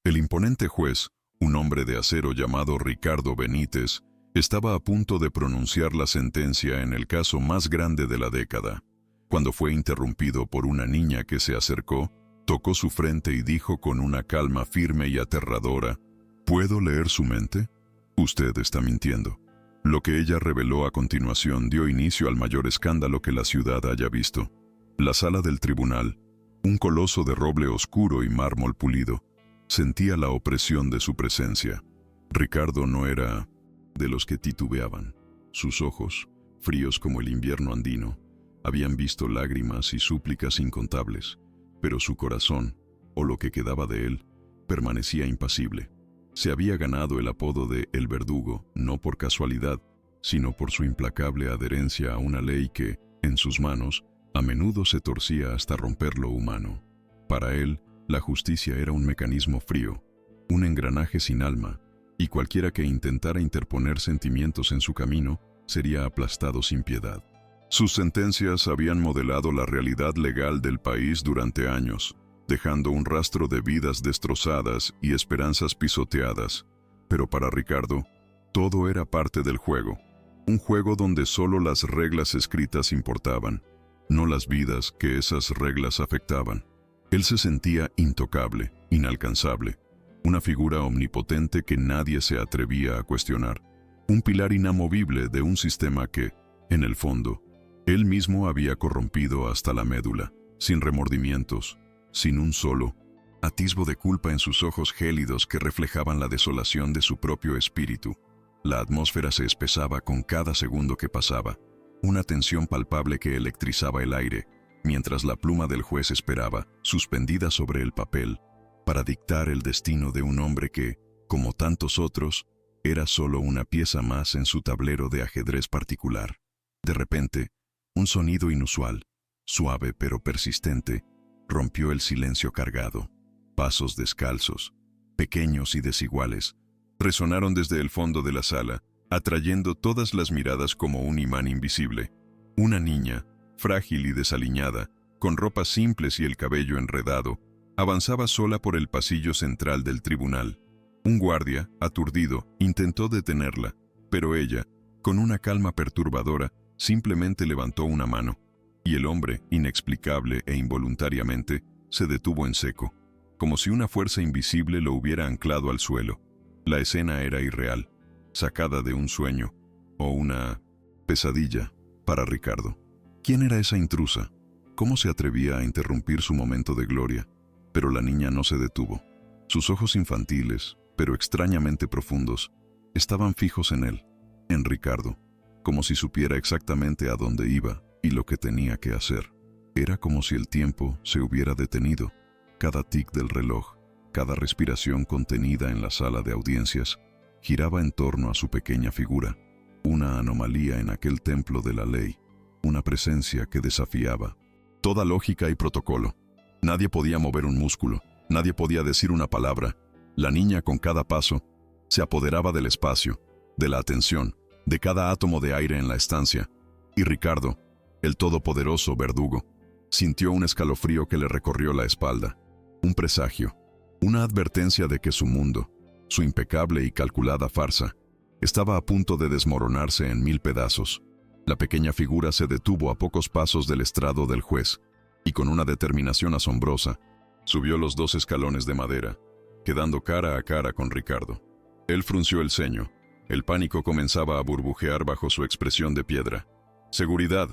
El imponente juez, un hombre de acero llamado Ricardo Benítez, estaba a punto de pronunciar la sentencia en el caso más grande de la década, cuando fue interrumpido por una niña que se acercó, tocó su frente y dijo con una calma firme y aterradora: ¿Puedo leer su mente? Usted está mintiendo. Lo que ella reveló a continuación dio inicio al mayor escándalo que la ciudad haya visto. La sala del tribunal, un coloso de roble oscuro y mármol pulido, sentía la opresión de su presencia. Ricardo no era de los que titubeaban. Sus ojos, fríos como el invierno andino, habían visto lágrimas y súplicas incontables, pero su corazón, o lo que quedaba de él, permanecía impasible. Se había ganado el apodo de El Verdugo, no por casualidad, sino por su implacable adherencia a una ley que, en sus manos, a menudo se torcía hasta romper lo humano. Para él, la justicia era un mecanismo frío, un engranaje sin alma, y cualquiera que intentara interponer sentimientos en su camino sería aplastado sin piedad. Sus sentencias habían modelado la realidad legal del país durante años, dejando un rastro de vidas destrozadas y esperanzas pisoteadas. Pero para Ricardo, todo era parte del juego, un juego donde solo las reglas escritas importaban, no las vidas que esas reglas afectaban. Él se sentía intocable, inalcanzable, una figura omnipotente que nadie se atrevía a cuestionar, un pilar inamovible de un sistema que, en el fondo, él mismo había corrompido hasta la médula, sin remordimientos, sin un solo atisbo de culpa en sus ojos gélidos que reflejaban la desolación de su propio espíritu. La atmósfera se espesaba con cada segundo que pasaba, una tensión palpable que electrizaba el aire, mientras la pluma del juez esperaba, suspendida sobre el papel, para dictar el destino de un hombre que, como tantos otros, era solo una pieza más en su tablero de ajedrez particular. De repente, un sonido inusual, suave pero persistente, rompió el silencio cargado. Pasos descalzos, pequeños y desiguales, resonaron desde el fondo de la sala, atrayendo todas las miradas como un imán invisible. Una niña, frágil y desaliñada, con ropas simples y el cabello enredado, avanzaba sola por el pasillo central del tribunal. Un guardia, aturdido, intentó detenerla, pero ella, con una calma perturbadora, simplemente levantó una mano, y el hombre, inexplicable e involuntariamente, se detuvo en seco, como si una fuerza invisible lo hubiera anclado al suelo. La escena era irreal, sacada de un sueño, o una pesadilla, para Ricardo. ¿Quién era esa intrusa? ¿Cómo se atrevía a interrumpir su momento de gloria? Pero la niña no se detuvo. Sus ojos infantiles, pero extrañamente profundos, estaban fijos en él, en Ricardo, como si supiera exactamente a dónde iba y lo que tenía que hacer. Era como si el tiempo se hubiera detenido. Cada tic del reloj, cada respiración contenida en la sala de audiencias, giraba en torno a su pequeña figura, una anomalía en aquel templo de la ley, una presencia que desafiaba toda lógica y protocolo. Nadie podía mover un músculo, nadie podía decir una palabra. La niña, con cada paso, se apoderaba del espacio, de la atención, de cada átomo de aire en la estancia. Y Ricardo, el todopoderoso verdugo, sintió un escalofrío que le recorrió la espalda, un presagio, una advertencia de que su mundo, su impecable y calculada farsa, estaba a punto de desmoronarse en 1000 pedazos. La pequeña figura se detuvo a pocos pasos del estrado del juez, y con una determinación asombrosa, subió los 2 escalones de madera, quedando cara a cara con Ricardo. Él frunció el ceño. El pánico comenzaba a burbujear bajo su expresión de piedra. «Seguridad»,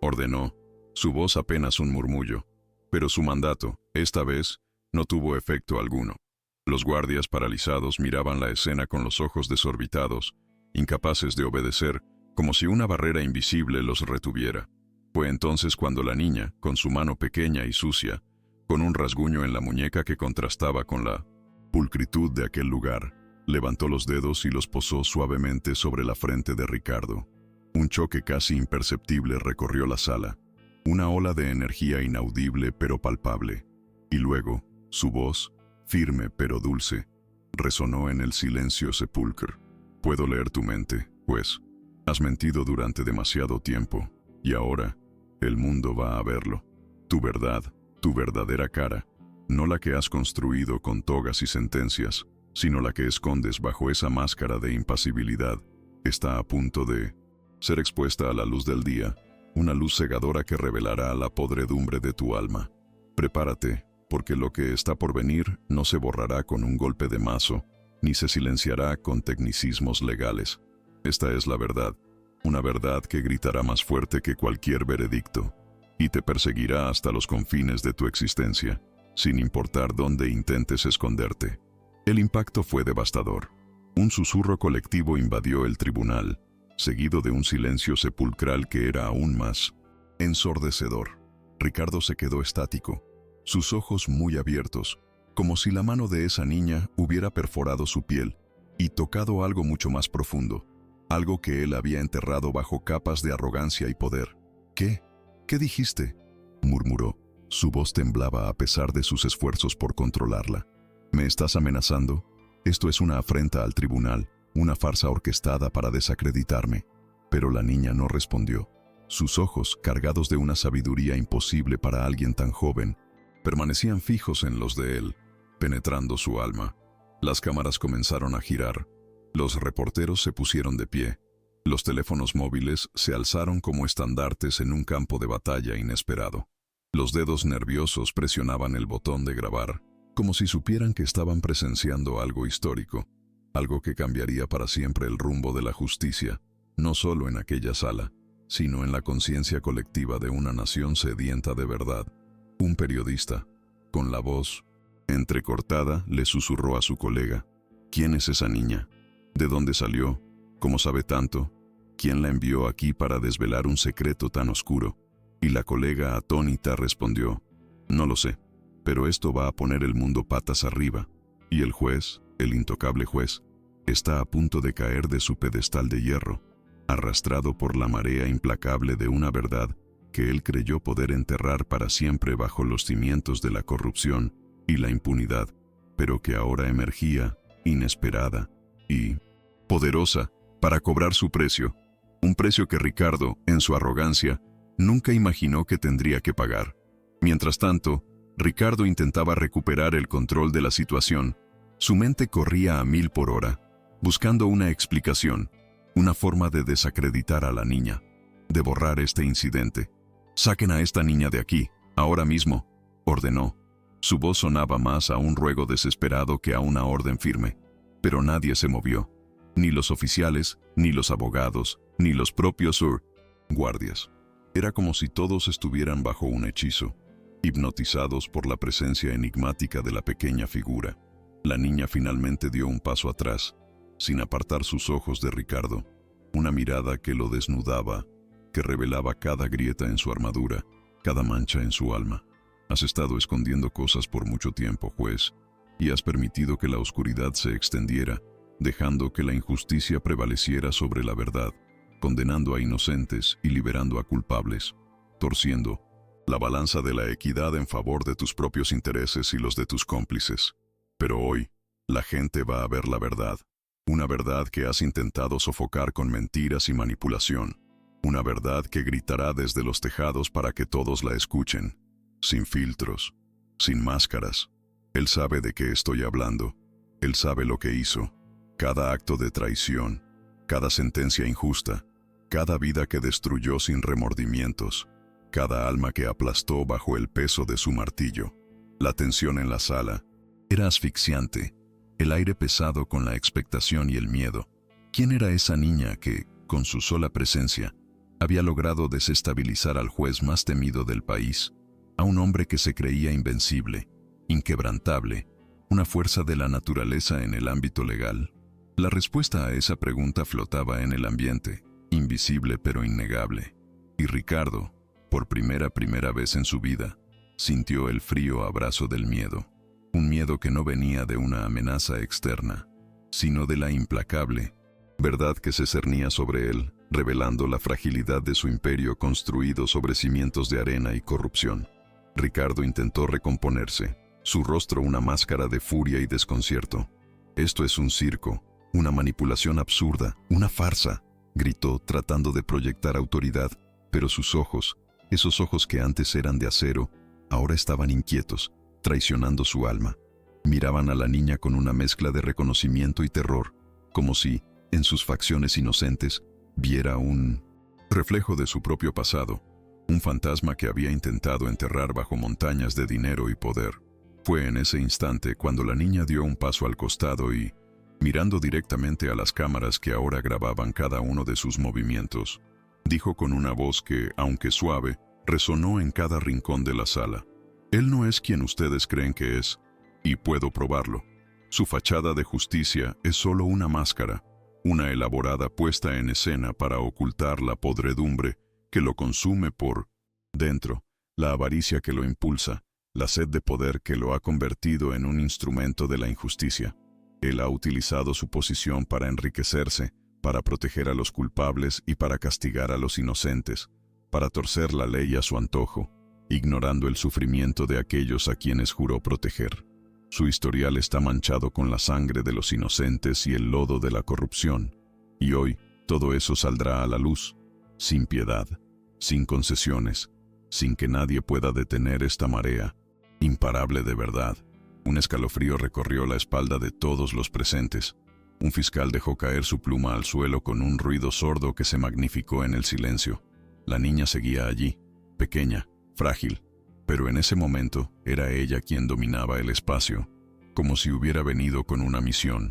ordenó, su voz apenas un murmullo. Pero su mandato, esta vez, no tuvo efecto alguno. Los guardias paralizados miraban la escena con los ojos desorbitados, incapaces de obedecer, como si una barrera invisible los retuviera. Fue entonces cuando la niña, con su mano pequeña y sucia, con un rasguño en la muñeca que contrastaba con la pulcritud de aquel lugar, levantó los dedos y los posó suavemente sobre la frente de Ricardo. Un choque casi imperceptible recorrió la sala, una ola de energía inaudible pero palpable, y luego, su voz, firme pero dulce, resonó en el silencio sepulcro. «Puedo leer tu mente, pues. Has mentido durante demasiado tiempo, y ahora, el mundo va a verlo. Tu verdad, tu verdadera cara, no la que has construido con togas y sentencias, sino la que escondes bajo esa máscara de impasibilidad, está a punto de ser expuesta a la luz del día, una luz cegadora que revelará la podredumbre de tu alma. Prepárate, porque lo que está por venir no se borrará con un golpe de mazo, ni se silenciará con tecnicismos legales. Esta es la verdad, una verdad que gritará más fuerte que cualquier veredicto, y te perseguirá hasta los confines de tu existencia, sin importar dónde intentes esconderte. El impacto fue devastador. Un susurro colectivo invadió el tribunal, seguido de un silencio sepulcral que era aún más ensordecedor. Ricardo se quedó estático, sus ojos muy abiertos, como si la mano de esa niña hubiera perforado su piel y tocado algo mucho más profundo, algo que él había enterrado bajo capas de arrogancia y poder. ¿Qué? ¿Qué dijiste?, murmuró. Su voz temblaba a pesar de sus esfuerzos por controlarla. ¿Me estás amenazando? Esto es una afrenta al tribunal, una farsa orquestada para desacreditarme. Pero la niña no respondió. Sus ojos, cargados de una sabiduría imposible para alguien tan joven, permanecían fijos en los de él, penetrando su alma. Las cámaras comenzaron a girar. Los reporteros se pusieron de pie. Los teléfonos móviles se alzaron como estandartes en un campo de batalla inesperado. Los dedos nerviosos presionaban el botón de grabar, como si supieran que estaban presenciando algo histórico, algo que cambiaría para siempre el rumbo de la justicia, no solo en aquella sala, sino en la conciencia colectiva de una nación sedienta de verdad. Un periodista, con la voz entrecortada, le susurró a su colega: ¿Quién es esa niña? ¿De dónde salió? ¿Cómo sabe tanto? ¿Quién la envió aquí para desvelar un secreto tan oscuro? Y la colega atónita respondió: No lo sé, pero esto va a poner el mundo patas arriba. Y el juez, el intocable juez, está a punto de caer de su pedestal de hierro, arrastrado por la marea implacable de una verdad que él creyó poder enterrar para siempre bajo los cimientos de la corrupción y la impunidad, pero que ahora emergía, inesperada y poderosa, para cobrar su precio, un precio que Ricardo, en su arrogancia, nunca imaginó que tendría que pagar. Mientras tanto, Ricardo intentaba recuperar el control de la situación. Su mente corría a 1000 por hora, buscando una explicación, una forma de desacreditar a la niña, de borrar este incidente. «Saquen a esta niña de aquí, ahora mismo», ordenó. Su voz sonaba más a un ruego desesperado que a una orden firme. Pero nadie se movió. Ni los oficiales, ni los abogados, ni los propios guardias. Era como si todos estuvieran bajo un hechizo, hipnotizados por la presencia enigmática de la pequeña figura. La niña finalmente dio un paso atrás, sin apartar sus ojos de Ricardo, una mirada que lo desnudaba, que revelaba cada grieta en su armadura, cada mancha en su alma. Has estado escondiendo cosas por mucho tiempo, juez, y has permitido que la oscuridad se extendiera, dejando que la injusticia prevaleciera sobre la verdad, condenando a inocentes y liberando a culpables, torciendo la balanza de la equidad en favor de tus propios intereses y los de tus cómplices. Pero hoy, la gente va a ver la verdad, una verdad que has intentado sofocar con mentiras y manipulación, una verdad que gritará desde los tejados para que todos la escuchen, sin filtros, sin máscaras. Él sabe de qué estoy hablando, él sabe lo que hizo, cada acto de traición, cada sentencia injusta, cada vida que destruyó sin remordimientos, cada alma que aplastó bajo el peso de su martillo. La tensión en la sala era asfixiante, el aire pesado con la expectación y el miedo. ¿Quién era esa niña que, con su sola presencia, había logrado desestabilizar al juez más temido del país, a un hombre que se creía invencible, inquebrantable, una fuerza de la naturaleza en el ámbito legal? La respuesta a esa pregunta flotaba en el ambiente, invisible pero innegable. Y Ricardo, por primera vez en su vida, sintió el frío abrazo del miedo. Un miedo que no venía de una amenaza externa, sino de la implacable verdad que se cernía sobre él, revelando la fragilidad de su imperio construido sobre cimientos de arena y corrupción. Ricardo intentó recomponerse, su rostro una máscara de furia y desconcierto. «Esto es un circo, una manipulación absurda, una farsa», gritó tratando de proyectar autoridad, pero sus ojos, esos ojos que antes eran de acero, ahora estaban inquietos, traicionando su alma. Miraban a la niña con una mezcla de reconocimiento y terror, como si, en sus facciones inocentes, viera un reflejo de su propio pasado, un fantasma que había intentado enterrar bajo montañas de dinero y poder. Fue en ese instante cuando la niña dio un paso al costado y, mirando directamente a las cámaras que ahora grababan cada uno de sus movimientos, dijo con una voz que, aunque suave, resonó en cada rincón de la sala: «Él no es quien ustedes creen que es, y puedo probarlo. Su fachada de justicia es solo una máscara, una elaborada puesta en escena para ocultar la podredumbre que lo consume por dentro, la avaricia que lo impulsa, la sed de poder que lo ha convertido en un instrumento de la injusticia. Él ha utilizado su posición para enriquecerse, para proteger a los culpables y para castigar a los inocentes, para torcer la ley a su antojo, ignorando el sufrimiento de aquellos a quienes juró proteger. Su historial está manchado con la sangre de los inocentes y el lodo de la corrupción, y hoy todo eso saldrá a la luz, sin piedad, sin concesiones, sin que nadie pueda detener esta marea, imparable de verdad». Un escalofrío recorrió la espalda de todos los presentes. Un fiscal dejó caer su pluma al suelo con un ruido sordo que se magnificó en el silencio. La niña seguía allí, pequeña, frágil, pero en ese momento era ella quien dominaba el espacio, como si hubiera venido con una misión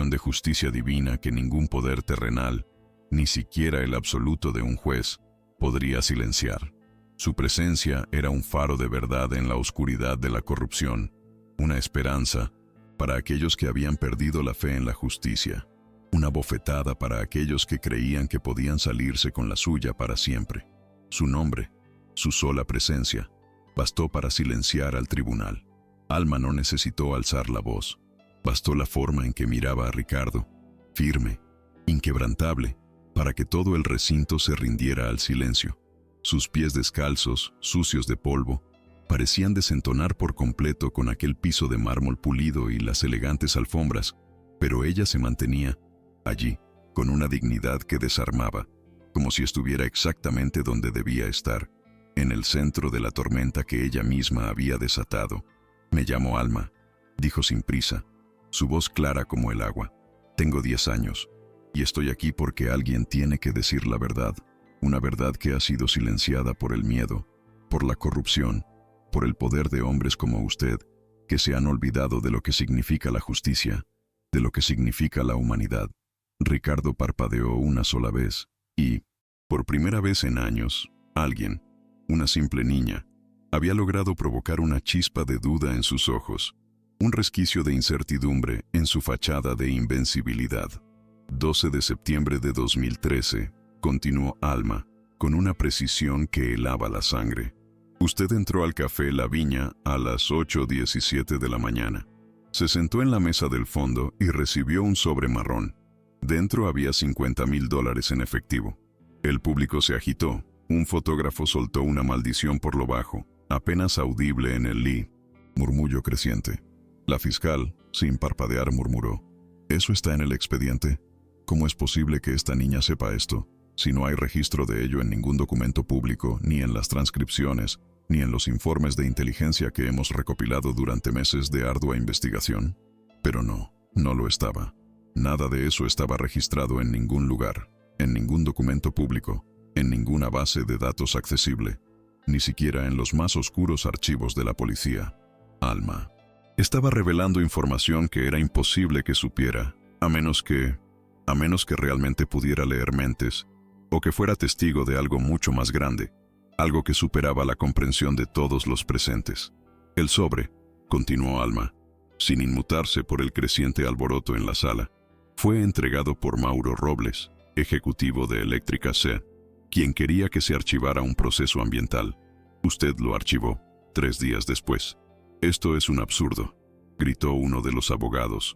de justicia divina que ningún poder terrenal, ni siquiera el absoluto de un juez, podría silenciar. Su presencia era un faro de verdad en la oscuridad de la corrupción, una esperanza para aquellos que habían perdido la fe en la justicia, una bofetada para aquellos que creían que podían salirse con la suya para siempre. Su nombre, su sola presencia, bastó para silenciar al tribunal. Alma no necesitó alzar la voz, bastó la forma en que miraba a Ricardo, firme, inquebrantable, para que todo el recinto se rindiera al silencio. Sus pies descalzos, sucios de polvo, parecían desentonar por completo con aquel piso de mármol pulido y las elegantes alfombras, pero ella se mantenía allí, con una dignidad que desarmaba, como si estuviera exactamente donde debía estar, en el centro de la tormenta que ella misma había desatado. «Me llamo Alma», dijo sin prisa, su voz clara como el agua. «Tengo 10 años, y estoy aquí porque alguien tiene que decir la verdad, una verdad que ha sido silenciada por el miedo, por la corrupción, por el poder de hombres como usted, que se han olvidado de lo que significa la justicia, de lo que significa la humanidad». Ricardo parpadeó una sola vez, y, por primera vez en años, alguien, una simple niña, había logrado provocar una chispa de duda en sus ojos, un resquicio de incertidumbre en su fachada de invencibilidad. 12 de septiembre de 2013, continuó Alma, con una precisión que helaba la sangre. «Usted entró al café La Viña a las 8:17 de la mañana. Se sentó en la mesa del fondo y recibió un sobre marrón. Dentro había $50,000 en efectivo. El público se agitó. Un fotógrafo soltó una maldición por lo bajo, apenas audible en el murmullo creciente. La fiscal, sin parpadear, murmuró: «¿Eso está en el expediente? ¿Cómo es posible que esta niña sepa esto, si no hay registro de ello en ningún documento público, ni en las transcripciones, ni en los informes de inteligencia que hemos recopilado durante meses de ardua investigación?» Pero no lo estaba. Nada de eso estaba registrado en ningún lugar, en ningún documento público, en ninguna base de datos accesible, ni siquiera en los más oscuros archivos de la policía. Alma estaba revelando información que era imposible que supiera, a menos que realmente pudiera leer mentes, o que fuera testigo de algo mucho más grande, algo que superaba la comprensión de todos los presentes. «El sobre», continuó Alma, sin inmutarse por el creciente alboroto en la sala, «fue entregado por Mauro Robles, ejecutivo de Eléctrica C, quien quería que se archivara un proceso ambiental. Usted lo archivó 3 días después. Esto es un absurdo», gritó uno de los abogados,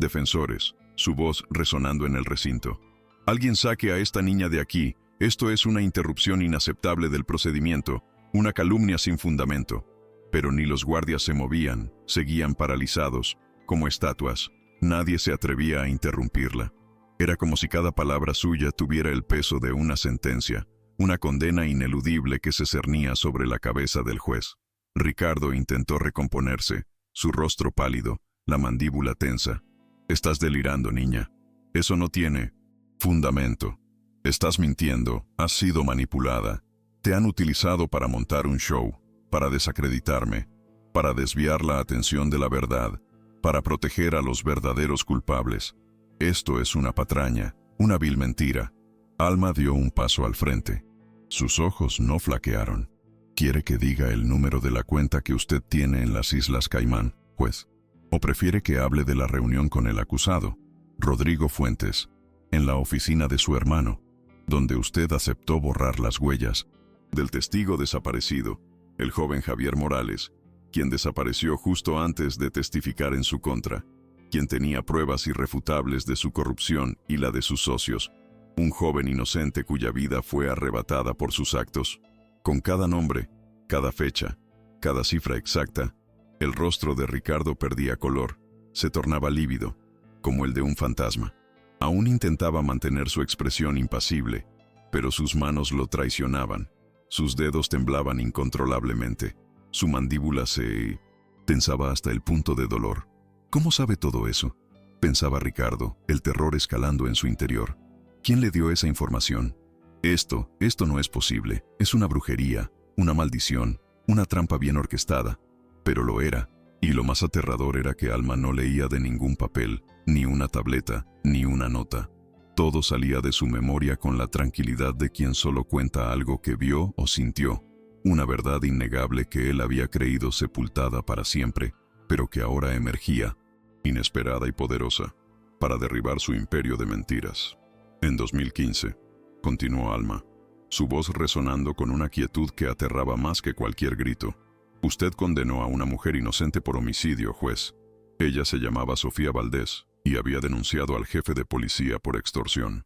defensores, su voz resonando en el recinto. «Alguien saque a esta niña de aquí. Esto es una interrupción inaceptable del procedimiento, una calumnia sin fundamento». Pero ni los guardias se movían, seguían paralizados, como estatuas. Nadie se atrevía a interrumpirla. Era como si cada palabra suya tuviera el peso de una sentencia, una condena ineludible que se cernía sobre la cabeza del juez. Ricardo intentó recomponerse, su rostro pálido, la mandíbula tensa. Estás delirando, niña. Eso no tiene fundamento. Estás mintiendo, has sido manipulada. Te han utilizado para montar un show, para desacreditarme, para desviar la atención de la verdad, para proteger a los verdaderos culpables. Esto es una patraña, una vil mentira. Alma dio un paso al frente. Sus ojos no flaquearon. ¿Quiere que diga el número de la cuenta que usted tiene en las Islas Caimán, juez? ¿O prefiere que hable de la reunión con el acusado, Rodrigo Fuentes, en la oficina de su hermano, donde usted aceptó borrar las huellas del testigo desaparecido, el joven Javier Morales, quien desapareció justo antes de testificar en su contra, quien tenía pruebas irrefutables de su corrupción y la de sus socios, un joven inocente cuya vida fue arrebatada por sus actos? Con cada nombre, cada fecha, cada cifra exacta, el rostro de Ricardo perdía color, se tornaba lívido, como el de un fantasma. Aún intentaba mantener su expresión impasible, pero sus manos lo traicionaban, sus dedos temblaban incontrolablemente, su mandíbula se tensaba hasta el punto de dolor. ¿Cómo sabe todo eso?, pensaba Ricardo, el terror escalando en su interior. ¿Quién le dio esa información? Esto no es posible, es una brujería, una maldición, una trampa bien orquestada. Pero lo era, y lo más aterrador era que Alma no leía de ningún papel, ni una tableta, ni una nota. Todo salía de su memoria con la tranquilidad de quien solo cuenta algo que vio o sintió, una verdad innegable que él había creído sepultada para siempre, pero que ahora emergía, inesperada y poderosa, para derribar su imperio de mentiras. En 2015, continuó Alma, su voz resonando con una quietud que aterraba más que cualquier grito. Usted condenó a una mujer inocente por homicidio, juez. Ella se llamaba Sofía Valdés y había denunciado al jefe de policía por extorsión.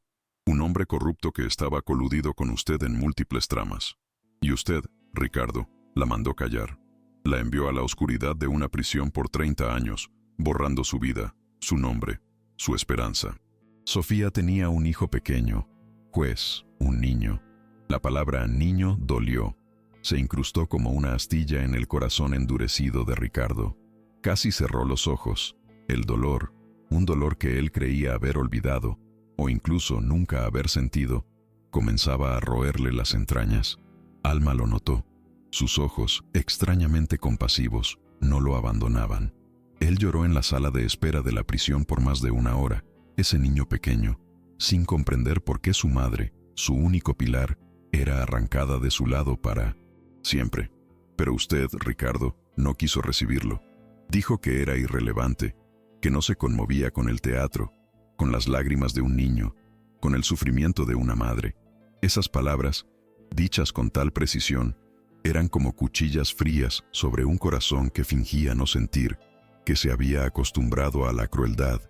Un hombre corrupto que estaba coludido con usted en múltiples tramas. Y usted, Ricardo, la mandó callar. La envió a la oscuridad de una prisión por 30 años, borrando su vida, su nombre, su esperanza. Sofía tenía un hijo pequeño. Juez, un niño. La palabra niño dolió. Se incrustó como una astilla en el corazón endurecido de Ricardo. Casi cerró los ojos. El dolor, un dolor que él creía haber olvidado, o incluso nunca haber sentido, comenzaba a roerle las entrañas. Alma lo notó. Sus ojos, extrañamente compasivos, no lo abandonaban. Él lloró en la sala de espera de la prisión por más de una hora, ese niño pequeño, sin comprender por qué su madre, su único pilar, era arrancada de su lado para siempre. Pero usted, Ricardo, no quiso recibirlo. Dijo que era irrelevante, que no se conmovía con el teatro, con las lágrimas de un niño, con el sufrimiento de una madre. Esas palabras, dichas con tal precisión, eran como cuchillas frías sobre un corazón que fingía no sentir, que se había acostumbrado a la crueldad,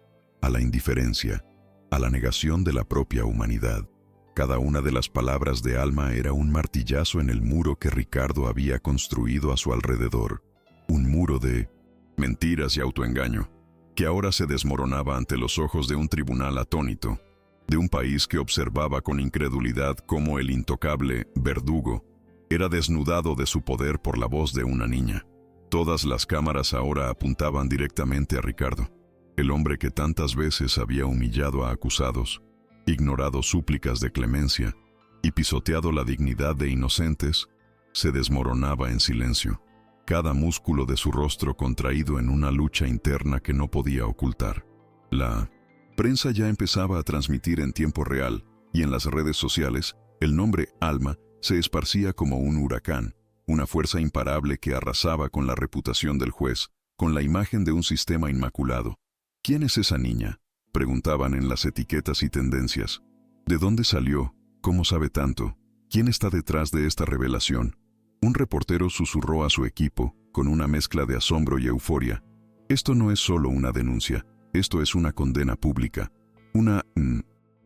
a la indiferencia, a la negación de la propia humanidad. Cada una de las palabras de Alma era un martillazo en el muro que Ricardo había construido a su alrededor. Un muro de mentiras y autoengaño, que ahora se desmoronaba ante los ojos de un tribunal atónito, de un país que observaba con incredulidad cómo el intocable verdugo era desnudado de su poder por la voz de una niña. Todas las cámaras ahora apuntaban directamente a Ricardo, el hombre que tantas veces había humillado a acusados, ignorado súplicas de clemencia y pisoteado la dignidad de inocentes. Se desmoronaba en silencio, cada músculo de su rostro contraído en una lucha interna que no podía ocultar. La prensa ya empezaba a transmitir en tiempo real, y en las redes sociales, el nombre Alma se esparcía como un huracán, una fuerza imparable que arrasaba con la reputación del juez, con la imagen de un sistema inmaculado. ¿Quién es esa niña?, preguntaban en las etiquetas y tendencias. ¿De dónde salió? ¿Cómo sabe tanto? ¿Quién está detrás de esta revelación? Un reportero susurró a su equipo, con una mezcla de asombro y euforia. Esto no es solo una denuncia, esto es una condena pública, una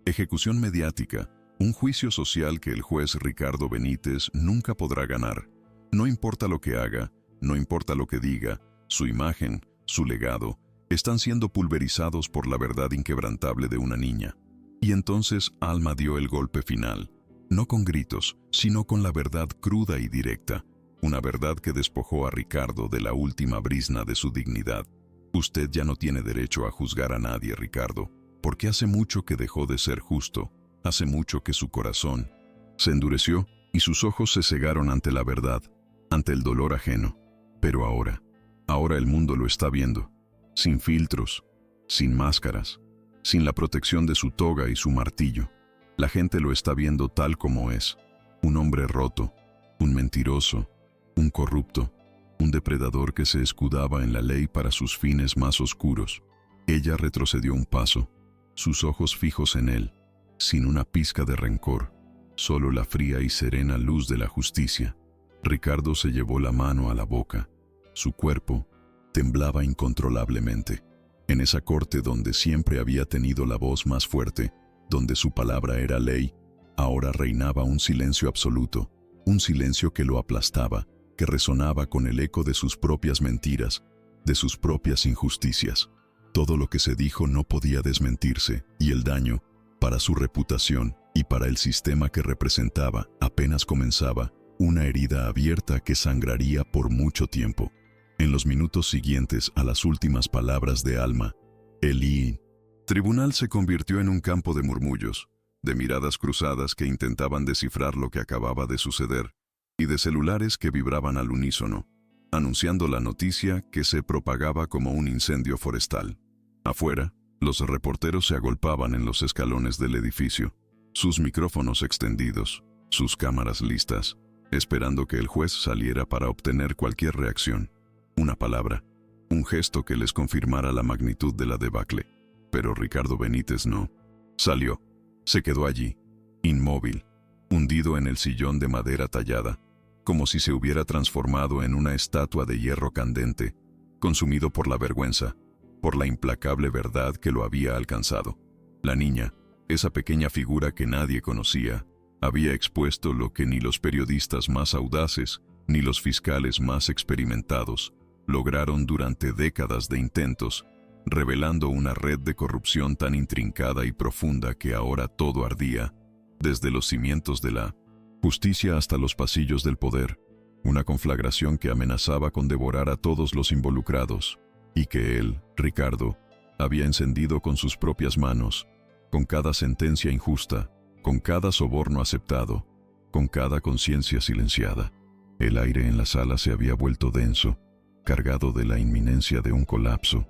ejecución mediática, un juicio social que el juez Ricardo Benítez nunca podrá ganar. No importa lo que haga, no importa lo que diga, su imagen, su legado, están siendo pulverizados por la verdad inquebrantable de una niña. Y entonces Alma dio el golpe final, no con gritos, sino con la verdad cruda y directa. una verdad que despojó a Ricardo de la última brizna de su dignidad. Usted ya no tiene derecho a juzgar a nadie, Ricardo, porque hace mucho que dejó de ser justo, hace mucho que su corazón se endureció y sus ojos se cegaron ante la verdad, ante el dolor ajeno. Pero ahora el mundo lo está viendo, sin filtros, sin máscaras, sin la protección de su toga y su martillo. La gente lo está viendo tal como es, un hombre roto, un mentiroso, un corrupto, un depredador que se escudaba en la ley para sus fines más oscuros. Ella retrocedió un paso, sus ojos fijos en él, sin una pizca de rencor, solo la fría y serena luz de la justicia. Ricardo se llevó la mano a la boca. Su cuerpo temblaba incontrolablemente. En esa corte donde siempre había tenido la voz más fuerte, donde su palabra era ley, ahora reinaba un silencio absoluto, un silencio que lo aplastaba, que resonaba con el eco de sus propias mentiras, de sus propias injusticias. Todo lo que se dijo no podía desmentirse, y el daño, para su reputación y para el sistema que representaba, apenas comenzaba, una herida abierta que sangraría por mucho tiempo. En los minutos siguientes a las últimas palabras de Alma, el tribunal se convirtió en un campo de murmullos, de miradas cruzadas que intentaban descifrar lo que acababa de suceder, y de celulares que vibraban al unísono, anunciando la noticia que se propagaba como un incendio forestal. Afuera, los reporteros se agolpaban en los escalones del edificio, sus micrófonos extendidos, sus cámaras listas, esperando que el juez saliera para obtener cualquier reacción, una palabra, un gesto que les confirmara la magnitud de la debacle. Pero Ricardo Benítez no. Salió. Se quedó allí, inmóvil, hundido en el sillón de madera tallada, como si se hubiera transformado en una estatua de hierro candente, consumido por la vergüenza, por la implacable verdad que lo había alcanzado. La niña, esa pequeña figura que nadie conocía, había expuesto lo que ni los periodistas más audaces, ni los fiscales más experimentados, lograron durante décadas de intentos, revelando una red de corrupción tan intrincada y profunda que ahora todo ardía, desde los cimientos de la justicia hasta los pasillos del poder, una conflagración que amenazaba con devorar a todos los involucrados, y que él, Ricardo, había encendido con sus propias manos, con cada sentencia injusta, con cada soborno aceptado, con cada conciencia silenciada. El aire en la sala se había vuelto denso, cargado de la inminencia de un colapso,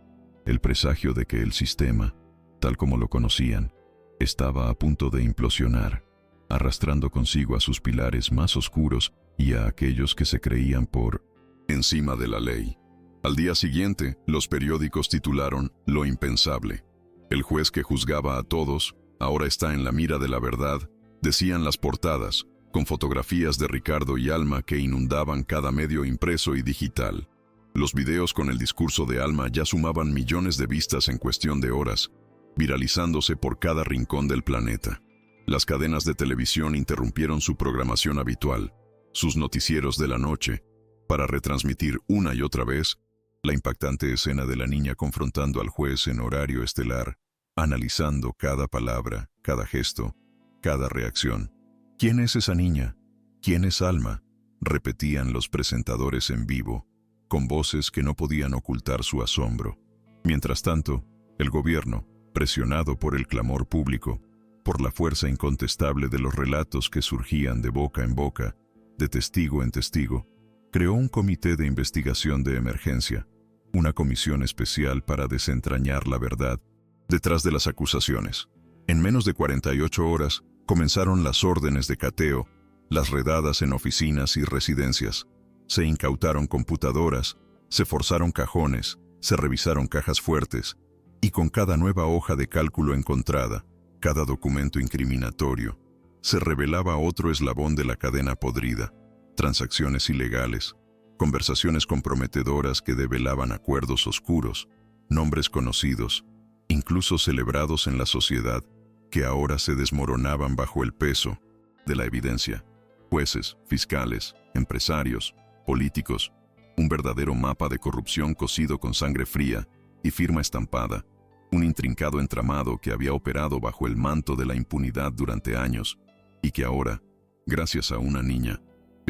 el presagio de que el sistema, tal como lo conocían, estaba a punto de implosionar, arrastrando consigo a sus pilares más oscuros y a aquellos que se creían por encima de la ley. Al día siguiente, los periódicos titularon Lo impensable. El juez que juzgaba a todos, ahora está en la mira de la verdad, decían las portadas, con fotografías de Ricardo y Alma que inundaban cada medio impreso y digital. Los videos con el discurso de Alma ya sumaban millones de vistas en cuestión de horas, viralizándose por cada rincón del planeta. Las cadenas de televisión interrumpieron su programación habitual, sus noticieros de la noche, para retransmitir una y otra vez la impactante escena de la niña confrontando al juez en horario estelar, analizando cada palabra, cada gesto, cada reacción. ¿Quién es esa niña? ¿Quién es Alma?, repetían los presentadores en vivo, con voces que no podían ocultar su asombro. Mientras tanto, el gobierno, presionado por el clamor público, por la fuerza incontestable de los relatos que surgían de boca en boca, de testigo en testigo, creó un comité de investigación de emergencia, una comisión especial para desentrañar la verdad detrás de las acusaciones. En menos de 48 horas, comenzaron las órdenes de cateo, las redadas en oficinas y residencias. Se incautaron computadoras, se forzaron cajones, se revisaron cajas fuertes, y con cada nueva hoja de cálculo encontrada, cada documento incriminatorio, se revelaba otro eslabón de la cadena podrida, transacciones ilegales, conversaciones comprometedoras que develaban acuerdos oscuros, nombres conocidos, incluso celebrados en la sociedad, que ahora se desmoronaban bajo el peso de la evidencia. Jueces, fiscales, empresarios, políticos, un verdadero mapa de corrupción cosido con sangre fría y firma estampada, un intrincado entramado que había operado bajo el manto de la impunidad durante años y que ahora, gracias a una niña,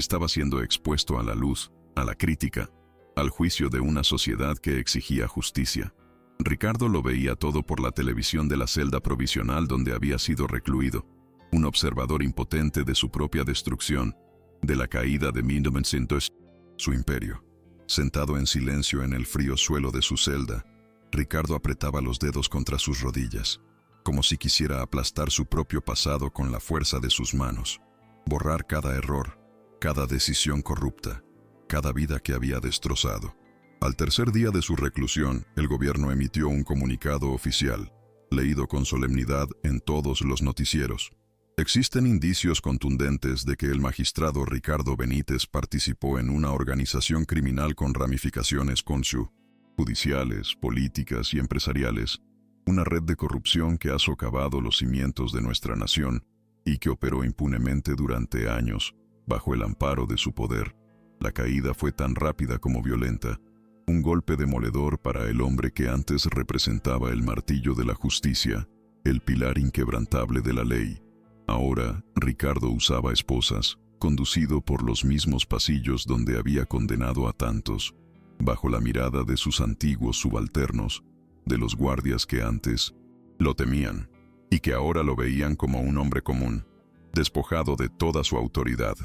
Estaba siendo expuesto a la luz, a la crítica, al juicio de una sociedad que exigía justicia. Ricardo lo veía todo por la televisión de la celda provisional donde había sido recluido, un observador impotente de su propia destrucción, de la caída de 1900, su imperio. Sentado en silencio en el frío suelo de su celda, Ricardo apretaba los dedos contra sus rodillas, como si quisiera aplastar su propio pasado con la fuerza de sus manos, borrar cada error, cada decisión corrupta, cada vida que había destrozado. Al tercer día de su reclusión, el gobierno emitió un comunicado oficial, leído con solemnidad en todos los noticieros. Existen indicios contundentes de que el magistrado Ricardo Benítez participó en una organización criminal con ramificaciones judiciales, políticas y empresariales, una red de corrupción que ha socavado los cimientos de nuestra nación y que operó impunemente durante años, bajo el amparo de su poder. La caída fue tan rápida como violenta, un golpe demoledor para el hombre que antes representaba el martillo de la justicia, el pilar inquebrantable de la ley. Ahora, Ricardo usaba esposas, conducido por los mismos pasillos donde había condenado a tantos, bajo la mirada de sus antiguos subalternos, de los guardias que antes lo temían, y que ahora lo veían como un hombre común, despojado de toda su autoridad,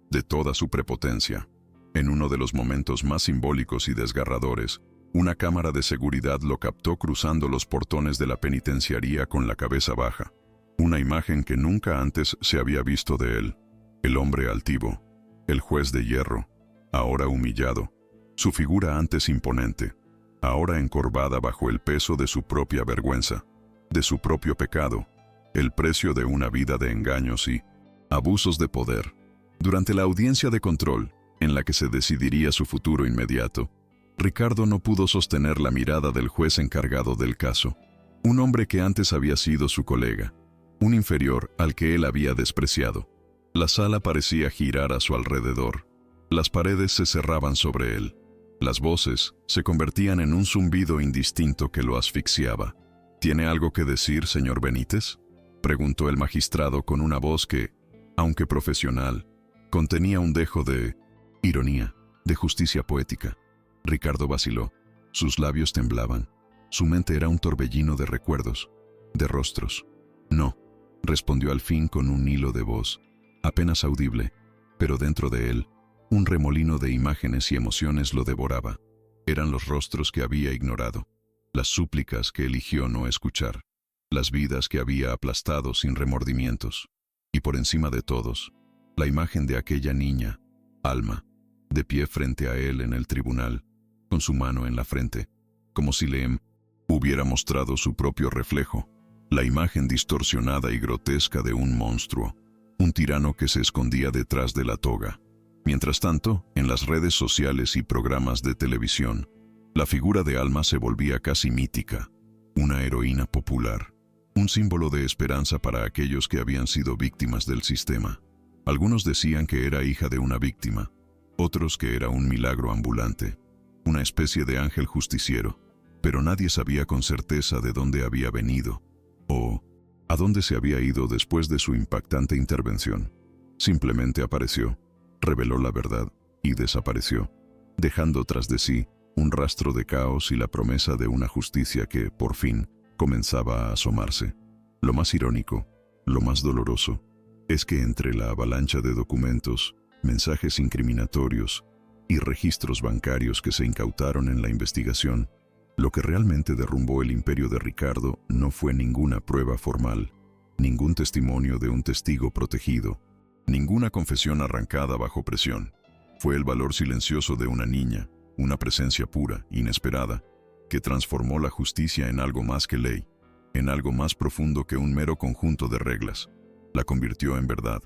de toda su prepotencia. En uno de los momentos más simbólicos y desgarradores, una cámara de seguridad lo captó cruzando los portones de la penitenciaría con la cabeza baja. Una imagen que nunca antes se había visto de él. El hombre altivo, el juez de hierro, ahora humillado. Su figura antes imponente, ahora encorvada bajo el peso de su propia vergüenza, de su propio pecado, el precio de una vida de engaños y abusos de poder. Durante la audiencia de control, en la que se decidiría su futuro inmediato, Ricardo no pudo sostener la mirada del juez encargado del caso, un hombre que antes había sido su colega, un inferior al que él había despreciado. La sala parecía girar a su alrededor. Las paredes se cerraban sobre él. Las voces se convertían en un zumbido indistinto que lo asfixiaba. ¿Tiene algo que decir, señor Benítez?, preguntó el magistrado con una voz que, aunque profesional, contenía un dejo de ironía, de justicia poética. Ricardo vaciló. Sus labios temblaban. Su mente era un torbellino de recuerdos, de rostros. No, respondió al fin con un hilo de voz, apenas audible, pero dentro de él, un remolino de imágenes y emociones lo devoraba. Eran los rostros que había ignorado, las súplicas que eligió no escuchar, las vidas que había aplastado sin remordimientos, y por encima de todos, la imagen de aquella niña, Alma, de pie frente a él en el tribunal, con su mano en la frente, como si le hubiera mostrado su propio reflejo, la imagen distorsionada y grotesca de un monstruo, un tirano que se escondía detrás de la toga. Mientras tanto, en las redes sociales y programas de televisión, la figura de Alma se volvía casi mítica, una heroína popular, un símbolo de esperanza para aquellos que habían sido víctimas del sistema. Algunos decían que era hija de una víctima, otros que era un milagro ambulante, una especie de ángel justiciero, pero nadie sabía con certeza de dónde había venido, o a dónde se había ido después de su impactante intervención. Simplemente apareció, reveló la verdad y desapareció, dejando tras de sí un rastro de caos y la promesa de una justicia que, por fin, comenzaba a asomarse. Lo más irónico, lo más doloroso, es que entre la avalancha de documentos, mensajes incriminatorios y registros bancarios que se incautaron en la investigación, lo que realmente derrumbó el imperio de Ricardo no fue ninguna prueba formal, ningún testimonio de un testigo protegido, ninguna confesión arrancada bajo presión. Fue el valor silencioso de una niña, una presencia pura, inesperada, que transformó la justicia en algo más que ley, en algo más profundo que un mero conjunto de reglas. La convirtió en verdad.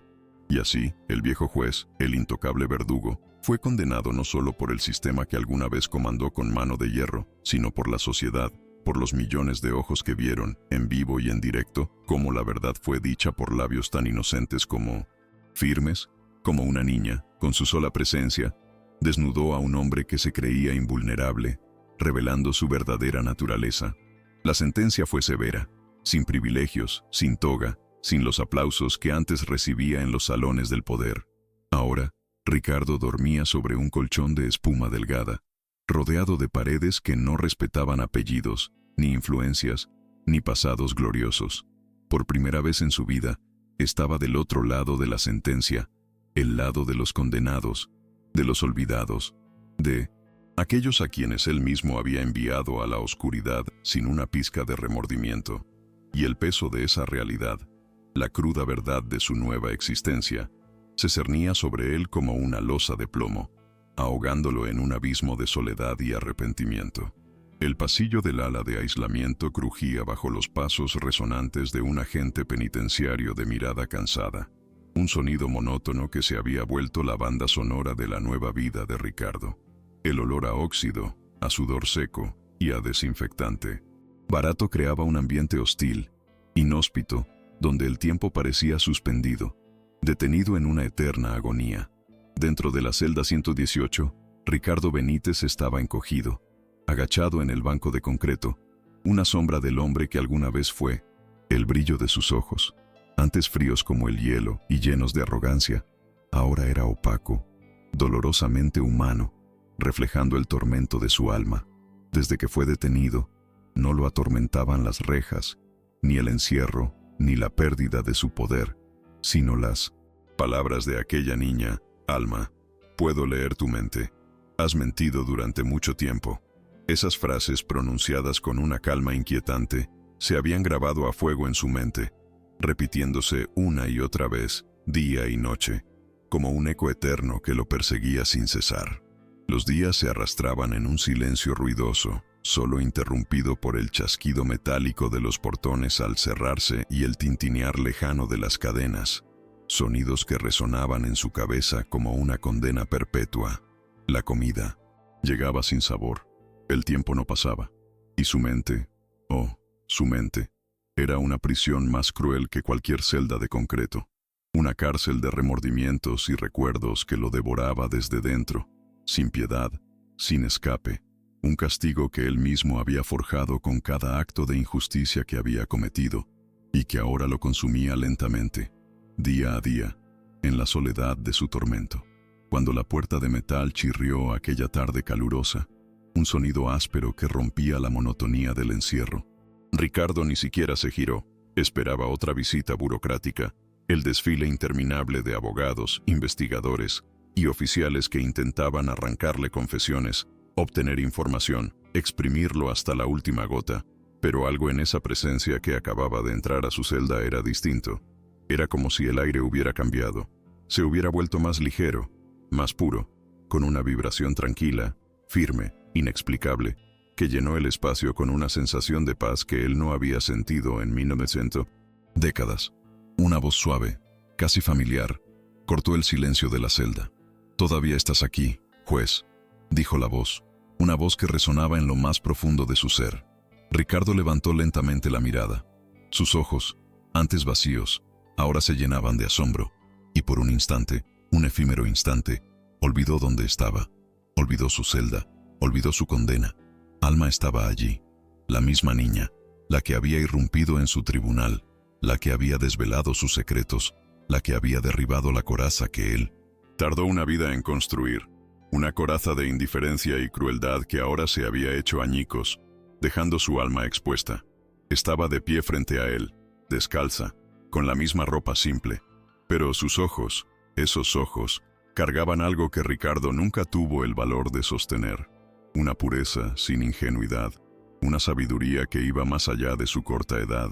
Y así, el viejo juez, el intocable verdugo, fue condenado no solo por el sistema que alguna vez comandó con mano de hierro, sino por la sociedad, por los millones de ojos que vieron, en vivo y en directo, cómo la verdad fue dicha por labios tan inocentes como firmes, como una niña, con su sola presencia, desnudó a un hombre que se creía invulnerable, revelando su verdadera naturaleza. La sentencia fue severa, sin privilegios, sin toga, sin los aplausos que antes recibía en los salones del poder. Ahora, Ricardo dormía sobre un colchón de espuma delgada, rodeado de paredes que no respetaban apellidos, ni influencias, ni pasados gloriosos. Por primera vez en su vida, estaba del otro lado de la sentencia, el lado de los condenados, de los olvidados, de aquellos a quienes él mismo había enviado a la oscuridad sin una pizca de remordimiento. Y el peso de esa realidad, la cruda verdad de su nueva existencia, se cernía sobre él como una losa de plomo, ahogándolo en un abismo de soledad y arrepentimiento. El pasillo del ala de aislamiento crujía bajo los pasos resonantes de un agente penitenciario de mirada cansada, un sonido monótono que se había vuelto la banda sonora de la nueva vida de Ricardo. El olor a óxido, a sudor seco y a desinfectante barato creaba un ambiente hostil, inhóspito, donde el tiempo parecía suspendido, detenido en una eterna agonía. Dentro de la celda 118, Ricardo Benítez estaba encogido, agachado en el banco de concreto, una sombra del hombre que alguna vez fue. El brillo de sus ojos, antes fríos como el hielo y llenos de arrogancia, ahora era opaco, dolorosamente humano, reflejando el tormento de su alma. Desde que fue detenido, no lo atormentaban las rejas, ni el encierro, ni la pérdida de su poder, sino las palabras de aquella niña: Alma, puedo leer tu mente. Has mentido durante mucho tiempo. Esas frases, pronunciadas con una calma inquietante, se habían grabado a fuego en su mente, repitiéndose una y otra vez, día y noche, como un eco eterno que lo perseguía sin cesar. Los días se arrastraban en un silencio ruidoso, solo interrumpido por el chasquido metálico de los portones al cerrarse y el tintinear lejano de las cadenas, sonidos que resonaban en su cabeza como una condena perpetua. La comida llegaba sin sabor, el tiempo no pasaba, y su mente, su mente, era una prisión más cruel que cualquier celda de concreto, una cárcel de remordimientos y recuerdos que lo devoraba desde dentro, sin piedad, sin escape. Un castigo que él mismo había forjado con cada acto de injusticia que había cometido, y que ahora lo consumía lentamente, día a día, en la soledad de su tormento. Cuando la puerta de metal chirrió aquella tarde calurosa, un sonido áspero que rompía la monotonía del encierro. Ricardo ni siquiera se giró, esperaba otra visita burocrática, el desfile interminable de abogados, investigadores y oficiales que intentaban arrancarle confesiones, obtener información, exprimirlo hasta la última gota, pero algo en esa presencia que acababa de entrar a su celda era distinto. Era como si el aire hubiera cambiado, se hubiera vuelto más ligero, más puro, con una vibración tranquila, firme, inexplicable, que llenó el espacio con una sensación de paz que él no había sentido en 1900 décadas. Una voz suave, casi familiar, cortó el silencio de la celda. «Todavía estás aquí, juez», dijo la voz, una voz que resonaba en lo más profundo de su ser. Ricardo levantó lentamente la mirada. Sus ojos, antes vacíos, ahora se llenaban de asombro, y por un instante, un efímero instante, olvidó dónde estaba, olvidó su celda, olvidó su condena. Alma estaba allí, la misma niña, la que había irrumpido en su tribunal, la que había desvelado sus secretos, la que había derribado la coraza que él tardó una vida en construir. Una coraza de indiferencia y crueldad que ahora se había hecho añicos, dejando su alma expuesta. Estaba de pie frente a él, descalza, con la misma ropa simple, pero sus ojos, esos ojos, cargaban algo que Ricardo nunca tuvo el valor de sostener. Una pureza sin ingenuidad, una sabiduría que iba más allá de su corta edad,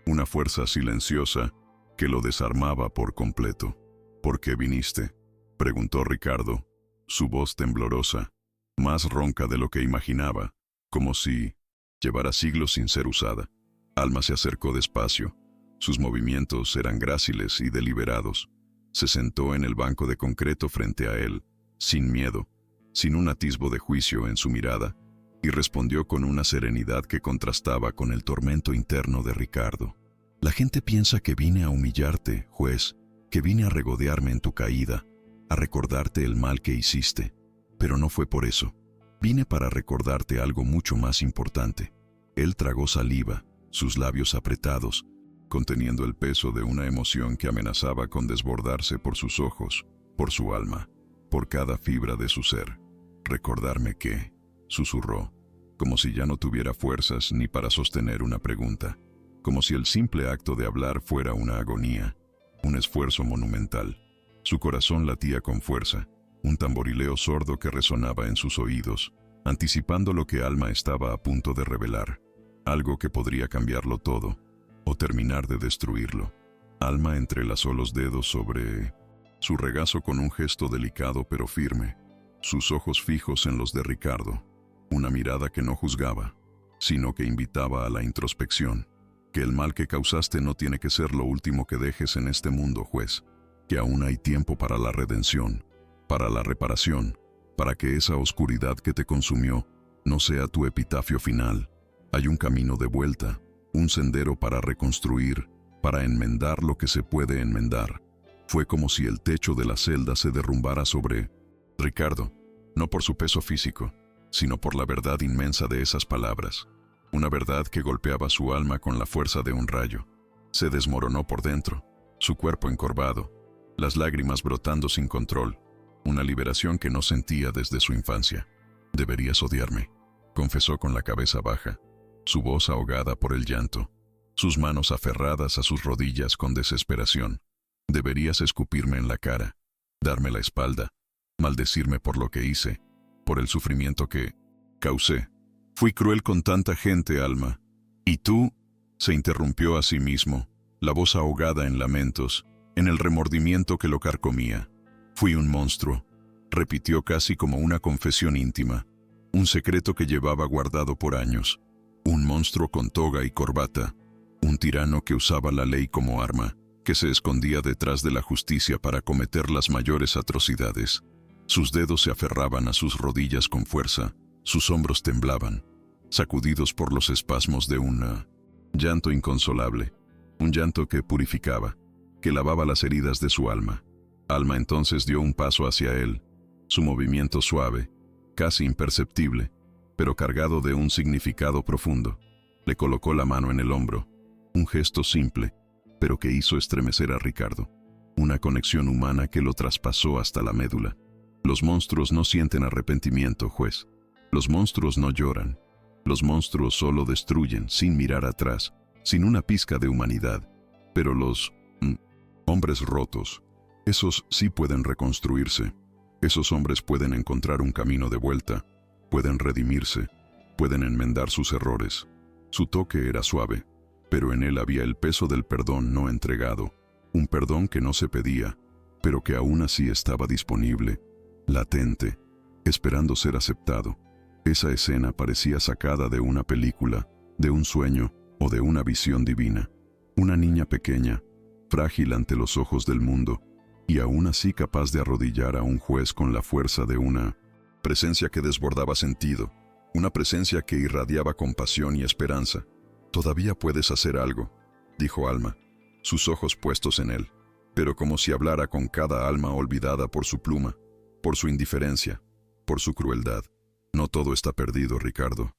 una fuerza silenciosa que lo desarmaba por completo. «¿Por qué viniste?», preguntó Ricardo, su voz temblorosa, más ronca de lo que imaginaba, como si llevara siglos sin ser usada. Alma se acercó despacio, sus movimientos eran gráciles y deliberados. Se sentó en el banco de concreto frente a él, sin miedo, sin un atisbo de juicio en su mirada, y respondió con una serenidad que contrastaba con el tormento interno de Ricardo. «La gente piensa que vine a humillarte, juez, que vine a regodearme en tu caída, a recordarte el mal que hiciste, pero no fue por eso. Vine para recordarte algo mucho más importante». Él tragó saliva, sus labios apretados, conteniendo el peso de una emoción que amenazaba con desbordarse por sus ojos, por su alma. por cada fibra de su ser. Recordarme que, susurró, como si ya no tuviera fuerzas ni para sostener una pregunta, como si el simple acto de hablar fuera una agonía, un esfuerzo monumental. Su corazón latía con fuerza, un tamborileo sordo que resonaba en sus oídos, anticipando lo que Alma estaba a punto de revelar, algo que podría cambiarlo todo, o terminar de destruirlo. Alma entrelazó los dedos sobre su regazo con un gesto delicado pero firme, sus ojos fijos en los de Ricardo, una mirada que no juzgaba, sino que invitaba a la introspección, que el mal que causaste no tiene que ser lo último que dejes en este mundo, juez, que aún hay tiempo para la redención, para la reparación, para que esa oscuridad que te consumió no sea tu epitafio final. Hay un camino de vuelta, un sendero para reconstruir, para enmendar lo que se puede enmendar. Fue como si el techo de la celda se derrumbara sobre Ricardo, no por su peso físico, sino por la verdad inmensa de esas palabras. Una verdad que golpeaba su alma con la fuerza de un rayo. Se desmoronó por dentro, su cuerpo encorvado, las lágrimas brotando sin control, una liberación que no sentía desde su infancia. «Deberías odiarme», confesó con la cabeza baja, su voz ahogada por el llanto, sus manos aferradas a sus rodillas con desesperación. «Deberías escupirme en la cara, darme la espalda, maldecirme por lo que hice, por el sufrimiento que causé. Fui cruel con tanta gente, Alma. ¿Y tú?», se interrumpió a sí mismo, la voz ahogada en lamentos, en el remordimiento que lo carcomía. «Fui un monstruo», repitió casi como una confesión íntima, un secreto que llevaba guardado por años. Un monstruo con toga y corbata, un tirano que usaba la ley como arma, que se escondía detrás de la justicia para cometer las mayores atrocidades. Sus dedos se aferraban a sus rodillas con fuerza, sus hombros temblaban, sacudidos por los espasmos de un llanto inconsolable, un llanto que purificaba, que lavaba las heridas de su alma. Alma entonces dio un paso hacia él, su movimiento suave, casi imperceptible, pero cargado de un significado profundo. Le colocó la mano en el hombro, un gesto simple, pero que hizo estremecer a Ricardo, una conexión humana que lo traspasó hasta la médula. Los monstruos no sienten arrepentimiento, juez. Los monstruos no lloran. Los monstruos solo destruyen, sin mirar atrás, sin una pizca de humanidad. Pero los hombres rotos, esos sí pueden reconstruirse. Esos hombres pueden encontrar un camino de vuelta, pueden redimirse, pueden enmendar sus errores. Su toque era suave, pero en él había el peso del perdón no entregado, un perdón que no se pedía, pero que aún así estaba disponible, latente, esperando ser aceptado. Esa escena parecía sacada de una película, de un sueño o de una visión divina. Una niña pequeña, frágil ante los ojos del mundo, y aún así capaz de arrodillar a un juez con la fuerza de una presencia que desbordaba sentido, una presencia que irradiaba compasión y esperanza. «Todavía puedes hacer algo», dijo Alma, sus ojos puestos en él, pero como si hablara con cada alma olvidada por su pluma, por su indiferencia, por su crueldad. «No todo está perdido, Ricardo.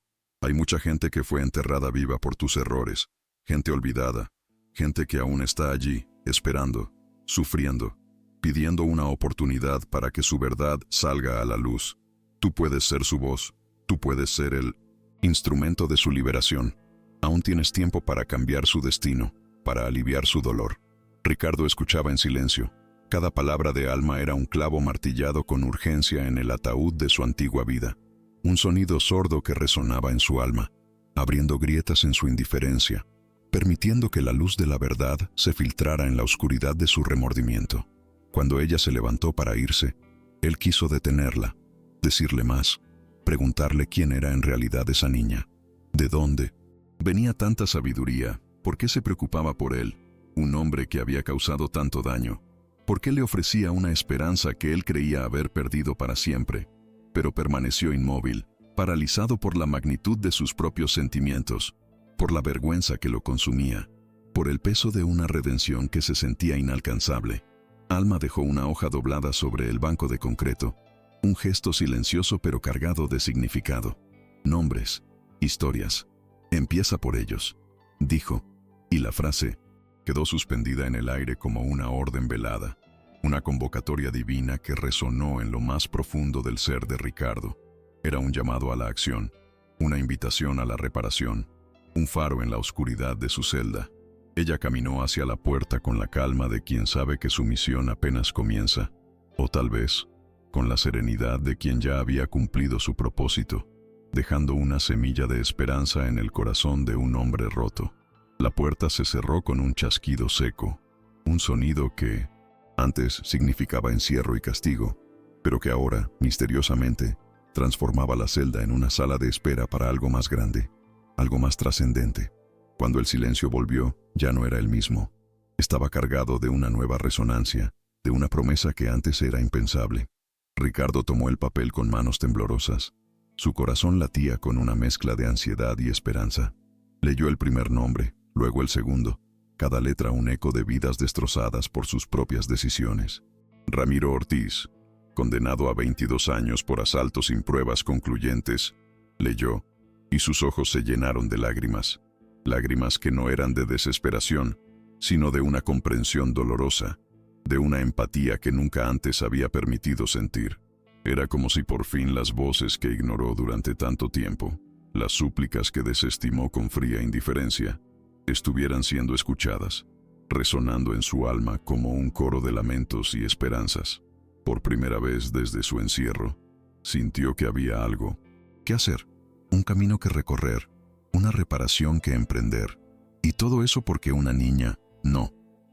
Hay mucha gente que fue enterrada viva por tus errores, gente olvidada, gente que aún está allí, esperando, sufriendo, pidiendo una oportunidad para que su verdad salga a la luz. Tú puedes ser su voz, tú puedes ser el instrumento de su liberación. Aún tienes tiempo para cambiar su destino, para aliviar su dolor». Ricardo escuchaba en silencio. Cada palabra de Alma era un clavo martillado con urgencia en el ataúd de su antigua vida. Un sonido sordo que resonaba en su alma, abriendo grietas en su indiferencia, permitiendo que la luz de la verdad se filtrara en la oscuridad de su remordimiento. Cuando ella se levantó para irse, él quiso detenerla, decirle más, preguntarle quién era en realidad esa niña, de dónde venía tanta sabiduría, por qué se preocupaba por él, un hombre que había causado tanto daño, por qué le ofrecía una esperanza que él creía haber perdido para siempre, pero permaneció inmóvil, paralizado por la magnitud de sus propios sentimientos, por la vergüenza que lo consumía, por el peso de una redención que se sentía inalcanzable. Alma dejó una hoja doblada sobre el banco de concreto, un gesto silencioso pero cargado de significado. «Nombres, historias. Empieza por ellos», dijo, y la frase quedó suspendida en el aire como una orden velada. una convocatoria divina que resonó en lo más profundo del ser de Ricardo. Era un llamado a la acción, una invitación a la reparación, un faro en la oscuridad de su celda. Ella caminó hacia la puerta con la calma de quien sabe que su misión apenas comienza, o tal vez, con la serenidad de quien ya había cumplido su propósito, dejando una semilla de esperanza en el corazón de un hombre roto. La puerta se cerró con un chasquido seco, un sonido que antes significaba encierro y castigo, pero que ahora, misteriosamente, transformaba la celda en una sala de espera para algo más grande, algo más trascendente. Cuando el silencio volvió, ya no era el mismo. Estaba cargado de una nueva resonancia, de una promesa que antes era impensable. Ricardo tomó el papel con manos temblorosas. Su corazón latía con una mezcla de ansiedad y esperanza. Leyó el primer nombre, luego el segundo, cada letra un eco de vidas destrozadas por sus propias decisiones. Ramiro Ortiz, condenado a 22 años por asalto sin pruebas concluyentes, leyó, y sus ojos se llenaron de lágrimas. Lágrimas que no eran de desesperación, sino de una comprensión dolorosa, de una empatía que nunca antes había permitido sentir. Era como si por fin las voces que ignoró durante tanto tiempo, las súplicas que desestimó con fría indiferencia, estuvieran siendo escuchadas, resonando en su alma como un coro de lamentos y esperanzas. Por primera vez desde su encierro, sintió que había algo que hacer, un camino que recorrer, una reparación que emprender. Y todo eso porque una niña,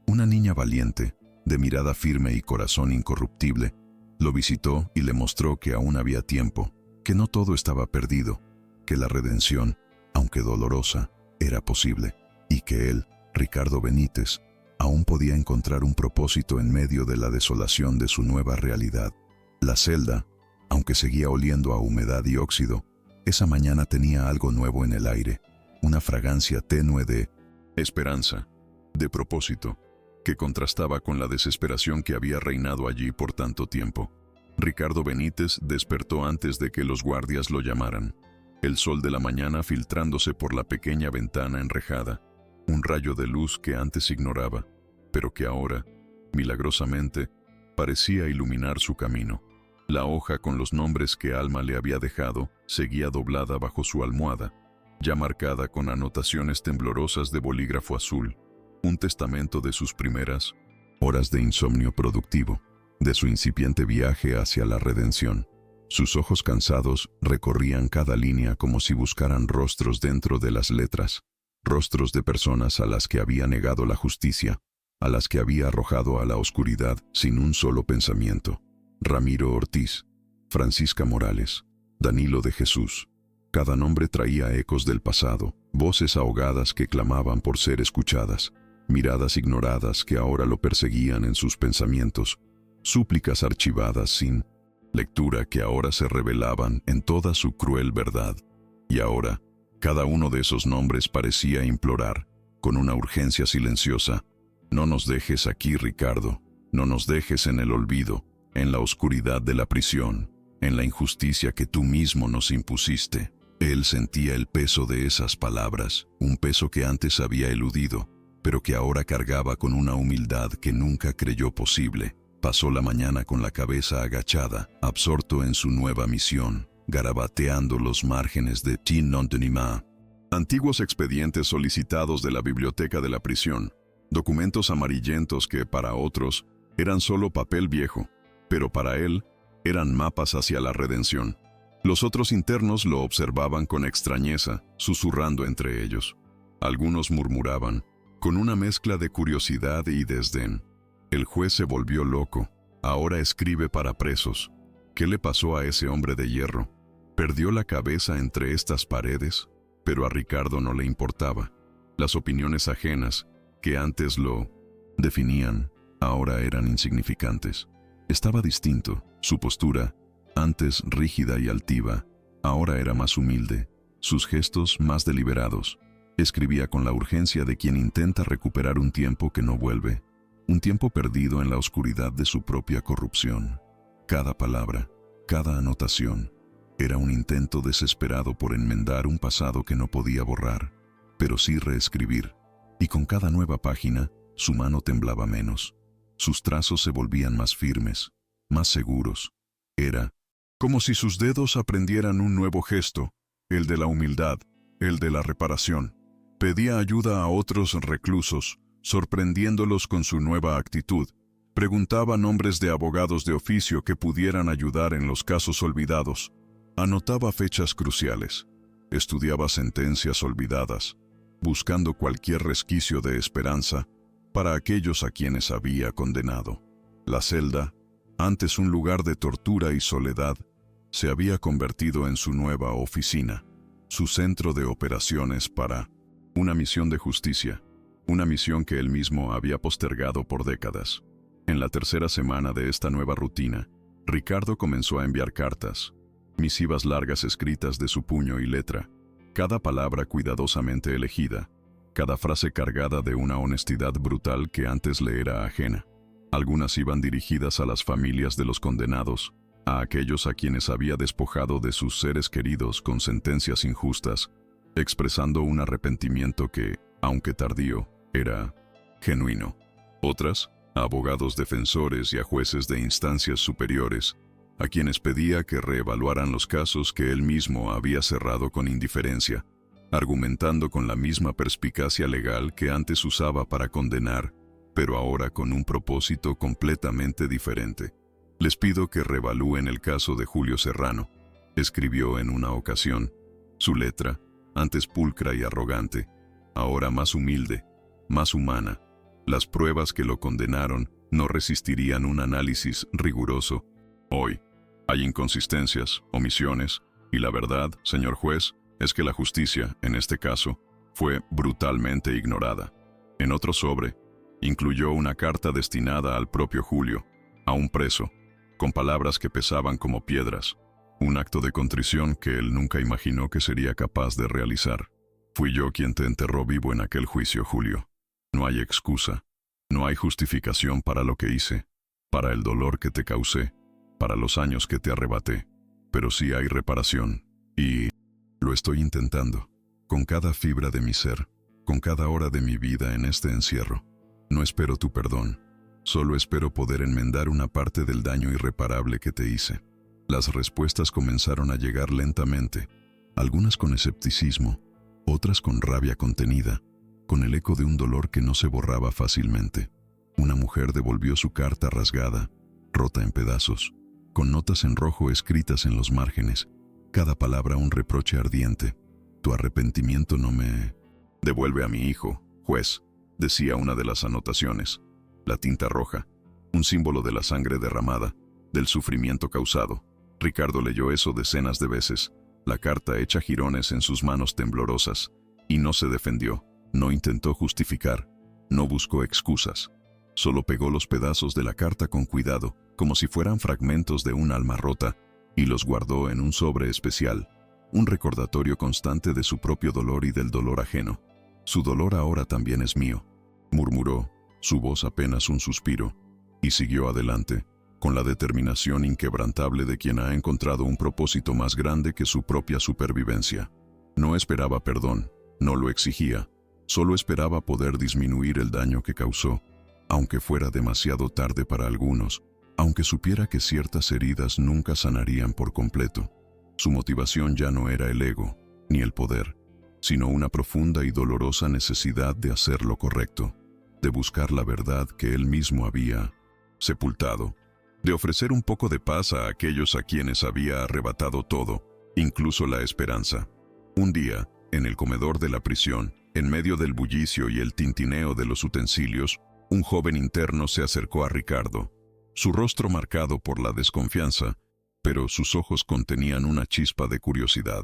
una niña valiente, de mirada firme y corazón incorruptible, lo visitó y le mostró que aún había tiempo, que no todo estaba perdido, que la redención, aunque dolorosa, era posible, y que él, Ricardo Benítez, aún podía encontrar un propósito en medio de la desolación de su nueva realidad. La celda, aunque seguía oliendo a humedad y óxido, esa mañana tenía algo nuevo en el aire, una fragancia tenue de esperanza, de propósito, que contrastaba con la desesperación que había reinado allí por tanto tiempo. Ricardo Benítez despertó antes de que los guardias lo llamaran. El sol de la mañana filtrándose por la pequeña ventana enrejada, un rayo de luz que antes ignoraba, pero que ahora, milagrosamente, parecía iluminar su camino. La hoja con los nombres que Alma le había dejado seguía doblada bajo su almohada, ya marcada con anotaciones temblorosas de bolígrafo azul, un testamento de sus primeras horas de insomnio productivo, de su incipiente viaje hacia la redención. Sus ojos cansados recorrían cada línea como si buscaran rostros dentro de las letras, rostros de personas a las que había negado la justicia, a las que había arrojado a la oscuridad sin un solo pensamiento. Ramiro Ortiz, Francisca Morales, Danilo de Jesús. Cada nombre traía ecos del pasado, voces ahogadas que clamaban por ser escuchadas, miradas ignoradas que ahora lo perseguían en sus pensamientos, súplicas archivadas sin lectura que ahora se revelaban en toda su cruel verdad. Y ahora, cada uno de esos nombres parecía implorar, con una urgencia silenciosa: no nos dejes aquí, Ricardo, no nos dejes en el olvido, en la oscuridad de la prisión, en la injusticia que tú mismo nos impusiste. Él sentía el peso de esas palabras, un peso que antes había eludido, pero que ahora cargaba con una humildad que nunca creyó posible. Pasó la mañana con la cabeza agachada, absorto en su nueva misión, garabateando los márgenes de Tin non-denima. Antiguos expedientes solicitados de la biblioteca de la prisión, documentos amarillentos que para otros eran solo papel viejo, pero para él eran mapas hacia la redención. Los otros internos lo observaban con extrañeza, susurrando entre ellos. Algunos murmuraban, con una mezcla de curiosidad y desdén: el juez se volvió loco, ahora escribe para presos. ¿Qué le pasó a ese hombre de hierro? ¿Perdió la cabeza entre estas paredes? Pero a Ricardo no le importaba. Las opiniones ajenas, que antes lo definían, ahora eran insignificantes. Estaba distinto, su postura, antes rígida y altiva, ahora era más humilde, sus gestos más deliberados. Escribía con la urgencia de quien intenta recuperar un tiempo que no vuelve, un tiempo perdido en la oscuridad de su propia corrupción. Cada palabra, cada anotación, era un intento desesperado por enmendar un pasado que no podía borrar, pero sí reescribir, y con cada nueva página, su mano temblaba menos. Sus trazos se volvían más firmes, más seguros. Era como si sus dedos aprendieran un nuevo gesto, el de la humildad, el de la reparación. Pedía ayuda a otros reclusos, sorprendiéndolos con su nueva actitud. Preguntaba nombres de abogados de oficio que pudieran ayudar en los casos olvidados. Anotaba fechas cruciales. Estudiaba sentencias olvidadas, buscando cualquier resquicio de esperanza para aquellos a quienes había condenado. La celda, antes un lugar de tortura y soledad, se había convertido en su nueva oficina, su centro de operaciones para una misión de justicia, una misión que él mismo había postergado por décadas. En la tercera semana de esta nueva rutina, Ricardo comenzó a enviar cartas, misivas largas escritas de su puño y letra, cada palabra cuidadosamente elegida, cada frase cargada de una honestidad brutal que antes le era ajena. Algunas iban dirigidas a las familias de los condenados, a aquellos a quienes había despojado de sus seres queridos con sentencias injustas, expresando un arrepentimiento que, aunque tardío, era genuino. Otras, a abogados defensores y a jueces de instancias superiores, a quienes pedía que reevaluaran los casos que él mismo había cerrado con indiferencia, argumentando con la misma perspicacia legal que antes usaba para condenar, pero ahora con un propósito completamente diferente. Les pido que reevalúen el caso de Julio Serrano, escribió en una ocasión. Su letra, antes pulcra y arrogante, ahora más humilde, más humana. Las pruebas que lo condenaron no resistirían un análisis riguroso. Hoy, hay inconsistencias, omisiones, y la verdad, señor juez, es que la justicia, en este caso, fue brutalmente ignorada. En otro sobre, incluyó una carta destinada al propio Julio, a un preso, con palabras que pesaban como piedras, un acto de contrición que él nunca imaginó que sería capaz de realizar. Fui yo quien te enterró vivo en aquel juicio, Julio. No hay excusa, no hay justificación para lo que hice, para el dolor que te causé, para los años que te arrebaté, pero sí hay reparación, y lo estoy intentando, con cada fibra de mi ser, con cada hora de mi vida en este encierro. No espero tu perdón, solo espero poder enmendar una parte del daño irreparable que te hice. Las respuestas comenzaron a llegar lentamente, algunas con escepticismo, otras con rabia contenida, con el eco de un dolor que no se borraba fácilmente. Una mujer devolvió su carta rasgada, rota en pedazos, con notas en rojo escritas en los márgenes, cada palabra un reproche ardiente. Tu arrepentimiento no me... Devuelve a mi hijo, juez, decía una de las anotaciones. La tinta roja, un símbolo de la sangre derramada, del sufrimiento causado. Ricardo leyó eso decenas de veces, la carta hecha jirones en sus manos temblorosas, y no se defendió, no intentó justificar, no buscó excusas. Solo pegó los pedazos de la carta con cuidado, como si fueran fragmentos de un alma rota, y los guardó en un sobre especial, un recordatorio constante de su propio dolor y del dolor ajeno. Su dolor ahora también es mío, murmuró, su voz apenas un suspiro, y siguió adelante, con la determinación inquebrantable de quien ha encontrado un propósito más grande que su propia supervivencia. No esperaba perdón, no lo exigía, solo esperaba poder disminuir el daño que causó, aunque fuera demasiado tarde para algunos, aunque supiera que ciertas heridas nunca sanarían por completo. Su motivación ya no era el ego, ni el poder, sino una profunda y dolorosa necesidad de hacer lo correcto, de buscar la verdad que él mismo había sepultado, de ofrecer un poco de paz a aquellos a quienes había arrebatado todo, incluso la esperanza. Un día, en el comedor de la prisión, en medio del bullicio y el tintineo de los utensilios, un joven interno se acercó a Ricardo, su rostro marcado por la desconfianza, pero sus ojos contenían una chispa de curiosidad.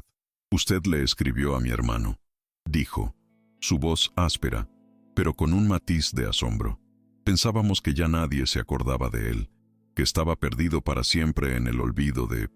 «Usted le escribió a mi hermano», dijo, su voz áspera, pero con un matiz de asombro. Pensábamos que ya nadie se acordaba de él, que estaba perdido para siempre en el olvido de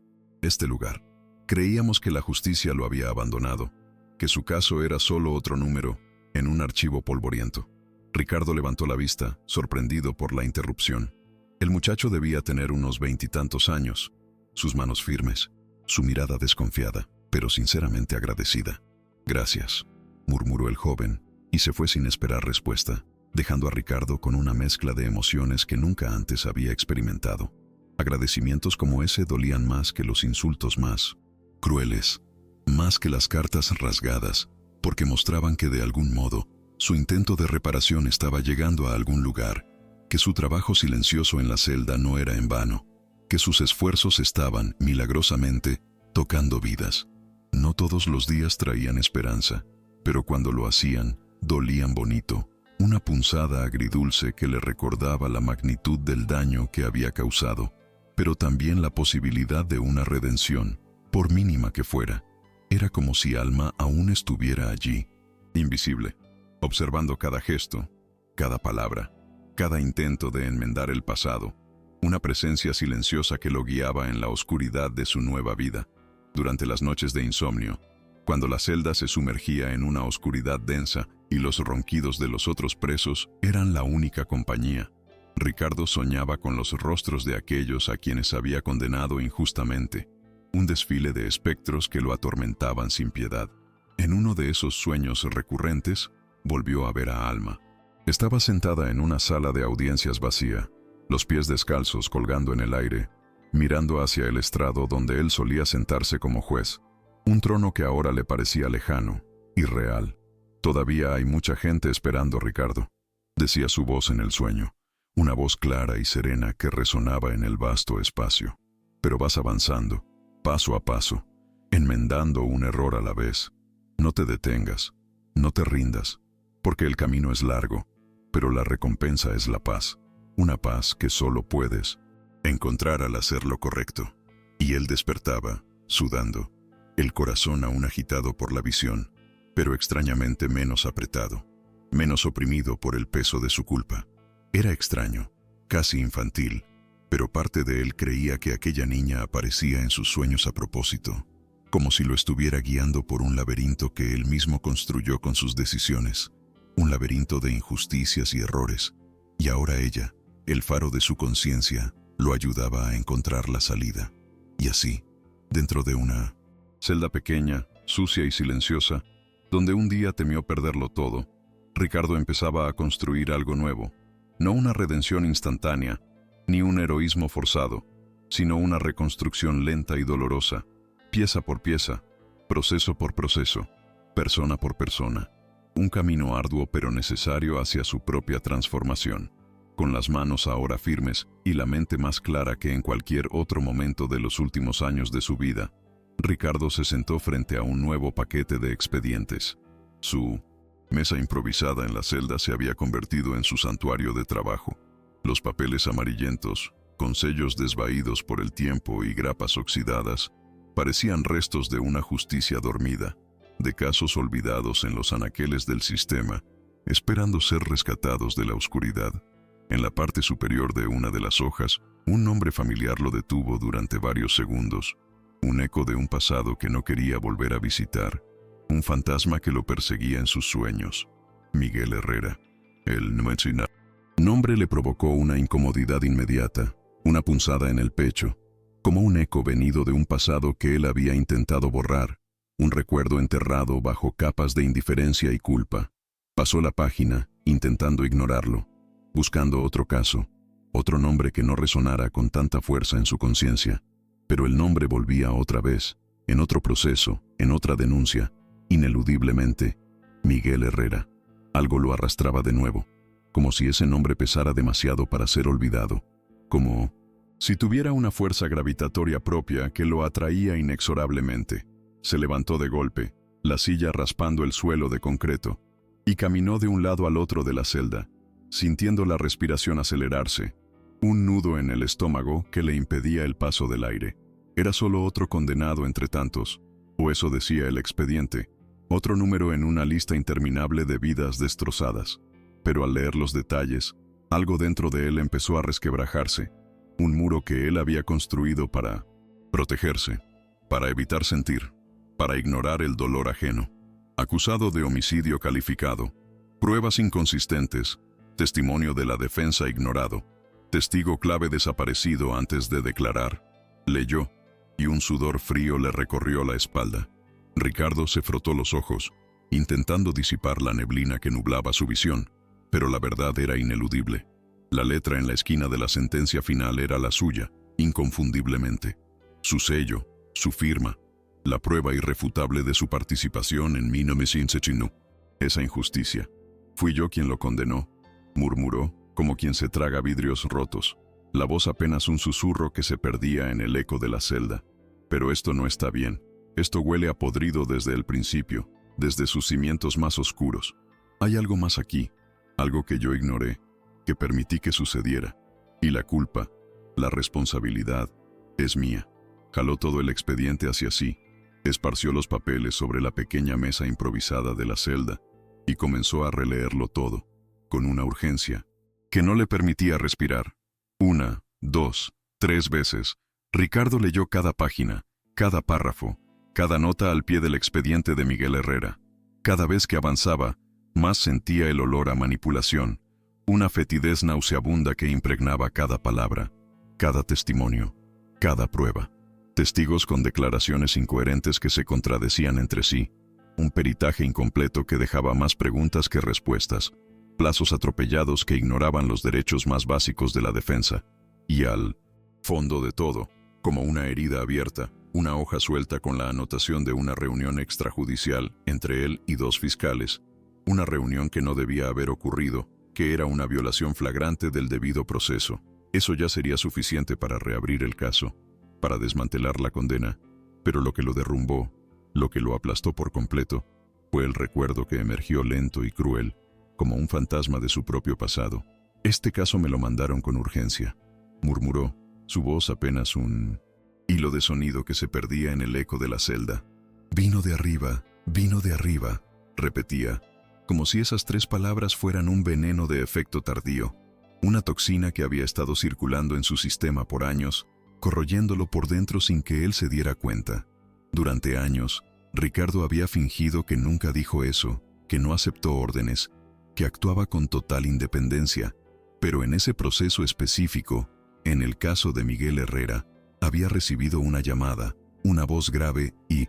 este lugar. Creíamos que la justicia lo había abandonado, que su caso era solo otro número en un archivo polvoriento. Ricardo levantó la vista, sorprendido por la interrupción. El muchacho debía tener unos 20 y tantos años, sus manos firmes, su mirada desconfiada, pero sinceramente agradecida. «Gracias», murmuró el joven, y se fue sin esperar respuesta. dejando a Ricardo con una mezcla de emociones que nunca antes había experimentado. Agradecimientos como ese dolían más que los insultos más crueles, más que las cartas rasgadas, porque mostraban que de algún modo su intento de reparación estaba llegando a algún lugar, que su trabajo silencioso en la celda no era en vano, que sus esfuerzos estaban, milagrosamente, tocando vidas. No todos los días traían esperanza, pero cuando lo hacían, dolían bonito, una punzada agridulce que le recordaba la magnitud del daño que había causado, pero también la posibilidad de una redención, por mínima que fuera. Era como si Alma aún estuviera allí, invisible, observando cada gesto, cada palabra, cada intento de enmendar el pasado, una presencia silenciosa que lo guiaba en la oscuridad de su nueva vida. Durante las noches de insomnio, cuando la celda se sumergía en una oscuridad densa y los ronquidos de los otros presos eran la única compañía, Ricardo soñaba con los rostros de aquellos a quienes había condenado injustamente, un desfile de espectros que lo atormentaban sin piedad. En uno de esos sueños recurrentes, volvió a ver a Alma. Estaba sentada en una sala de audiencias vacía, los pies descalzos colgando en el aire, mirando hacia el estrado donde él solía sentarse como juez, un trono que ahora le parecía lejano, irreal. «Todavía hay mucha gente esperando, Ricardo», decía su voz en el sueño, una voz clara y serena que resonaba en el vasto espacio. «Pero vas avanzando, paso a paso, enmendando un error a la vez. No te detengas, no te rindas, porque el camino es largo, pero la recompensa es la paz, una paz que solo puedes encontrar al hacer lo correcto». Y él despertaba, sudando, el corazón aún agitado por la visión, pero extrañamente menos apretado, menos oprimido por el peso de su culpa. Era extraño, casi infantil, pero parte de él creía que aquella niña aparecía en sus sueños a propósito, como si lo estuviera guiando por un laberinto que él mismo construyó con sus decisiones, un laberinto de injusticias y errores, y ahora ella, el faro de su conciencia, lo ayudaba a encontrar la salida. Y así, dentro de una celda pequeña, sucia y silenciosa, donde un día temió perderlo todo, Ricardo empezaba a construir algo nuevo, no una redención instantánea, ni un heroísmo forzado, sino una reconstrucción lenta y dolorosa, pieza por pieza, proceso por proceso, persona por persona, un camino arduo pero necesario hacia su propia transformación. Con las manos ahora firmes y la mente más clara que en cualquier otro momento de los últimos años de su vida, Ricardo se sentó frente a un nuevo paquete de expedientes. Su mesa improvisada en la celda se había convertido en su santuario de trabajo. Los papeles amarillentos, con sellos desvaídos por el tiempo y grapas oxidadas, parecían restos de una justicia dormida, de casos olvidados en los anaqueles del sistema, esperando ser rescatados de la oscuridad. En la parte superior de una de las hojas, un nombre familiar lo detuvo durante varios segundos, un eco de un pasado que no quería volver a visitar, un fantasma que lo perseguía en sus sueños. Miguel Herrera. El nombre le provocó una incomodidad inmediata, una punzada en el pecho, como un eco venido de un pasado que él había intentado borrar, un recuerdo enterrado bajo capas de indiferencia y culpa. Pasó la página, intentando ignorarlo, buscando otro caso, otro nombre que no resonara con tanta fuerza en su conciencia. Pero el nombre volvía otra vez, en otro proceso, en otra denuncia, ineludiblemente, Miguel Herrera. Algo lo arrastraba de nuevo, como si ese nombre pesara demasiado para ser olvidado, como si tuviera una fuerza gravitatoria propia que lo atraía inexorablemente. Se levantó de golpe, la silla raspando el suelo de concreto, y caminó de un lado al otro de la celda, sintiendo la respiración acelerarse, un nudo en el estómago que le impedía el paso del aire. Era solo otro condenado entre tantos, o eso decía el expediente, otro número en una lista interminable de vidas destrozadas. Pero al leer los detalles, algo dentro de él empezó a resquebrajarse, un muro que él había construido para protegerse, para evitar sentir, para ignorar el dolor ajeno. Acusado de homicidio calificado, pruebas inconsistentes, testimonio de la defensa ignorado, testigo clave desaparecido antes de declarar, leyó, y un sudor frío le recorrió la espalda. Ricardo se frotó los ojos, intentando disipar la neblina que nublaba su visión. pero la verdad era ineludible. La letra en la esquina de la sentencia final era la suya, inconfundiblemente. Su sello, su firma, la prueba irrefutable de su participación en 1979. Esa injusticia. Fui yo quien lo condenó, murmuró, como quien se traga vidrios rotos. La voz apenas un susurro que se perdía en el eco de la celda. Pero esto no está bien. Esto huele a podrido desde el principio, desde sus cimientos más oscuros. Hay algo más aquí, algo que yo ignoré, que permití que sucediera. Y la culpa, la responsabilidad, es mía. Jaló todo el expediente hacia sí, esparció los papeles sobre la pequeña mesa improvisada de la celda y comenzó a releerlo todo, con una urgencia que no le permitía respirar. 1, 2, 3 veces, Ricardo leyó cada página, cada párrafo, cada nota al pie del expediente de Miguel Herrera. Cada vez que avanzaba, más sentía el olor a manipulación, una fetidez nauseabunda que impregnaba cada palabra, cada testimonio, cada prueba. Testigos con declaraciones incoherentes que se contradecían entre sí, un peritaje incompleto que dejaba más preguntas que respuestas, plazos atropellados que ignoraban los derechos más básicos de la defensa, y al fondo de todo, como una herida abierta, una hoja suelta con la anotación de una reunión extrajudicial entre él y 2 fiscales, una reunión que no debía haber ocurrido, que era una violación flagrante del debido proceso. Eso ya sería suficiente para reabrir el caso, para desmantelar la condena, pero lo que lo derrumbó, lo que lo aplastó por completo, fue el recuerdo que emergió lento y cruel, como un fantasma de su propio pasado. Este caso me lo mandaron con urgencia, murmuró, su voz apenas un hilo de sonido que se perdía en el eco de la celda. Vino de arriba, repetía, como si esas 3 palabras fueran un veneno de efecto tardío, una toxina que había estado circulando en su sistema por años, corroyéndolo por dentro sin que él se diera cuenta. Durante años, Ricardo había fingido que nunca dijo eso, que no aceptó órdenes, que actuaba con total independencia, pero en ese proceso específico, en el caso de Miguel Herrera, había recibido una llamada, una voz grave y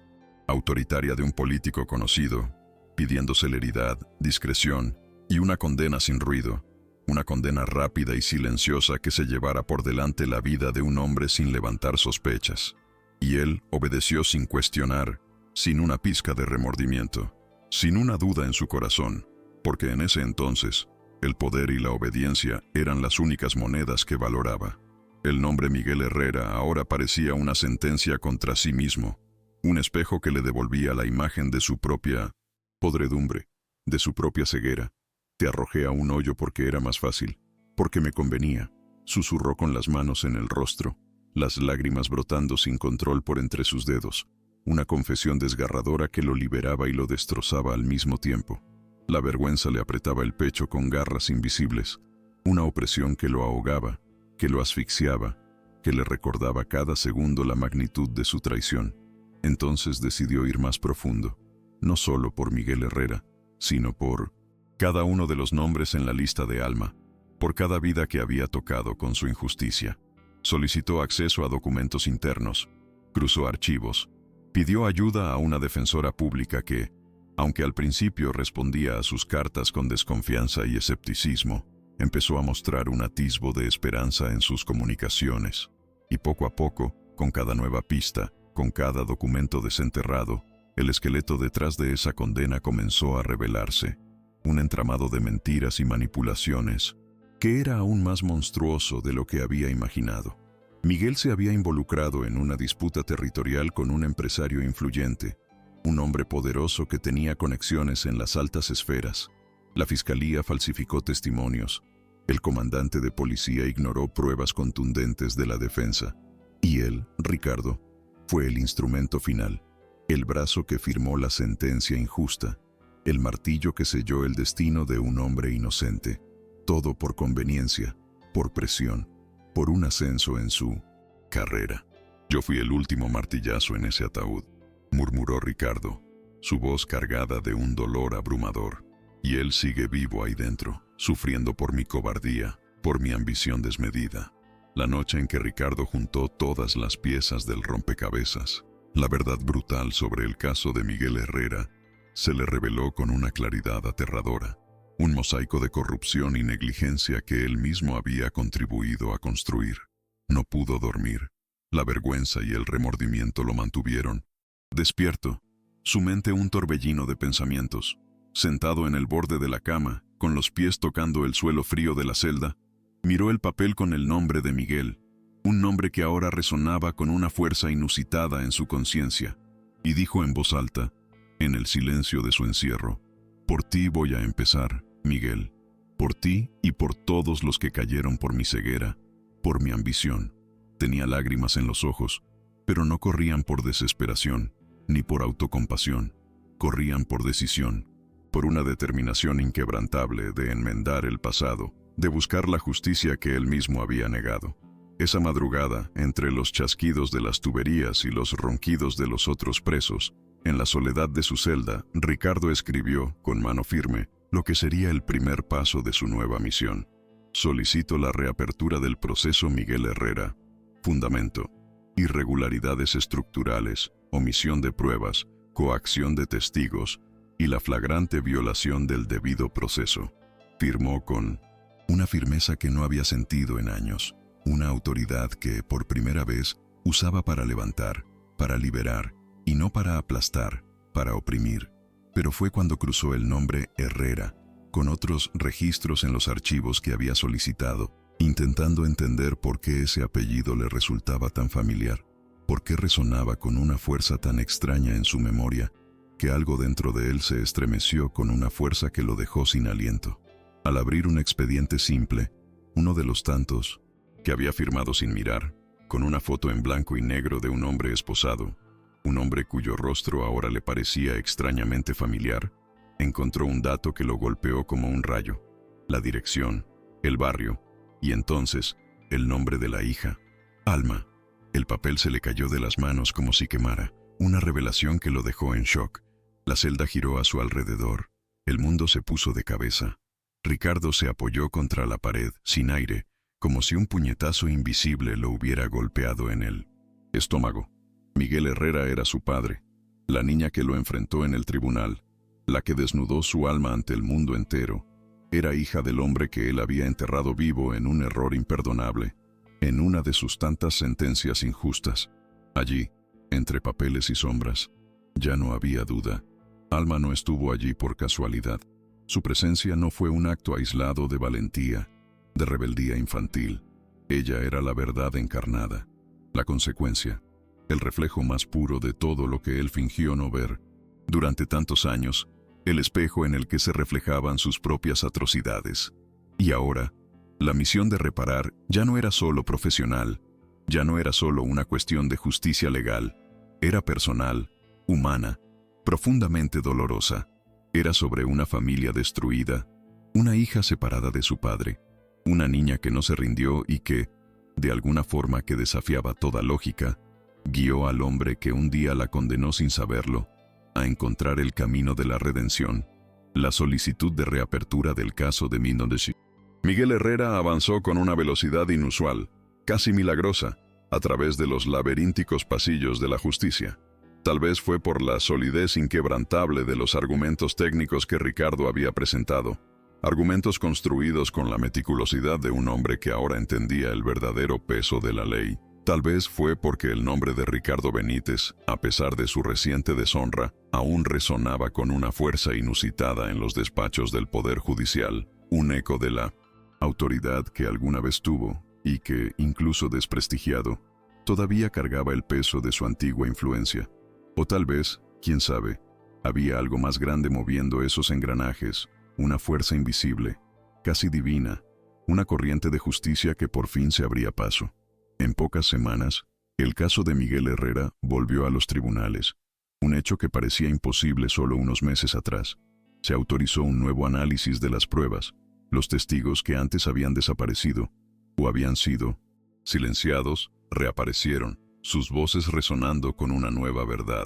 autoritaria de un político conocido, pidiendo celeridad, discreción y una condena sin ruido, una condena rápida y silenciosa que se llevara por delante la vida de un hombre sin levantar sospechas. Y él obedeció sin cuestionar, sin una pizca de remordimiento, sin una duda en su corazón, porque en ese entonces, el poder y la obediencia eran las únicas monedas que valoraba. El nombre Miguel Herrera ahora parecía una sentencia contra sí mismo, un espejo que le devolvía la imagen de su propia podredumbre, de su propia ceguera. Te arrojé a un hoyo porque era más fácil, porque me convenía, susurró con las manos en el rostro, las lágrimas brotando sin control por entre sus dedos, una confesión desgarradora que lo liberaba y lo destrozaba al mismo tiempo. La vergüenza le apretaba el pecho con garras invisibles, una opresión que lo ahogaba, que lo asfixiaba, que le recordaba cada segundo la magnitud de su traición. Entonces decidió ir más profundo, no solo por Miguel Herrera, sino por cada uno de los nombres en la lista de Alma, por cada vida que había tocado con su injusticia. Solicitó acceso a documentos internos, cruzó archivos, pidió ayuda a una defensora pública que, aunque al principio respondía a sus cartas con desconfianza y escepticismo, empezó a mostrar un atisbo de esperanza en sus comunicaciones. Y poco a poco, con cada nueva pista, con cada documento desenterrado, el esqueleto detrás de esa condena comenzó a revelarse, un entramado de mentiras y manipulaciones, que era aún más monstruoso de lo que había imaginado. Miguel se había involucrado en una disputa territorial con un empresario influyente, un hombre poderoso que tenía conexiones en las altas esferas. La fiscalía falsificó testimonios, el comandante de policía ignoró pruebas contundentes de la defensa, y él, Ricardo, fue el instrumento final, el brazo que firmó la sentencia injusta, el martillo que selló el destino de un hombre inocente, todo por conveniencia, por presión, por un ascenso en su carrera. Yo fui el último martillazo en ese ataúd, murmuró Ricardo, su voz cargada de un dolor abrumador. Y él sigue vivo ahí dentro, sufriendo por mi cobardía, por mi ambición desmedida. La noche en que Ricardo juntó todas las piezas del rompecabezas, la verdad brutal sobre el caso de Miguel Herrera, se le reveló con una claridad aterradora. un mosaico de corrupción y negligencia que él mismo había contribuido a construir. No pudo dormir. La vergüenza y el remordimiento lo mantuvieron. Despierto, su mente un torbellino de pensamientos. Sentado en el borde de la cama, con los pies tocando el suelo frío de la celda, miró el papel con el nombre de Miguel, un nombre que ahora resonaba con una fuerza inusitada en su conciencia, y dijo en voz alta, en el silencio de su encierro: «Por ti voy a empezar, Miguel, por ti y por todos los que cayeron por mi ceguera, por mi ambición». Tenía lágrimas en los ojos, pero no corrían por desesperación, ni por autocompasión. Corrían por decisión, por una determinación inquebrantable de enmendar el pasado, de buscar la justicia que él mismo había negado. Esa madrugada, entre los chasquidos de las tuberías y los ronquidos de los otros presos, en la soledad de su celda, Ricardo escribió, con mano firme, lo que sería el primer paso de su nueva misión. Solicito la reapertura del proceso Miguel Herrera. Fundamento: irregularidades estructurales, omisión de pruebas, coacción de testigos y la flagrante violación del debido proceso. Firmó con una firmeza que no había sentido en años, una autoridad que, por primera vez, usaba para levantar, para liberar, y no para aplastar, para oprimir. Pero fue cuando cruzó el nombre Herrera, con otros registros en los archivos que había solicitado, intentando entender por qué ese apellido le resultaba tan familiar, por qué resonaba con una fuerza tan extraña en su memoria, que algo dentro de él se estremeció con una fuerza que lo dejó sin aliento. Al abrir un expediente simple, uno de los tantos, que había firmado sin mirar, con una foto en blanco y negro de un hombre esposado, un hombre cuyo rostro ahora le parecía extrañamente familiar, encontró un dato que lo golpeó como un rayo: la dirección, el barrio, y entonces el nombre de la hija, Alma. El papel se le cayó de las manos como si quemara, una revelación que lo dejó en shock. La celda giró a su alrededor, el mundo se puso de cabeza. Ricardo se apoyó contra la pared, sin aire, como si un puñetazo invisible lo hubiera golpeado en el estómago. Miguel Herrera era su padre, la niña que lo enfrentó en el tribunal, la que desnudó su alma ante el mundo entero. Era hija del hombre que él había enterrado vivo en un error imperdonable, en una de sus tantas sentencias injustas. Allí, entre papeles y sombras, ya no había duda. Alma no estuvo allí por casualidad. Su presencia no fue un acto aislado de valentía, de rebeldía infantil. Ella era la verdad encarnada, la consecuencia, el reflejo más puro de todo lo que él fingió no ver. Durante tantos años, el espejo en el que se reflejaban sus propias atrocidades. Y ahora, la misión de reparar ya no era solo profesional, ya no era solo una cuestión de justicia legal, era personal, humana, profundamente dolorosa. Era sobre una familia destruida, una hija separada de su padre, una niña que no se rindió y que, de alguna forma que desafiaba toda lógica, guió al hombre que un día la condenó sin saberlo, a encontrar el camino de la redención. La solicitud de reapertura del caso de Mindonesia. Miguel Herrera avanzó con una velocidad inusual, casi milagrosa, a través de los laberínticos pasillos de la justicia. Tal vez fue por la solidez inquebrantable de los argumentos técnicos que Ricardo había presentado, argumentos construidos con la meticulosidad de un hombre que ahora entendía el verdadero peso de la ley. Tal vez fue porque el nombre de Ricardo Benítez, a pesar de su reciente deshonra, aún resonaba con una fuerza inusitada en los despachos del Poder Judicial, un eco de la autoridad que alguna vez tuvo y que, incluso desprestigiado, todavía cargaba el peso de su antigua influencia. O tal vez, quién sabe, había algo más grande moviendo esos engranajes, una fuerza invisible, casi divina, una corriente de justicia que por fin se abría paso. En pocas semanas, el caso de Miguel Herrera volvió a los tribunales, un hecho que parecía imposible solo unos meses atrás. Se autorizó un nuevo análisis de las pruebas. Los testigos que antes habían desaparecido, o habían sido silenciados, reaparecieron, sus voces resonando con una nueva verdad.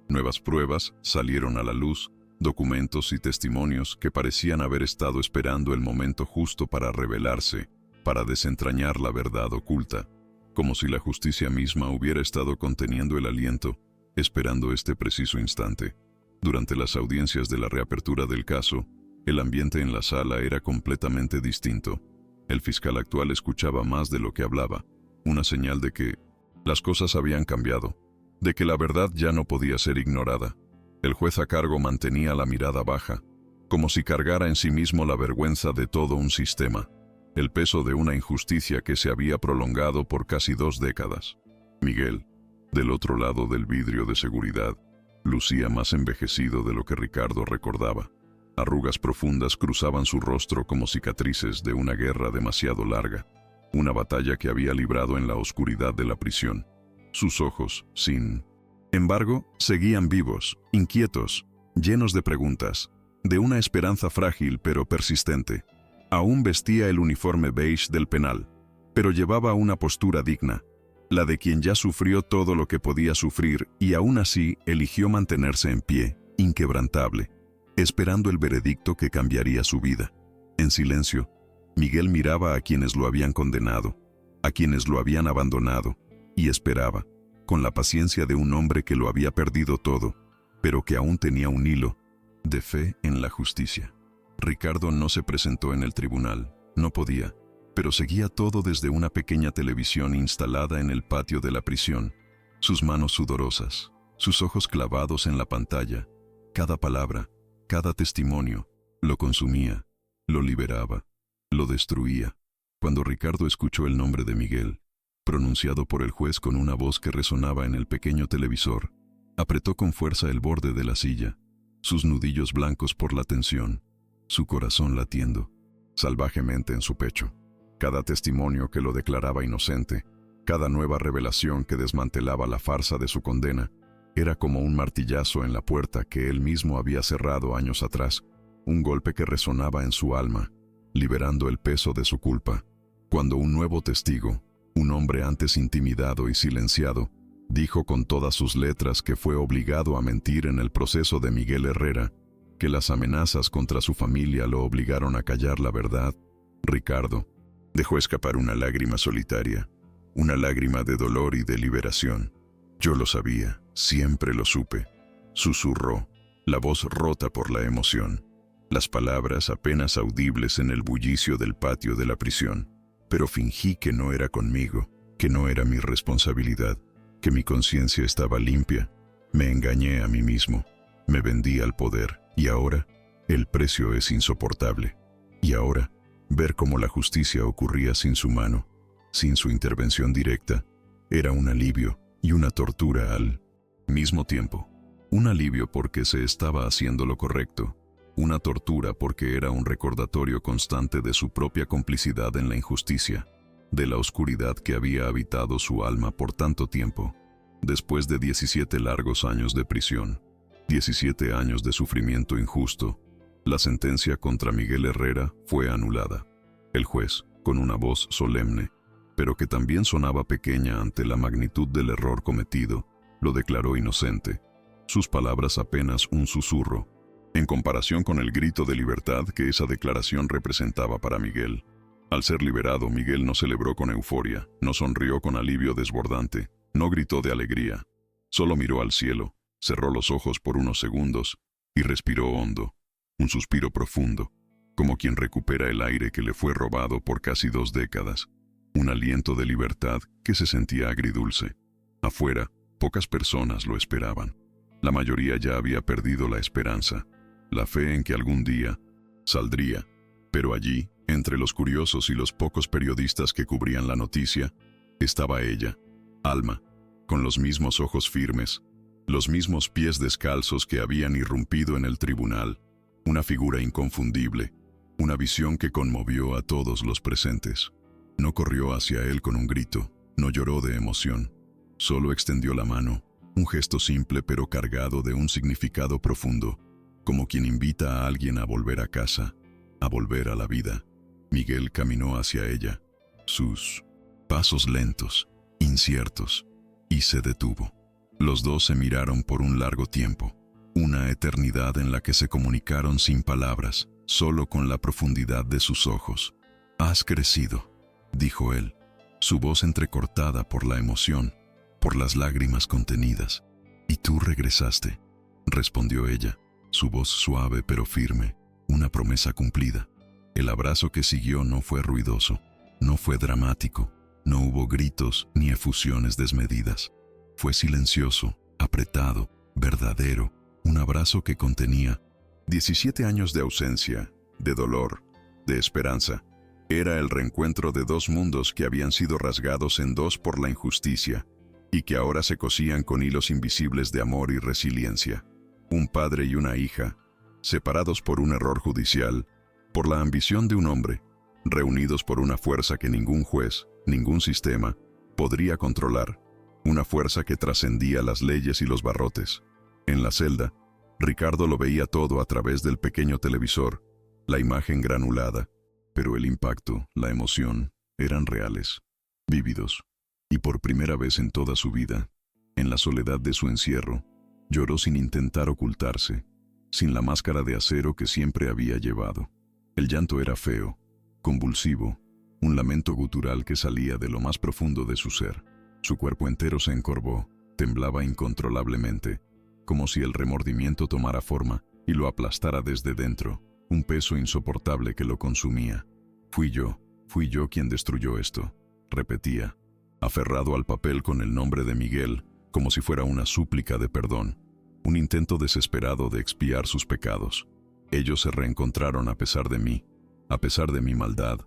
Nuevas pruebas salieron a la luz, documentos y testimonios que parecían haber estado esperando el momento justo para revelarse, para desentrañar la verdad oculta, como si la justicia misma hubiera estado conteniendo el aliento, esperando este preciso instante. Durante las audiencias de la reapertura del caso, El ambiente en la sala era completamente distinto. El fiscal actual escuchaba más de lo que hablaba, una señal de que las cosas habían cambiado, de que la verdad ya no podía ser ignorada. El juez a cargo mantenía la mirada baja, como si cargara en sí mismo la vergüenza de todo un sistema, el peso de una injusticia que se había prolongado por casi 2 décadas. Miguel, del otro lado del vidrio de seguridad, lucía más envejecido de lo que Ricardo recordaba. Arrugas profundas cruzaban su rostro como cicatrices de una guerra demasiado larga, una batalla que había librado en la oscuridad de la prisión. Sus ojos, sin embargo, seguían vivos, inquietos, llenos de preguntas, de una esperanza frágil pero persistente. Aún vestía el uniforme beige del penal, pero llevaba una postura digna, la de quien ya sufrió todo lo que podía sufrir y aún así eligió mantenerse en pie, inquebrantable, esperando el veredicto que cambiaría su vida. En silencio, Miguel miraba a quienes lo habían condenado, a quienes lo habían abandonado, y esperaba, con la paciencia de un hombre que lo había perdido todo, pero que aún tenía un hilo de fe en la justicia. Ricardo no se presentó en el tribunal, no podía, pero seguía todo desde una pequeña televisión instalada en el patio de la prisión. Sus manos sudorosas, sus ojos clavados en la pantalla, cada palabra, cada testimonio, lo consumía, lo liberaba, lo destruía. Cuando Ricardo escuchó el nombre de Miguel, pronunciado por el juez con una voz que resonaba en el pequeño televisor, apretó con fuerza el borde de la silla, sus nudillos blancos por la tensión, su corazón latiendo salvajemente en su pecho. Cada testimonio que lo declaraba inocente, cada nueva revelación que desmantelaba la farsa de su condena, era como un martillazo en la puerta que él mismo había cerrado años atrás, un golpe que resonaba en su alma, liberando el peso de su culpa. Cuando un nuevo testigo, un hombre antes intimidado y silenciado, dijo con todas sus letras que fue obligado a mentir en el proceso de Miguel Herrera, que las amenazas contra su familia lo obligaron a callar la verdad, Ricardo dejó escapar una lágrima solitaria, una lágrima de dolor y de liberación. «Yo lo sabía, siempre lo supe», susurró, la voz rota por la emoción, las palabras apenas audibles en el bullicio del patio de la prisión. «Pero fingí que no era conmigo, que no era mi responsabilidad, que mi conciencia estaba limpia. Me engañé a mí mismo, me vendí al poder, y ahora el precio es insoportable. Y ahora, ver cómo la justicia ocurría sin su mano, sin su intervención directa, era un alivio y una tortura al mismo tiempo. Un alivio porque se estaba haciendo lo correcto, una tortura porque era un recordatorio constante de su propia complicidad en la injusticia, de la oscuridad que había habitado su alma por tanto tiempo. Después de 17 largos años de prisión, 17 años de sufrimiento injusto, la sentencia contra Miguel Herrera fue anulada. El juez, con una voz solemne, pero que también sonaba pequeña ante la magnitud del error cometido, lo declaró inocente. Sus palabras apenas un susurro, en comparación con el grito de libertad que esa declaración representaba para Miguel. Al ser liberado, Miguel no celebró con euforia, no sonrió con alivio desbordante, no gritó de alegría. Solo miró al cielo, cerró los ojos por unos segundos y respiró hondo, un suspiro profundo, como quien recupera el aire que le fue robado por casi 2 décadas. Un aliento de libertad que se sentía agridulce. Afuera, pocas personas lo esperaban. La mayoría ya había perdido la esperanza, la fe en que algún día saldría. Pero allí, entre los curiosos y los pocos periodistas que cubrían la noticia, estaba ella, Alma, con los mismos ojos firmes, los mismos pies descalzos que habían irrumpido en el tribunal, una figura inconfundible, una visión que conmovió a todos los presentes. No corrió hacia él con un grito, no lloró de emoción, solo extendió la mano, un gesto simple pero cargado de un significado profundo, como quien invita a alguien a volver a casa, a volver a la vida. Miguel caminó hacia ella, sus pasos lentos, inciertos, y se detuvo. Los dos se miraron por un largo tiempo, una eternidad en la que se comunicaron sin palabras, solo con la profundidad de sus ojos. «Has crecido», dijo él, su voz entrecortada por la emoción, por las lágrimas contenidas. «Y tú regresaste», respondió ella, su voz suave pero firme. una promesa cumplida. El abrazo que siguió no fue ruidoso, no fue dramático, no hubo gritos ni efusiones desmedidas. Fue silencioso, apretado, verdadero, un abrazo que contenía 17 años de ausencia, de dolor, de esperanza. Era el reencuentro de dos mundos que habían sido rasgados en dos por la injusticia y que ahora se cosían con hilos invisibles de amor y resiliencia. Un padre y una hija, separados por un error judicial, por la ambición de un hombre, reunidos por una fuerza que ningún juez, ningún sistema, podría controlar, una fuerza que trascendía las leyes y los barrotes. En la celda, Ricardo lo veía todo a través del pequeño televisor, la imagen granulada, pero el impacto, la emoción, eran reales, vívidos. Y por primera vez en toda su vida, en la soledad de su encierro, lloró sin intentar ocultarse, sin la máscara de acero que siempre había llevado. El llanto era feo, convulsivo, un lamento gutural que salía de lo más profundo de su ser. Su cuerpo entero se encorvó, temblaba incontrolablemente, como si el remordimiento tomara forma y lo aplastara desde dentro, un peso insoportable que lo consumía. Fui yo quien destruyó esto, repetía, aferrado al papel con el nombre de Miguel, como si fuera una súplica de perdón, un intento desesperado de expiar sus pecados. Ellos se reencontraron a pesar de mí, a pesar de mi maldad,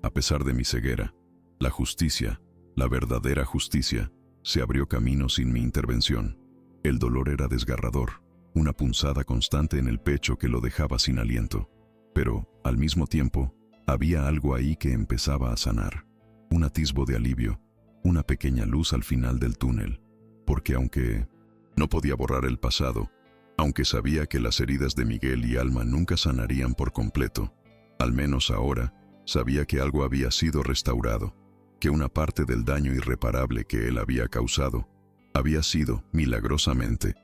a pesar de mi ceguera. La justicia, la verdadera justicia, se abrió camino sin mi intervención. El dolor era desgarrador, una punzada constante en el pecho que lo dejaba sin aliento. Pero, al mismo tiempo, había algo ahí que empezaba a sanar. Un atisbo de alivio, una pequeña luz al final del túnel. Porque aunque no podía borrar el pasado, aunque sabía que las heridas de Miguel y Alma nunca sanarían por completo, al menos ahora, sabía que algo había sido restaurado, que una parte del daño irreparable que él había causado había sido, milagrosamente,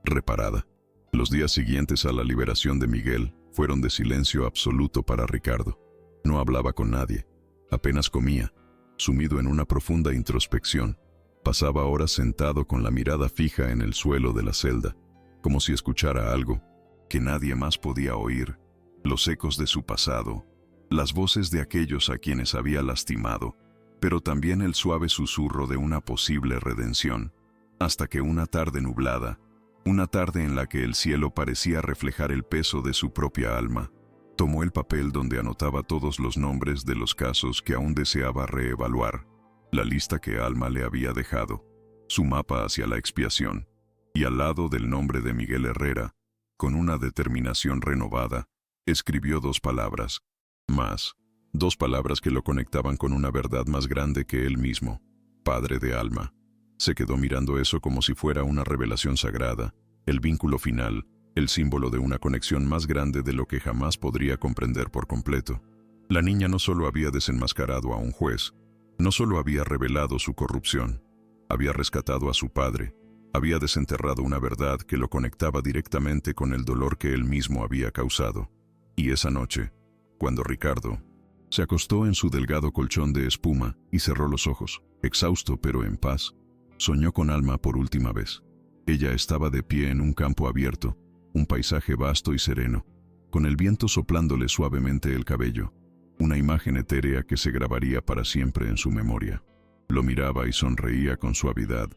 reparada. Los días siguientes a la liberación de Miguel fueron de silencio absoluto para Ricardo. No hablaba con nadie, apenas comía, sumido en una profunda introspección. Pasaba horas sentado con la mirada fija en el suelo de la celda, como si escuchara algo que nadie más podía oír, los ecos de su pasado, las voces de aquellos a quienes había lastimado, pero también el suave susurro de una posible redención, hasta que una tarde nublada, una tarde en la que el cielo parecía reflejar el peso de su propia alma, tomó el papel donde anotaba todos los nombres de los casos que aún deseaba reevaluar, la lista que Alma le había dejado, su mapa hacia la expiación, y al lado del nombre de Miguel Herrera, con una determinación renovada, escribió dos palabras, más, dos palabras que lo conectaban con una verdad más grande que él mismo, padre de Alma. Se quedó mirando eso como si fuera una revelación sagrada, el vínculo final, el símbolo de una conexión más grande de lo que jamás podría comprender por completo. La niña no solo había desenmascarado a un juez, no solo había revelado su corrupción, había rescatado a su padre, había desenterrado una verdad que lo conectaba directamente con el dolor que él mismo había causado. Y esa noche, cuando Ricardo se acostó en su delgado colchón de espuma y cerró los ojos, exhausto pero en paz, soñó con Alma por última vez. Ella estaba de pie en un campo abierto, un paisaje vasto y sereno, con el viento soplándole suavemente el cabello, una imagen etérea que se grabaría para siempre en su memoria. Lo miraba y sonreía con suavidad,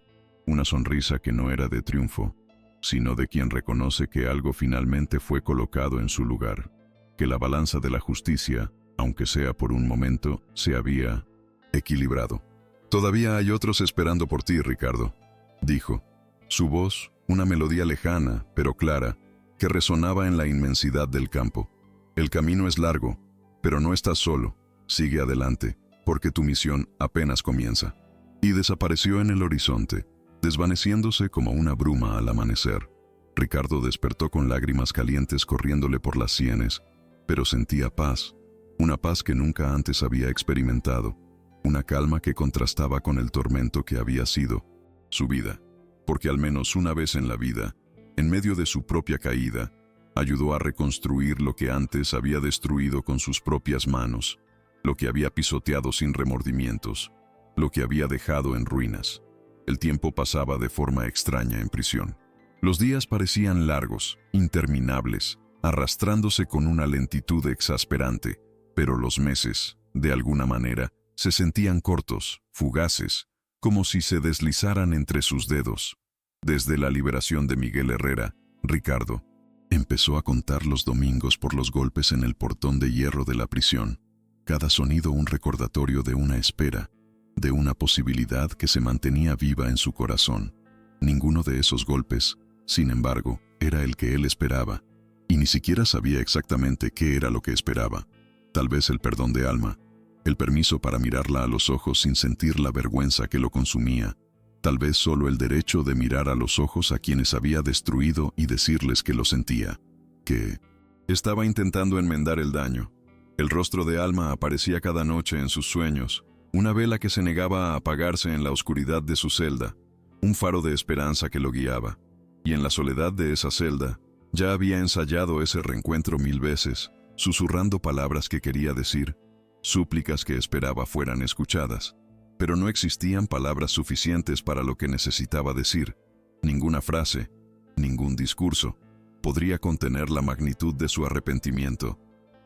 una sonrisa que no era de triunfo, sino de quien reconoce que algo finalmente fue colocado en su lugar, que la balanza de la justicia, aunque sea por un momento, se había equilibrado. «Todavía hay otros esperando por ti, Ricardo», dijo. Su voz, una melodía lejana, pero clara, que resonaba en la inmensidad del campo. «El camino es largo, pero no estás solo. Sigue adelante, porque tu misión apenas comienza». Y desapareció en el horizonte, desvaneciéndose como una bruma al amanecer. Ricardo despertó con lágrimas calientes corriéndole por las sienes, pero sentía paz, una paz que nunca antes había experimentado, una calma que contrastaba con el tormento que había sido su vida, porque al menos una vez en la vida, en medio de su propia caída, ayudó a reconstruir lo que antes había destruido con sus propias manos, lo que había pisoteado sin remordimientos, lo que había dejado en ruinas. El tiempo pasaba de forma extraña en prisión. Los días parecían largos, interminables, arrastrándose con una lentitud exasperante, pero los meses, de alguna manera, se sentían cortos, fugaces, como si se deslizaran entre sus dedos. Desde la liberación de Miguel Herrera, Ricardo empezó a contar los domingos por los golpes en el portón de hierro de la prisión, cada sonido un recordatorio de una espera, de una posibilidad que se mantenía viva en su corazón. Ninguno de esos golpes, sin embargo, era el que él esperaba, y ni siquiera sabía exactamente qué era lo que esperaba. Tal vez el perdón de Alma, el permiso para mirarla a los ojos sin sentir la vergüenza que lo consumía, tal vez solo el derecho de mirar a los ojos a quienes había destruido y decirles que lo sentía, que estaba intentando enmendar el daño. El rostro de Alma aparecía cada noche en sus sueños, una vela que se negaba a apagarse en la oscuridad de su celda, un faro de esperanza que lo guiaba. Y en la soledad de esa celda, ya había ensayado ese reencuentro 1000 veces, susurrando palabras que quería decir, súplicas que esperaba fueran escuchadas. Pero no existían palabras suficientes para lo que necesitaba decir. Ninguna frase, ningún discurso, podría contener la magnitud de su arrepentimiento,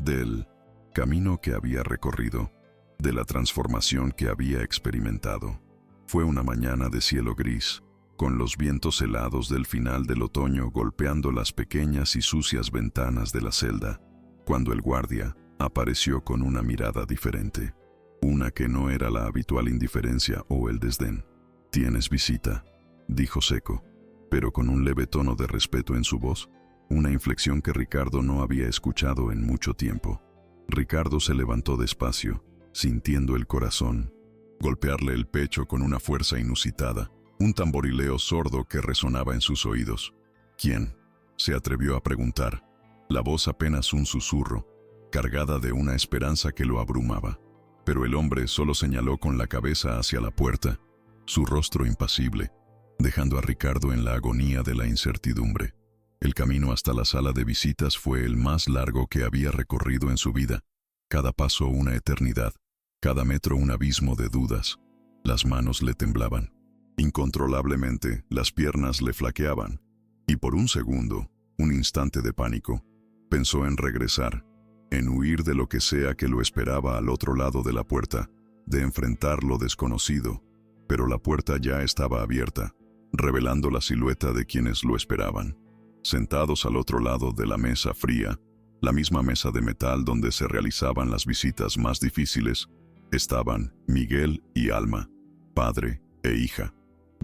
del camino que había recorrido, de la transformación que había experimentado. Fue una mañana de cielo gris, con los vientos helados del final del otoño golpeando las pequeñas y sucias ventanas de la celda, cuando el guardia apareció con una mirada diferente. Una que no era la habitual indiferencia o el desdén. «¿Tienes visita?», dijo seco, pero con un leve tono de respeto en su voz, una inflexión que Ricardo no había escuchado en mucho tiempo. Ricardo se levantó despacio, sintiendo el corazón golpearle el pecho con una fuerza inusitada, un tamborileo sordo que resonaba en sus oídos. «¿Quién?», se atrevió a preguntar, la voz apenas un susurro, cargada de una esperanza que lo abrumaba. Pero el hombre solo señaló con la cabeza hacia la puerta, su rostro impasible, dejando a Ricardo en la agonía de la incertidumbre. El camino hasta la sala de visitas fue el más largo que había recorrido en su vida, cada paso una eternidad, cada metro un abismo de dudas. Las manos le temblaban. Incontrolablemente, las piernas le flaqueaban, y por un segundo, un instante de pánico, pensó en regresar, en huir de lo que sea que lo esperaba al otro lado de la puerta, de enfrentar lo desconocido, pero la puerta ya estaba abierta, revelando la silueta de quienes lo esperaban. Sentados al otro lado de la mesa fría, la misma mesa de metal donde se realizaban las visitas más difíciles, estaban Miguel y Alma, padre e hija.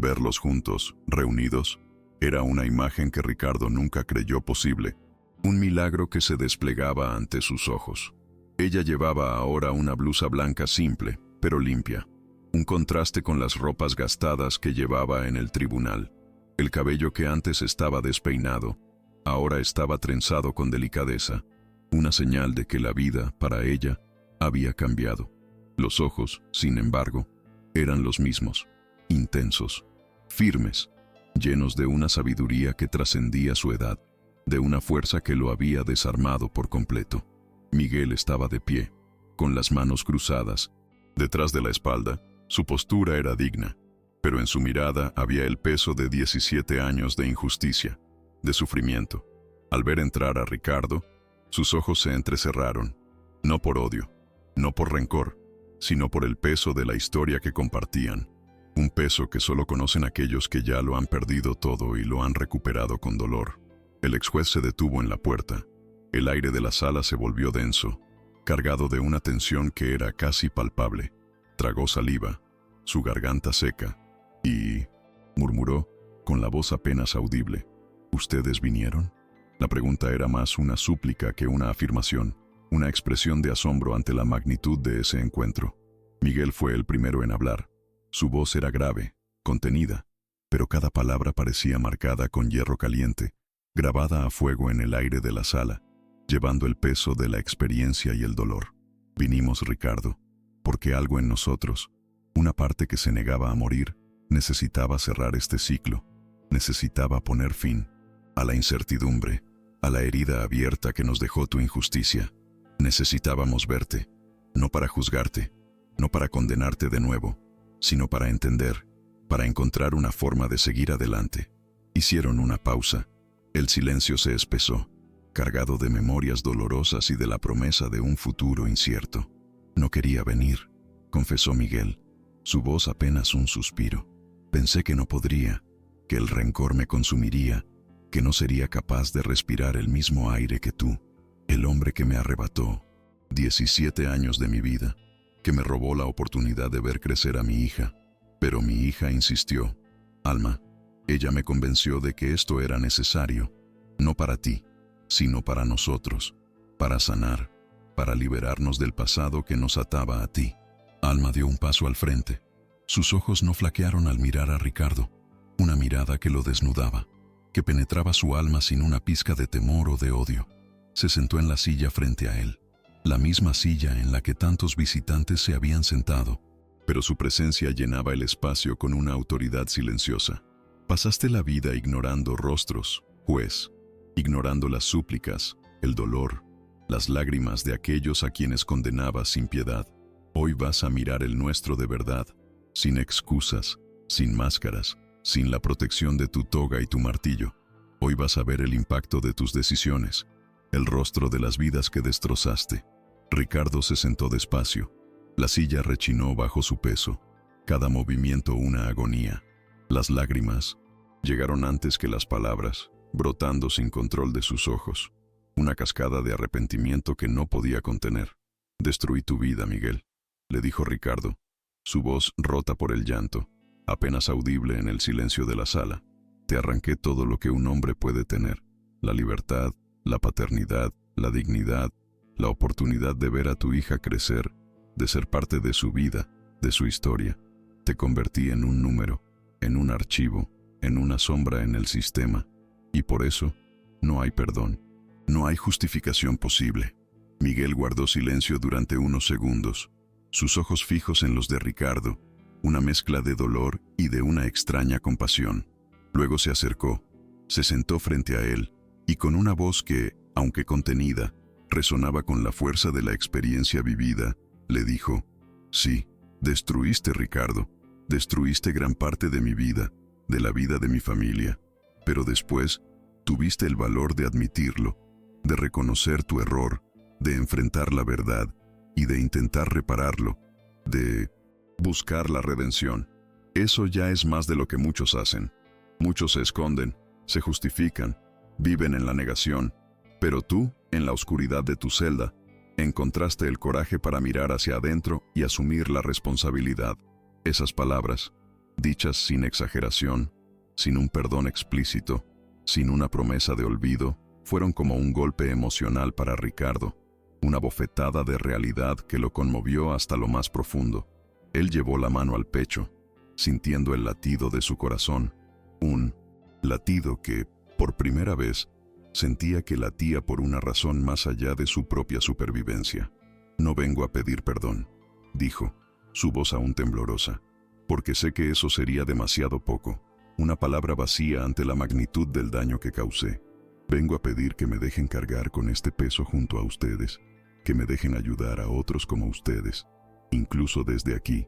Verlos juntos, reunidos, era una imagen que Ricardo nunca creyó posible, un milagro que se desplegaba ante sus ojos. Ella llevaba ahora una blusa blanca simple, pero limpia, un contraste con las ropas gastadas que llevaba en el tribunal. El cabello que antes estaba despeinado, ahora estaba trenzado con delicadeza, una señal de que la vida, para ella, había cambiado. Los ojos, sin embargo, eran los mismos, intensos, firmes, llenos de una sabiduría que trascendía su edad, de una fuerza que lo había desarmado por completo. Miguel estaba de pie, con las manos cruzadas, detrás de la espalda. Su postura era digna, pero en su mirada había el peso de 17 años de injusticia, de sufrimiento. Al ver entrar a Ricardo, sus ojos se entrecerraron, no por odio, no por rencor, sino por el peso de la historia que compartían, un peso que solo conocen aquellos que ya lo han perdido todo y lo han recuperado con dolor. El ex juez se detuvo en la puerta. El aire de la sala se volvió denso, cargado de una tensión que era casi palpable. Tragó saliva, su garganta seca, y murmuró, con la voz apenas audible: «¿Ustedes vinieron?». La pregunta era más una súplica que una afirmación, una expresión de asombro ante la magnitud de ese encuentro. Miguel fue el primero en hablar. Su voz era grave, contenida, pero cada palabra parecía marcada con hierro caliente, grabada a fuego en el aire de la sala, llevando el peso de la experiencia y el dolor. «Vinimos, Ricardo, porque algo en nosotros, una parte que se negaba a morir, necesitaba cerrar este ciclo, necesitaba poner fin a la incertidumbre, a la herida abierta que nos dejó tu injusticia. Necesitábamos verte, no para juzgarte, no para condenarte de nuevo, sino para entender, para encontrar una forma de seguir adelante». Hicieron una pausa. El silencio se espesó. cargado de memorias dolorosas y de la promesa de un futuro incierto. No quería venir, confesó Miguel, su voz apenas un suspiro. Pensé que no podría, que el rencor me consumiría, que no sería capaz de respirar el mismo aire que tú, el hombre que me arrebató 17 años de mi vida, que me robó la oportunidad de ver crecer a mi hija. Pero mi hija insistió. Alma, ella me convenció de que esto era necesario, no para ti, sino para nosotros, para sanar, para liberarnos del pasado que nos ataba a ti. Alma dio un paso al frente. Sus ojos no flaquearon al mirar a Ricardo, una mirada que lo desnudaba, que penetraba su alma sin una pizca de temor o de odio. Se sentó en la silla frente a él, la misma silla en la que tantos visitantes se habían sentado, pero su presencia llenaba el espacio con una autoridad silenciosa. Pasaste la vida ignorando rostros, juez, ignorando las súplicas, el dolor, las lágrimas de aquellos a quienes condenabas sin piedad. Hoy vas a mirar el nuestro de verdad, sin excusas, sin máscaras, sin la protección de tu toga y tu martillo. Hoy vas a ver el impacto de tus decisiones, el rostro de las vidas que destrozaste. Ricardo se sentó despacio. La silla rechinó bajo su peso, cada movimiento una agonía. Las lágrimas llegaron antes que las palabras, brotando sin control de sus ojos, una cascada de arrepentimiento que no podía contener. Destruí tu vida, Miguel, le dijo Ricardo, su voz rota por el llanto, apenas audible en el silencio de la sala. Te arranqué todo lo que un hombre puede tener, la libertad, la paternidad, la dignidad, la oportunidad de ver a tu hija crecer, de ser parte de su vida, de su historia. Te convertí en un número, en un archivo, en una sombra en el sistema, y por eso no hay perdón, no hay justificación posible. Miguel guardó silencio durante unos segundos, sus ojos fijos en los de Ricardo, una mezcla de dolor y de una extraña compasión. Luego se acercó, se sentó frente a él, y con una voz que, aunque contenida, resonaba con la fuerza de la experiencia vivida, le dijo: sí, destruiste, Ricardo, destruiste gran parte de mi vida, de la vida de mi familia, pero después tuviste el valor de admitirlo, de reconocer tu error, de enfrentar la verdad y de intentar repararlo, de buscar la redención. Eso ya es más de lo que muchos hacen. Muchos se esconden, se justifican, viven en la negación, pero tú, en la oscuridad de tu celda, encontraste el coraje para mirar hacia adentro y asumir la responsabilidad. Esas palabras, dichas sin exageración, sin un perdón explícito, sin una promesa de olvido, fueron como un golpe emocional para Ricardo, una bofetada de realidad que lo conmovió hasta lo más profundo. Él llevó la mano al pecho, sintiendo el latido de su corazón, un latido que, por primera vez, sentía que latía por una razón más allá de su propia supervivencia. No vengo a pedir perdón, dijo, su voz aún temblorosa, porque sé que eso sería demasiado poco, una palabra vacía ante la magnitud del daño que causé. Vengo a pedir que me dejen cargar con este peso junto a ustedes, que me dejen ayudar a otros como ustedes, incluso desde aquí,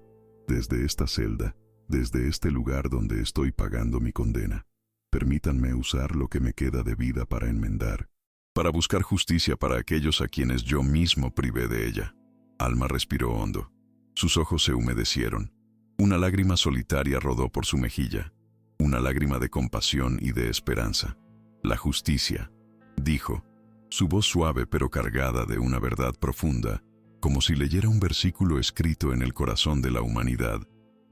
desde esta celda, desde este lugar donde estoy pagando mi condena. Permítanme usar lo que me queda de vida para enmendar, para buscar justicia para aquellos a quienes yo mismo privé de ella. Alma respiró hondo. Sus ojos se humedecieron. Una lágrima solitaria rodó por su mejilla, una lágrima de compasión y de esperanza. La justicia, dijo, su voz suave pero cargada de una verdad profunda, como si leyera un versículo escrito en el corazón de la humanidad.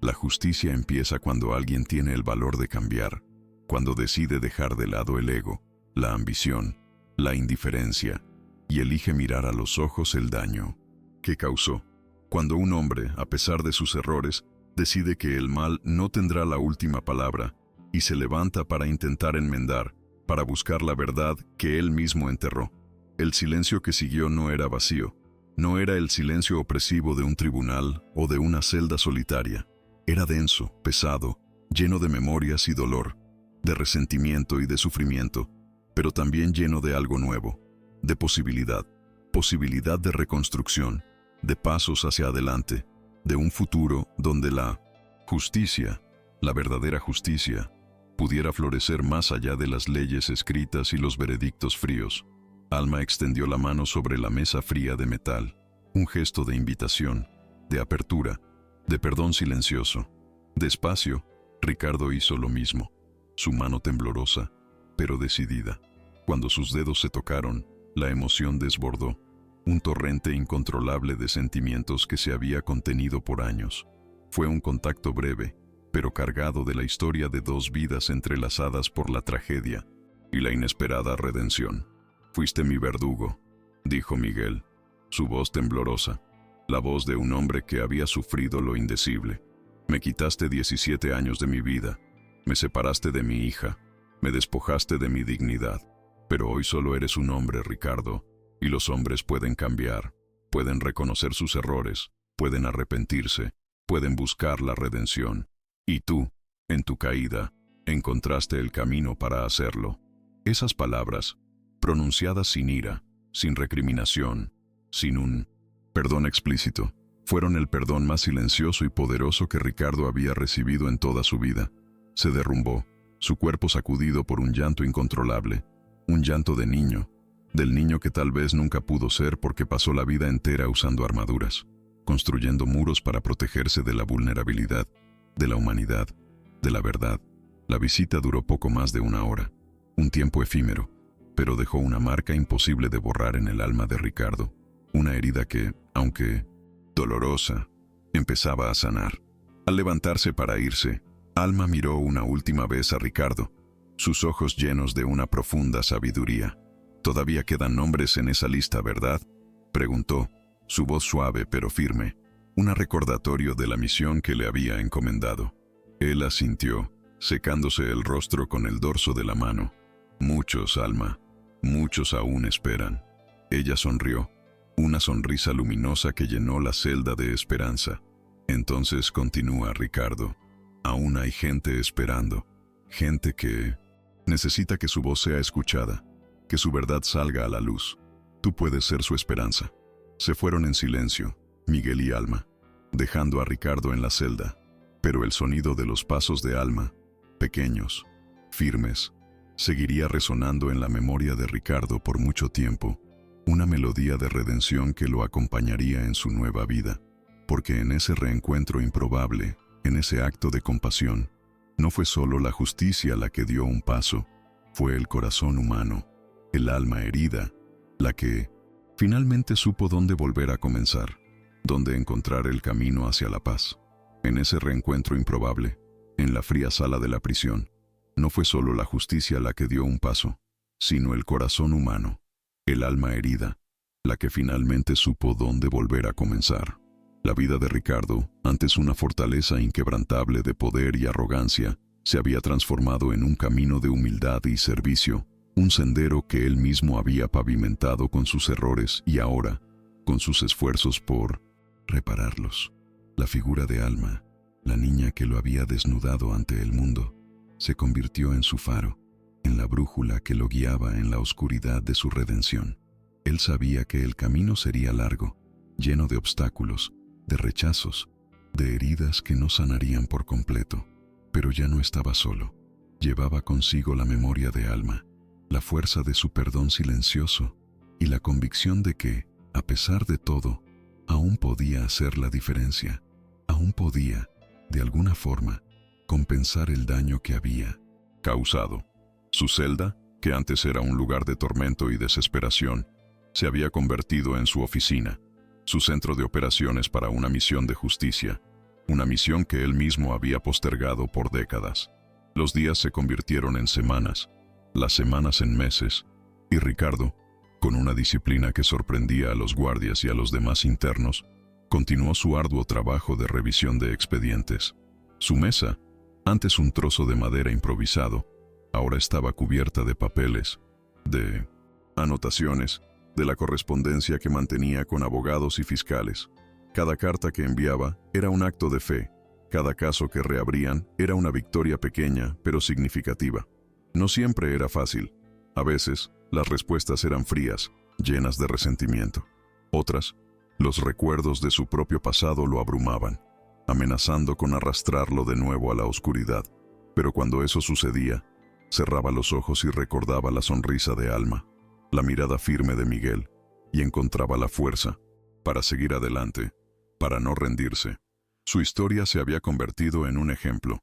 La justicia empieza cuando alguien tiene el valor de cambiar, cuando decide dejar de lado el ego, la ambición, la indiferencia, y elige mirar a los ojos el daño que causó. Cuando un hombre, a pesar de sus errores, decide que el mal no tendrá la última palabra, y se levanta para intentar enmendar, para buscar la verdad que él mismo enterró. El silencio que siguió no era vacío, no era el silencio opresivo de un tribunal o de una celda solitaria. Era denso, pesado, lleno de memorias y dolor, de resentimiento y de sufrimiento, pero también lleno de algo nuevo, de posibilidad de reconstrucción, de pasos hacia adelante, de un futuro donde la justicia, la verdadera justicia, pudiera florecer más allá de las leyes escritas y los veredictos fríos. Alma extendió la mano sobre la mesa fría de metal, un gesto de invitación, de apertura, de perdón silencioso. Despacio, Ricardo hizo lo mismo, su mano temblorosa, pero decidida. Cuando sus dedos se tocaron, la emoción desbordó, un torrente incontrolable de sentimientos que se había contenido por años. Fue un contacto breve, pero cargado de la historia de dos vidas entrelazadas por la tragedia y la inesperada redención. «Fuiste mi verdugo», dijo Miguel, su voz temblorosa, la voz de un hombre que había sufrido lo indecible. «Me quitaste 17 años de mi vida, me separaste de mi hija, me despojaste de mi dignidad, pero hoy solo eres un hombre, Ricardo, y los hombres pueden cambiar, pueden reconocer sus errores, pueden arrepentirse, pueden buscar la redención. Y tú, en tu caída, encontraste el camino para hacerlo». Esas palabras, pronunciadas sin ira, sin recriminación, sin un perdón explícito, fueron el perdón más silencioso y poderoso que Ricardo había recibido en toda su vida. Se derrumbó, su cuerpo sacudido por un llanto incontrolable, un llanto de niño, del niño que tal vez nunca pudo ser porque pasó la vida entera usando armaduras, construyendo muros para protegerse de la vulnerabilidad, de la humanidad, de la verdad. La visita duró poco más de una hora, un tiempo efímero, pero dejó una marca imposible de borrar en el alma de Ricardo, una herida que, aunque dolorosa, empezaba a sanar. Al levantarse para irse, Alma miró una última vez a Ricardo, sus ojos llenos de una profunda sabiduría. «¿Todavía quedan nombres en esa lista, verdad?», preguntó, su voz suave pero firme, un recordatorio de la misión que le había encomendado. Él asintió, secándose el rostro con el dorso de la mano. «Muchos, Alma, muchos aún esperan». Ella sonrió, una sonrisa luminosa que llenó la celda de esperanza. «Entonces continúa, Ricardo. Aún hay gente esperando, gente que necesita que su voz sea escuchada, que su verdad salga a la luz. Tú puedes ser su esperanza». Se fueron en silencio, Miguel y Alma, dejando a Ricardo en la celda, pero el sonido de los pasos de Alma, pequeños, firmes, seguiría resonando en la memoria de Ricardo por mucho tiempo, una melodía de redención que lo acompañaría en su nueva vida, porque en ese reencuentro improbable, en ese acto de compasión, no fue solo la justicia la que dio un paso, fue el corazón humano, el alma herida, la que finalmente supo dónde volver a comenzar, dónde encontrar el camino hacia la paz. En ese reencuentro improbable, en la fría sala de la prisión, no fue solo la justicia la que dio un paso, sino el corazón humano, el alma herida, la que finalmente supo dónde volver a comenzar. La vida de Ricardo, antes una fortaleza inquebrantable de poder y arrogancia, se había transformado en un camino de humildad y servicio, un sendero que él mismo había pavimentado con sus errores y ahora, con sus esfuerzos por repararlos. La figura de Alma, la niña que lo había desnudado ante el mundo, se convirtió en su faro, en la brújula que lo guiaba en la oscuridad de su redención. Él sabía que el camino sería largo, lleno de obstáculos, de rechazos, de heridas que no sanarían por completo, pero ya no estaba solo. Llevaba consigo la memoria de Alma, la fuerza de su perdón silencioso y la convicción de que, a pesar de todo, aún podía hacer la diferencia, aún podía, de alguna forma, compensar el daño que había causado. Su celda, que antes era un lugar de tormento y desesperación, se había convertido en su oficina, su centro de operaciones para una misión de justicia, una misión que él mismo había postergado por décadas. Los días se convirtieron en semanas, las semanas en meses, y Ricardo, con una disciplina que sorprendía a los guardias y a los demás internos, continuó su arduo trabajo de revisión de expedientes. Su mesa, antes un trozo de madera improvisado, ahora estaba cubierta de papeles, de anotaciones, de la correspondencia que mantenía con abogados y fiscales. Cada carta que enviaba era un acto de fe, cada caso que reabrían era una victoria pequeña pero significativa. No siempre era fácil. A veces, las respuestas eran frías, llenas de resentimiento. Otras, los recuerdos de su propio pasado lo abrumaban, amenazando con arrastrarlo de nuevo a la oscuridad. Pero cuando eso sucedía, cerraba los ojos y recordaba la sonrisa de Alma, la mirada firme de Miguel, y encontraba la fuerza para seguir adelante, para no rendirse. Su historia se había convertido en un ejemplo,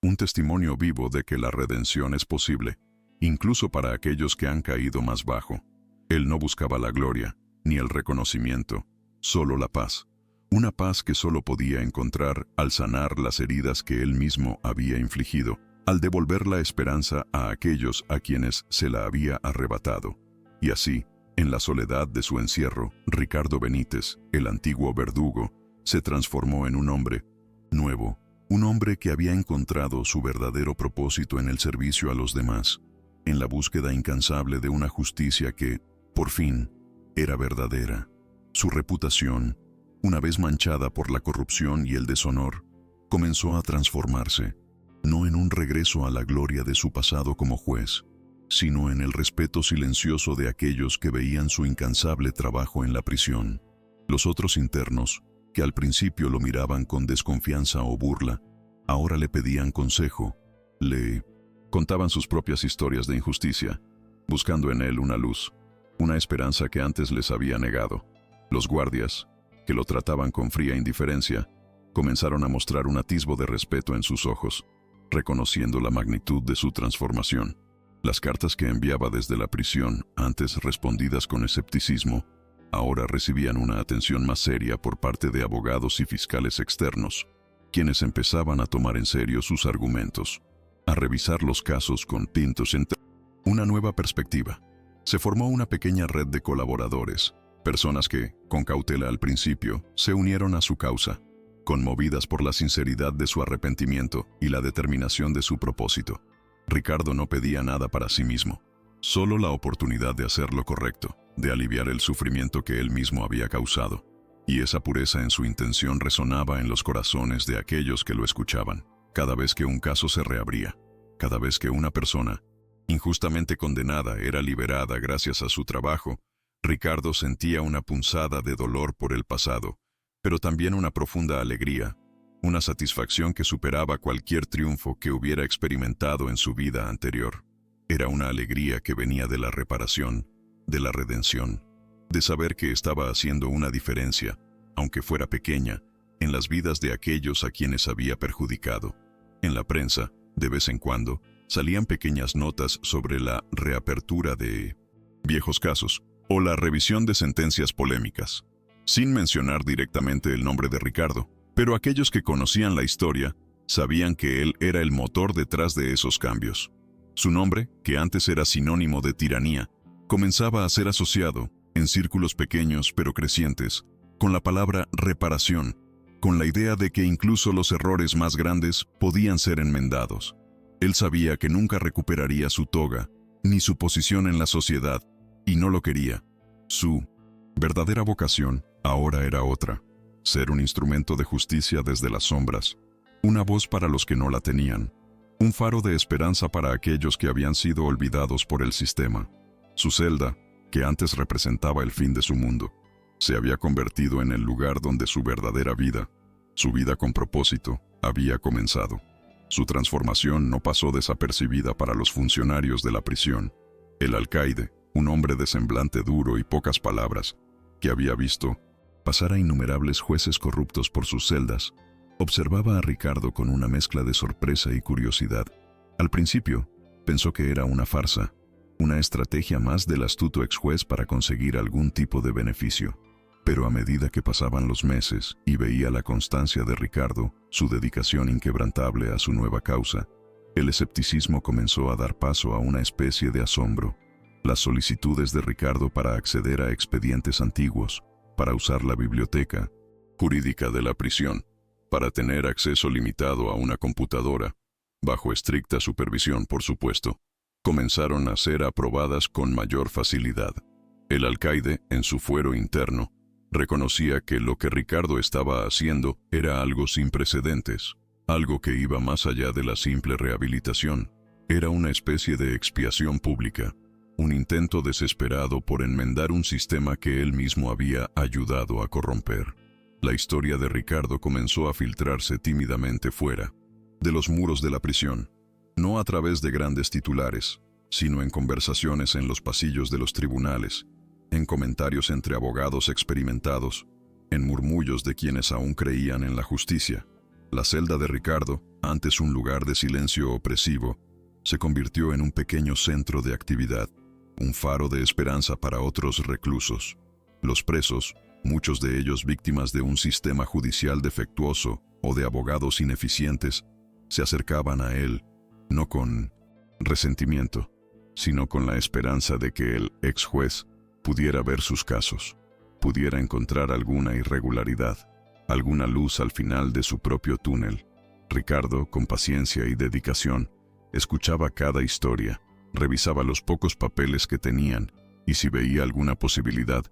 un testimonio vivo de que la redención es posible, incluso para aquellos que han caído más bajo. Él no buscaba la gloria, ni el reconocimiento, solo la paz. Una paz que solo podía encontrar al sanar las heridas que él mismo había infligido, al devolver la esperanza a aquellos a quienes se la había arrebatado. Y así, en la soledad de su encierro, Ricardo Benítez, el antiguo verdugo, se transformó en un hombre nuevo, un hombre que había encontrado su verdadero propósito en el servicio a los demás, en la búsqueda incansable de una justicia que, por fin, era verdadera. Su reputación, una vez manchada por la corrupción y el deshonor, comenzó a transformarse, no en un regreso a la gloria de su pasado como juez, sino en el respeto silencioso de aquellos que veían su incansable trabajo en la prisión. Los otros internos, que al principio lo miraban con desconfianza o burla, ahora le pedían consejo, le contaban sus propias historias de injusticia, buscando en él una luz, una esperanza que antes les había negado. Los guardias, que lo trataban con fría indiferencia, comenzaron a mostrar un atisbo de respeto en sus ojos, reconociendo la magnitud de su transformación. Las cartas que enviaba desde la prisión, antes respondidas con escepticismo, ahora recibían una atención más seria por parte de abogados y fiscales externos, quienes empezaban a tomar en serio sus argumentos, a revisar los casos con tintos entre una nueva perspectiva. Se formó una pequeña red de colaboradores, personas que, con cautela al principio, se unieron a su causa, conmovidas por la sinceridad de su arrepentimiento y la determinación de su propósito. Ricardo no pedía nada para sí mismo, solo la oportunidad de hacer lo correcto, de aliviar el sufrimiento que él mismo había causado. Y esa pureza en su intención resonaba en los corazones de aquellos que lo escuchaban. Cada vez que un caso se reabría, cada vez que una persona, injustamente condenada, era liberada gracias a su trabajo, Ricardo sentía una punzada de dolor por el pasado, pero también una profunda alegría, una satisfacción que superaba cualquier triunfo que hubiera experimentado en su vida anterior. Era una alegría que venía de la reparación, de la redención, de saber que estaba haciendo una diferencia, aunque fuera pequeña, en las vidas de aquellos a quienes había perjudicado. En la prensa, de vez en cuando, salían pequeñas notas sobre la reapertura de viejos casos o la revisión de sentencias polémicas, sin mencionar directamente el nombre de Ricardo, pero aquellos que conocían la historia sabían que él era el motor detrás de esos cambios. Su nombre, que antes era sinónimo de tiranía, comenzaba a ser asociado, en círculos pequeños pero crecientes, con la palabra reparación, con la idea de que incluso los errores más grandes podían ser enmendados. Él sabía que nunca recuperaría su toga, ni su posición en la sociedad, y no lo quería. Su verdadera vocación ahora era otra: ser un instrumento de justicia desde las sombras, una voz para los que no la tenían, un faro de esperanza para aquellos que habían sido olvidados por el sistema. Su celda, que antes representaba el fin de su mundo, se había convertido en el lugar donde su verdadera vida, su vida con propósito, había comenzado. Su transformación no pasó desapercibida para los funcionarios de la prisión. El alcaide, un hombre de semblante duro y pocas palabras, que había visto pasar a innumerables jueces corruptos por sus celdas, observaba a Ricardo con una mezcla de sorpresa y curiosidad. Al principio, pensó que era una farsa, una estrategia más del astuto ex juez para conseguir algún tipo de beneficio. Pero a medida que pasaban los meses y veía la constancia de Ricardo, su dedicación inquebrantable a su nueva causa, el escepticismo comenzó a dar paso a una especie de asombro. Las solicitudes de Ricardo para acceder a expedientes antiguos, para usar la biblioteca jurídica de la prisión, para tener acceso limitado a una computadora, bajo estricta supervisión por supuesto, comenzaron a ser aprobadas con mayor facilidad. El alcaide, en su fuero interno, reconocía que lo que Ricardo estaba haciendo era algo sin precedentes, algo que iba más allá de la simple rehabilitación. Era una especie de expiación pública, un intento desesperado por enmendar un sistema que él mismo había ayudado a corromper. La historia de Ricardo comenzó a filtrarse tímidamente fuera de los muros de la prisión, no a través de grandes titulares, sino en conversaciones en los pasillos de los tribunales, en comentarios entre abogados experimentados, en murmullos de quienes aún creían en la justicia. La celda de Ricardo, antes un lugar de silencio opresivo, se convirtió en un pequeño centro de actividad, un faro de esperanza para otros reclusos. Los presos, muchos de ellos víctimas de un sistema judicial defectuoso o de abogados ineficientes, se acercaban a él, no con resentimiento, sino con la esperanza de que el ex juez pudiera ver sus casos, pudiera encontrar alguna irregularidad, alguna luz al final de su propio túnel. Ricardo, con paciencia y dedicación, escuchaba cada historia, revisaba los pocos papeles que tenían y si veía alguna posibilidad,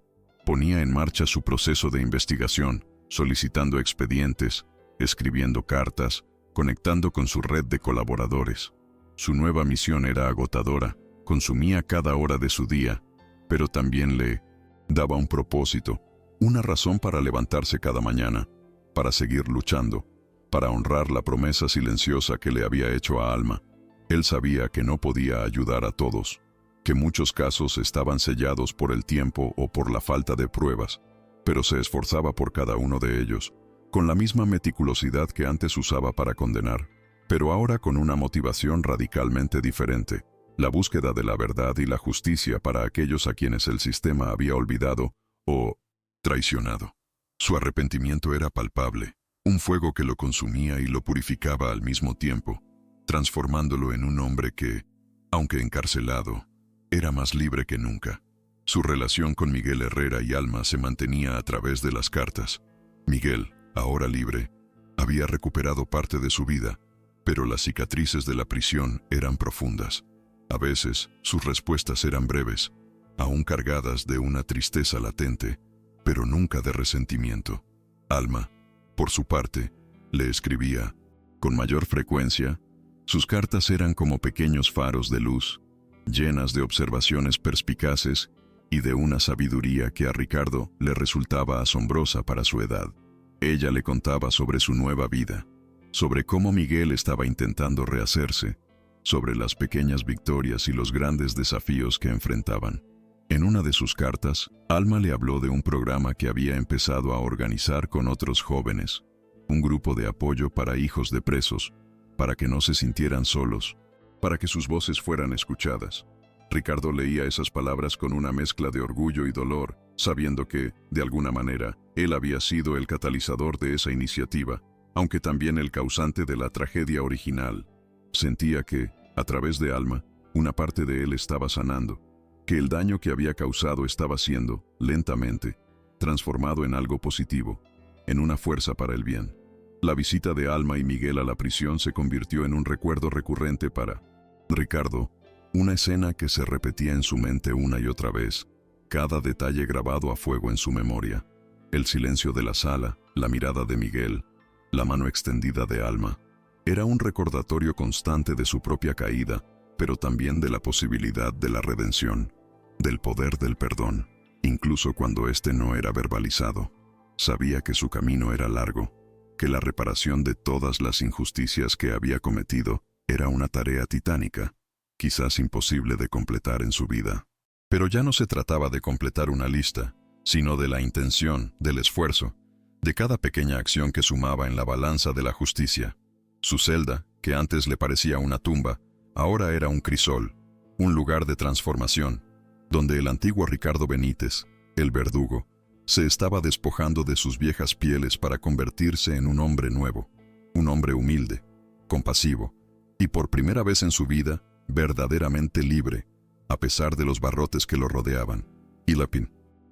ponía en marcha su proceso de investigación, solicitando expedientes, escribiendo cartas, conectando con su red de colaboradores. Su nueva misión era agotadora, consumía cada hora de su día, pero también le daba un propósito, una razón para levantarse cada mañana, para seguir luchando, para honrar la promesa silenciosa que le había hecho a Alma. Él sabía que no podía ayudar a todos, que muchos casos estaban sellados por el tiempo o por la falta de pruebas, pero se esforzaba por cada uno de ellos, con la misma meticulosidad que antes usaba para condenar, pero ahora con una motivación radicalmente diferente, la búsqueda de la verdad y la justicia para aquellos a quienes el sistema había olvidado o traicionado. Su arrepentimiento era palpable, un fuego que lo consumía y lo purificaba al mismo tiempo, transformándolo en un hombre que, aunque encarcelado, era más libre que nunca. Su relación con Miguel Herrera y Alma se mantenía a través de las cartas. Miguel, ahora libre, había recuperado parte de su vida, pero las cicatrices de la prisión eran profundas. A veces, sus respuestas eran breves, aún cargadas de una tristeza latente, pero nunca de resentimiento. Alma, por su parte, le escribía, con mayor frecuencia. Sus cartas eran como pequeños faros de luz, llenas de observaciones perspicaces y de una sabiduría que a Ricardo le resultaba asombrosa para su edad. Ella le contaba sobre su nueva vida, sobre cómo Miguel estaba intentando rehacerse, sobre las pequeñas victorias y los grandes desafíos que enfrentaban. En una de sus cartas, Alma le habló de un programa que había empezado a organizar con otros jóvenes, un grupo de apoyo para hijos de presos, para que no se sintieran solos, para que sus voces fueran escuchadas. Ricardo leía esas palabras con una mezcla de orgullo y dolor, sabiendo que, de alguna manera, él había sido el catalizador de esa iniciativa, aunque también el causante de la tragedia original. Sentía que, a través de Alma, una parte de él estaba sanando, que el daño que había causado estaba siendo, lentamente, transformado en algo positivo, en una fuerza para el bien. La visita de Alma y Miguel a la prisión se convirtió en un recuerdo recurrente para Ricardo, una escena que se repetía en su mente una y otra vez, cada detalle grabado a fuego en su memoria. El silencio de la sala, la mirada de Miguel, la mano extendida de Alma. Era un recordatorio constante de su propia caída, pero también de la posibilidad de la redención, del poder del perdón, incluso cuando éste no era verbalizado. Sabía que su camino era largo, que la reparación de todas las injusticias que había cometido era una tarea titánica, quizás imposible de completar en su vida. Pero ya no se trataba de completar una lista, sino de la intención, del esfuerzo, de cada pequeña acción que sumaba en la balanza de la justicia. Su celda, que antes le parecía una tumba, ahora era un crisol, un lugar de transformación, donde el antiguo Ricardo Benítez, el verdugo, se estaba despojando de sus viejas pieles para convertirse en un hombre nuevo, un hombre humilde, compasivo, y por primera vez en su vida, verdaderamente libre, a pesar de los barrotes que lo rodeaban. Y la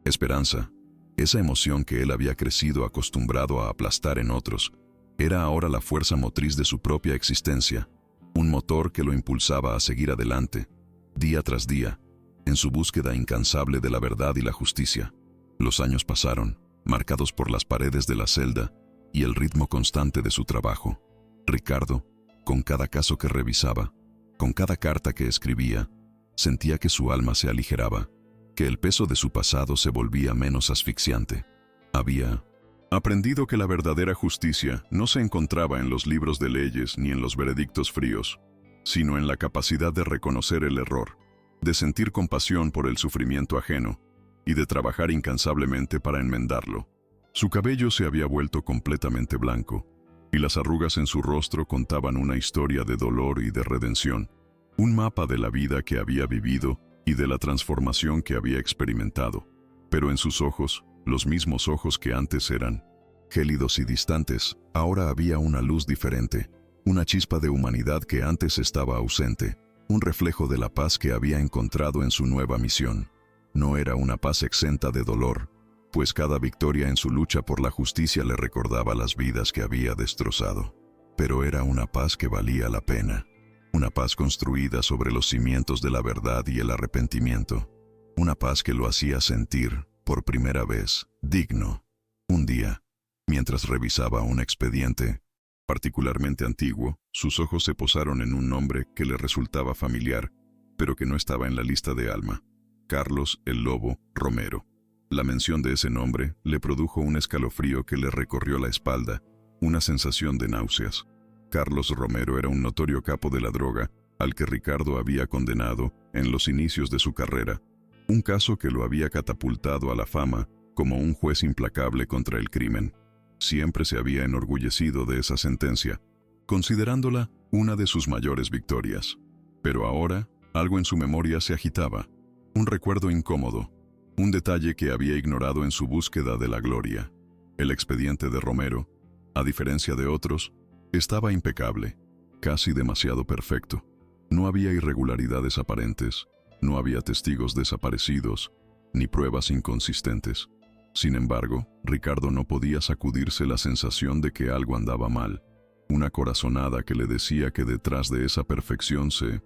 esperanza, esa emoción que él había crecido acostumbrado a aplastar en otros, era ahora la fuerza motriz de su propia existencia, un motor que lo impulsaba a seguir adelante, día tras día, en su búsqueda incansable de la verdad y la justicia. Los años pasaron, marcados por las paredes de la celda y el ritmo constante de su trabajo. Ricardo, con cada caso que revisaba, con cada carta que escribía, sentía que su alma se aligeraba, que el peso de su pasado se volvía menos asfixiante. Había aprendido que la verdadera justicia no se encontraba en los libros de leyes ni en los veredictos fríos, sino en la capacidad de reconocer el error, de sentir compasión por el sufrimiento ajeno y de trabajar incansablemente para enmendarlo. Su cabello se había vuelto completamente blanco, y las arrugas en su rostro contaban una historia de dolor y de redención, un mapa de la vida que había vivido y de la transformación que había experimentado. Pero en sus ojos, los mismos ojos que antes eran gélidos y distantes, ahora había una luz diferente, una chispa de humanidad que antes estaba ausente, un reflejo de la paz que había encontrado en su nueva misión. No era una paz exenta de dolor, pues cada victoria en su lucha por la justicia le recordaba las vidas que había destrozado. Pero era una paz que valía la pena, una paz construida sobre los cimientos de la verdad y el arrepentimiento, una paz que lo hacía sentir, por primera vez, digno. Un día, mientras revisaba un expediente particularmente antiguo, sus ojos se posaron en un nombre que le resultaba familiar, pero que no estaba en la lista de Alma: Carlos el Lobo Romero. La mención de ese nombre le produjo un escalofrío que le recorrió la espalda, una sensación de náuseas. Carlos Romero era un notorio capo de la droga, al que Ricardo había condenado en los inicios de su carrera, un caso que lo había catapultado a la fama como un juez implacable contra el crimen. Siempre se había enorgullecido de esa sentencia, considerándola una de sus mayores victorias. Pero ahora, algo en su memoria se agitaba, un recuerdo incómodo, un detalle que había ignorado en su búsqueda de la gloria. El expediente de Romero, a diferencia de otros, estaba impecable, casi demasiado perfecto. No había irregularidades aparentes, no había testigos desaparecidos, ni pruebas inconsistentes. Sin embargo, Ricardo no podía sacudirse la sensación de que algo andaba mal, una corazonada que le decía que detrás de esa perfección se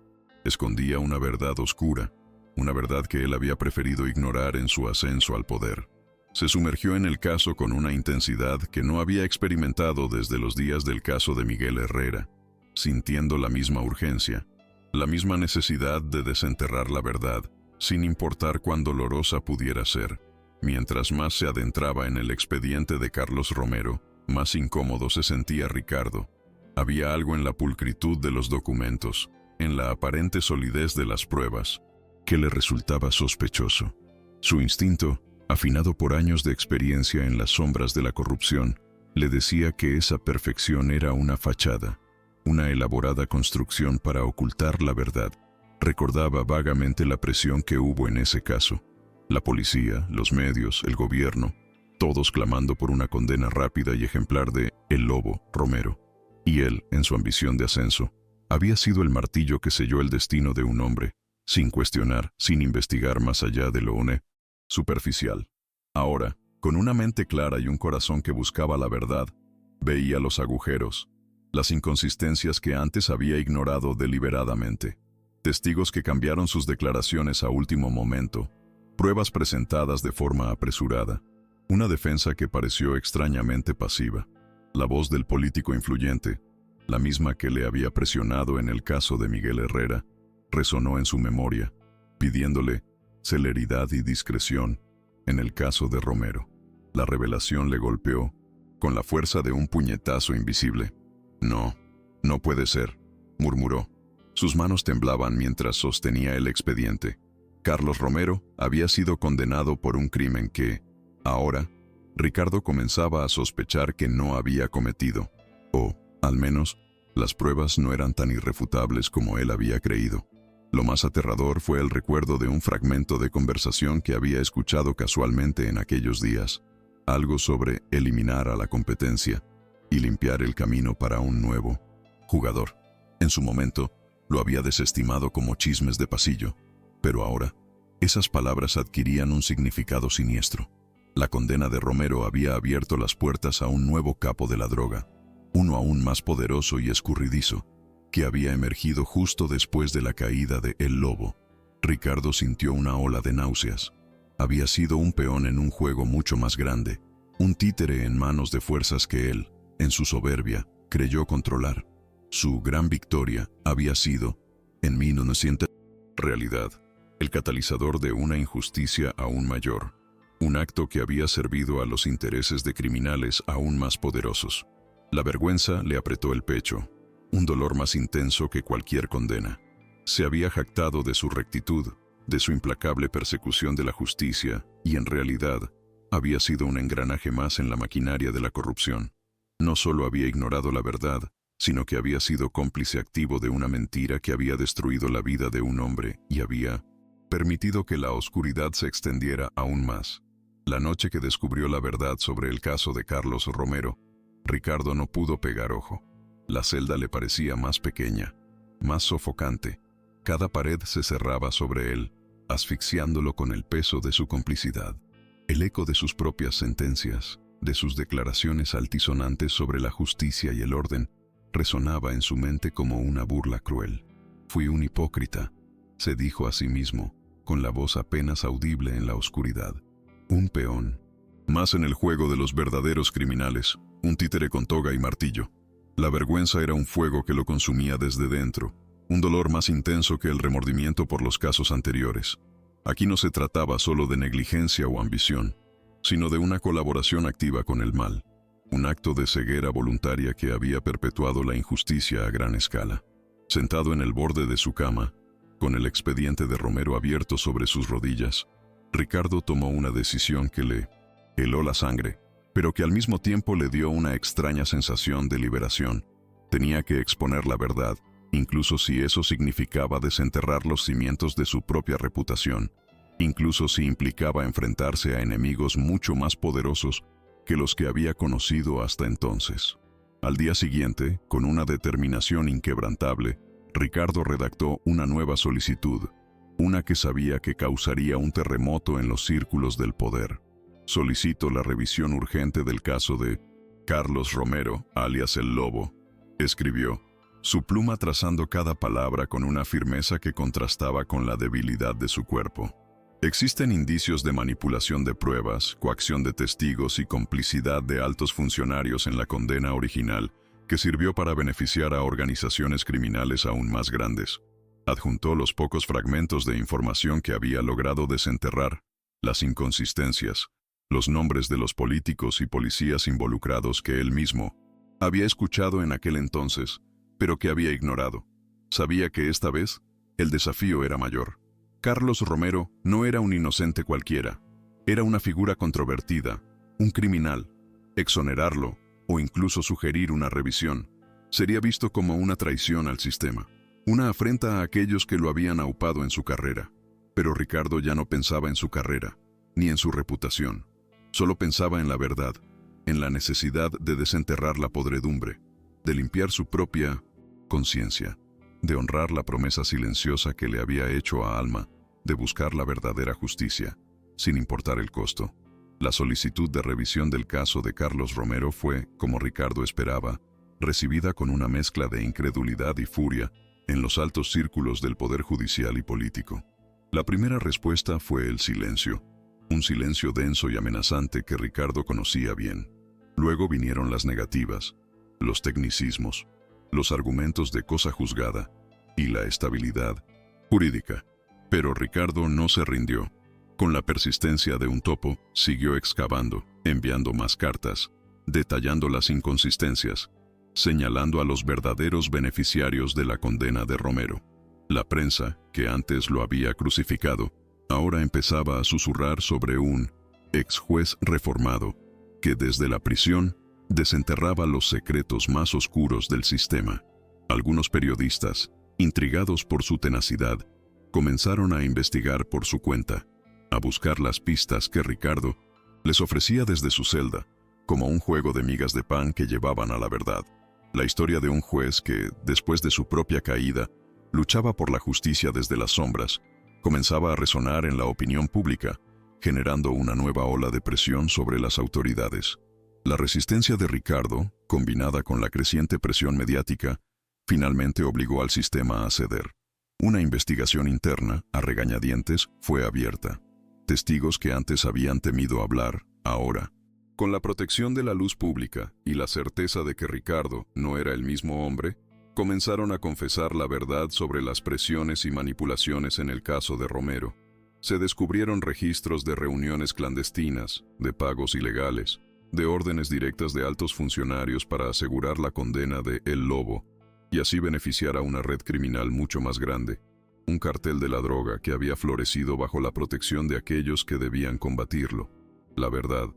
escondía una verdad oscura, una verdad que él había preferido ignorar en su ascenso al poder. Se sumergió en el caso con una intensidad que no había experimentado desde los días del caso de Miguel Herrera, sintiendo la misma urgencia, la misma necesidad de desenterrar la verdad, sin importar cuán dolorosa pudiera ser. Mientras más se adentraba en el expediente de Carlos Romero, más incómodo se sentía Ricardo. Había algo en la pulcritud de los documentos, en la aparente solidez de las pruebas, que le resultaba sospechoso. Su instinto, afinado por años de experiencia en las sombras de la corrupción, le decía que esa perfección era una fachada, una elaborada construcción para ocultar la verdad. Recordaba vagamente la presión que hubo en ese caso. La policía, los medios, el gobierno, todos clamando por una condena rápida y ejemplar de El Lobo Romero. Y él, en su ambición de ascenso, había sido el martillo que selló el destino de un hombre, sin cuestionar, sin investigar más allá de lo superficial. Ahora, con una mente clara y un corazón que buscaba la verdad, veía los agujeros, las inconsistencias que antes había ignorado deliberadamente, testigos que cambiaron sus declaraciones a último momento, pruebas presentadas de forma apresurada, una defensa que pareció extrañamente pasiva. La voz del político influyente, la misma que le había presionado en el caso de Miguel Herrera, resonó en su memoria, pidiéndole celeridad y discreción en el caso de Romero. La revelación le golpeó con la fuerza de un puñetazo invisible. No, no puede ser, murmuró. Sus manos temblaban mientras sostenía el expediente. Carlos Romero había sido condenado por un crimen que, ahora, Ricardo comenzaba a sospechar que no había cometido. O, al menos, las pruebas no eran tan irrefutables como él había creído. Lo más aterrador fue el recuerdo de un fragmento de conversación que había escuchado casualmente en aquellos días. Algo sobre eliminar a la competencia y limpiar el camino para un nuevo jugador. En su momento, lo había desestimado como chismes de pasillo, pero ahora, esas palabras adquirían un significado siniestro. La condena de Romero había abierto las puertas a un nuevo capo de la droga, uno aún más poderoso y escurridizo, que había emergido justo después de la caída de El Lobo. Ricardo sintió una ola de náuseas. Había sido un peón en un juego mucho más grande, un títere en manos de fuerzas que él, en su soberbia, creyó controlar. Su gran victoria había sido, en 1900, realidad, el catalizador de una injusticia aún mayor, un acto que había servido a los intereses de criminales aún más poderosos. La vergüenza le apretó el pecho. un dolor más intenso que cualquier condena. Se había jactado de su rectitud, de su implacable persecución de la justicia, y en realidad había sido un engranaje más en la maquinaria de la corrupción. No solo había ignorado la verdad, sino que había sido cómplice activo de una mentira que había destruido la vida de un hombre y había permitido que la oscuridad se extendiera aún más. La noche que descubrió la verdad sobre el caso de Carlos Romero, Ricardo no pudo pegar ojo. La celda le parecía más pequeña, más sofocante. Cada pared se cerraba sobre él, asfixiándolo con el peso de su complicidad. El eco de sus propias sentencias, de sus declaraciones altisonantes sobre la justicia y el orden, resonaba en su mente como una burla cruel. «Fui un hipócrita», se dijo a sí mismo, con la voz apenas audible en la oscuridad. Un peón. Más en el juego de los verdaderos criminales, un títere con toga y martillo. La vergüenza era un fuego que lo consumía desde dentro, un dolor más intenso que el remordimiento por los casos anteriores. Aquí no se trataba solo de negligencia o ambición, sino de una colaboración activa con el mal, un acto de ceguera voluntaria que había perpetuado la injusticia a gran escala. Sentado en el borde de su cama, con el expediente de Romero abierto sobre sus rodillas, Ricardo tomó una decisión que le heló la sangre, pero que al mismo tiempo le dio una extraña sensación de liberación. Tenía que exponer la verdad, incluso si eso significaba desenterrar los cimientos de su propia reputación, incluso si implicaba enfrentarse a enemigos mucho más poderosos que los que había conocido hasta entonces. Al día siguiente, con una determinación inquebrantable, Ricardo redactó una nueva solicitud, una que sabía que causaría un terremoto en los círculos del poder. Solicito la revisión urgente del caso de Carlos Romero, alias El Lobo, escribió, su pluma trazando cada palabra con una firmeza que contrastaba con la debilidad de su cuerpo. Existen indicios de manipulación de pruebas, coacción de testigos y complicidad de altos funcionarios en la condena original, que sirvió para beneficiar a organizaciones criminales aún más grandes. Adjuntó los pocos fragmentos de información que había logrado desenterrar, las inconsistencias, los nombres de los políticos y policías involucrados que él mismo había escuchado en aquel entonces, pero que había ignorado. Sabía que esta vez el desafío era mayor. Carlos Romero no era un inocente cualquiera, era una figura controvertida, un criminal. Exonerarlo, o incluso sugerir una revisión, sería visto como una traición al sistema, una afrenta a aquellos que lo habían aupado en su carrera. Pero Ricardo ya no pensaba en su carrera, ni en su reputación. Solo pensaba en la verdad, en la necesidad de desenterrar la podredumbre, de limpiar su propia conciencia, de honrar la promesa silenciosa que le había hecho a Alma, de buscar la verdadera justicia, sin importar el costo. La solicitud de revisión del caso de Carlos Romero fue, como Ricardo esperaba, recibida con una mezcla de incredulidad y furia en los altos círculos del poder judicial y político. La primera respuesta fue el silencio, un silencio denso y amenazante que Ricardo conocía bien. Luego vinieron las negativas, los tecnicismos, los argumentos de cosa juzgada y la estabilidad jurídica. Pero Ricardo no se rindió. Con la persistencia de un topo, siguió excavando, enviando más cartas, detallando las inconsistencias, señalando a los verdaderos beneficiarios de la condena de Romero. La prensa, que antes lo había crucificado, ahora empezaba a susurrar sobre un ex juez reformado, que desde la prisión desenterraba los secretos más oscuros del sistema. Algunos periodistas, intrigados por su tenacidad, comenzaron a investigar por su cuenta, a buscar las pistas que Ricardo les ofrecía desde su celda, como un juego de migas de pan que llevaban a la verdad. La historia de un juez que, después de su propia caída, luchaba por la justicia desde las sombras, comenzaba a resonar en la opinión pública, generando una nueva ola de presión sobre las autoridades. La resistencia de Ricardo, combinada con la creciente presión mediática, finalmente obligó al sistema a ceder. Una investigación interna, a regañadientes, fue abierta. Testigos que antes habían temido hablar, ahora, con la protección de la luz pública y la certeza de que Ricardo no era el mismo hombre, comenzaron a confesar la verdad sobre las presiones y manipulaciones en el caso de Romero. Se descubrieron registros de reuniones clandestinas, de pagos ilegales, de órdenes directas de altos funcionarios para asegurar la condena de El Lobo, y así beneficiar a una red criminal mucho más grande, un cartel de la droga que había florecido bajo la protección de aquellos que debían combatirlo. La verdad,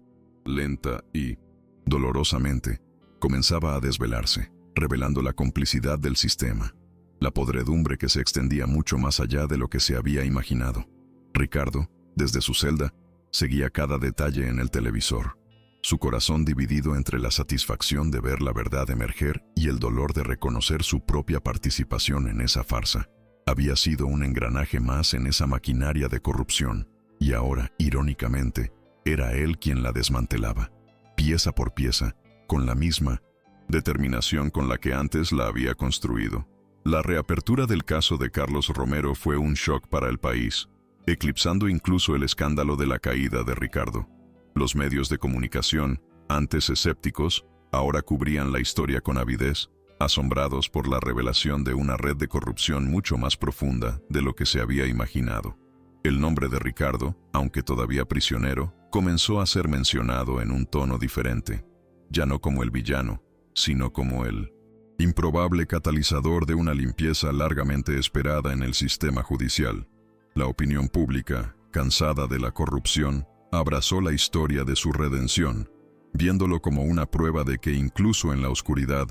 lenta y dolorosamente, comenzaba a desvelarse, revelando la complicidad del sistema, la podredumbre que se extendía mucho más allá de lo que se había imaginado. Ricardo, desde su celda, seguía cada detalle en el televisor, su corazón dividido entre la satisfacción de ver la verdad emerger y el dolor de reconocer su propia participación en esa farsa. Había sido un engranaje más en esa maquinaria de corrupción, y ahora, irónicamente, era él quien la desmantelaba, pieza por pieza, con la misma determinación con la que antes la había construido. La reapertura del caso de Carlos Romero fue un shock para el país, eclipsando incluso el escándalo de la caída de Ricardo. Los medios de comunicación, antes escépticos, ahora cubrían la historia con avidez, asombrados por la revelación de una red de corrupción mucho más profunda de lo que se había imaginado. El nombre de Ricardo, aunque todavía prisionero, comenzó a ser mencionado en un tono diferente, ya no como el villano, sino como el improbable catalizador de una limpieza largamente esperada en el sistema judicial. La opinión pública, cansada de la corrupción, abrazó la historia de su redención, viéndolo como una prueba de que incluso en la oscuridad,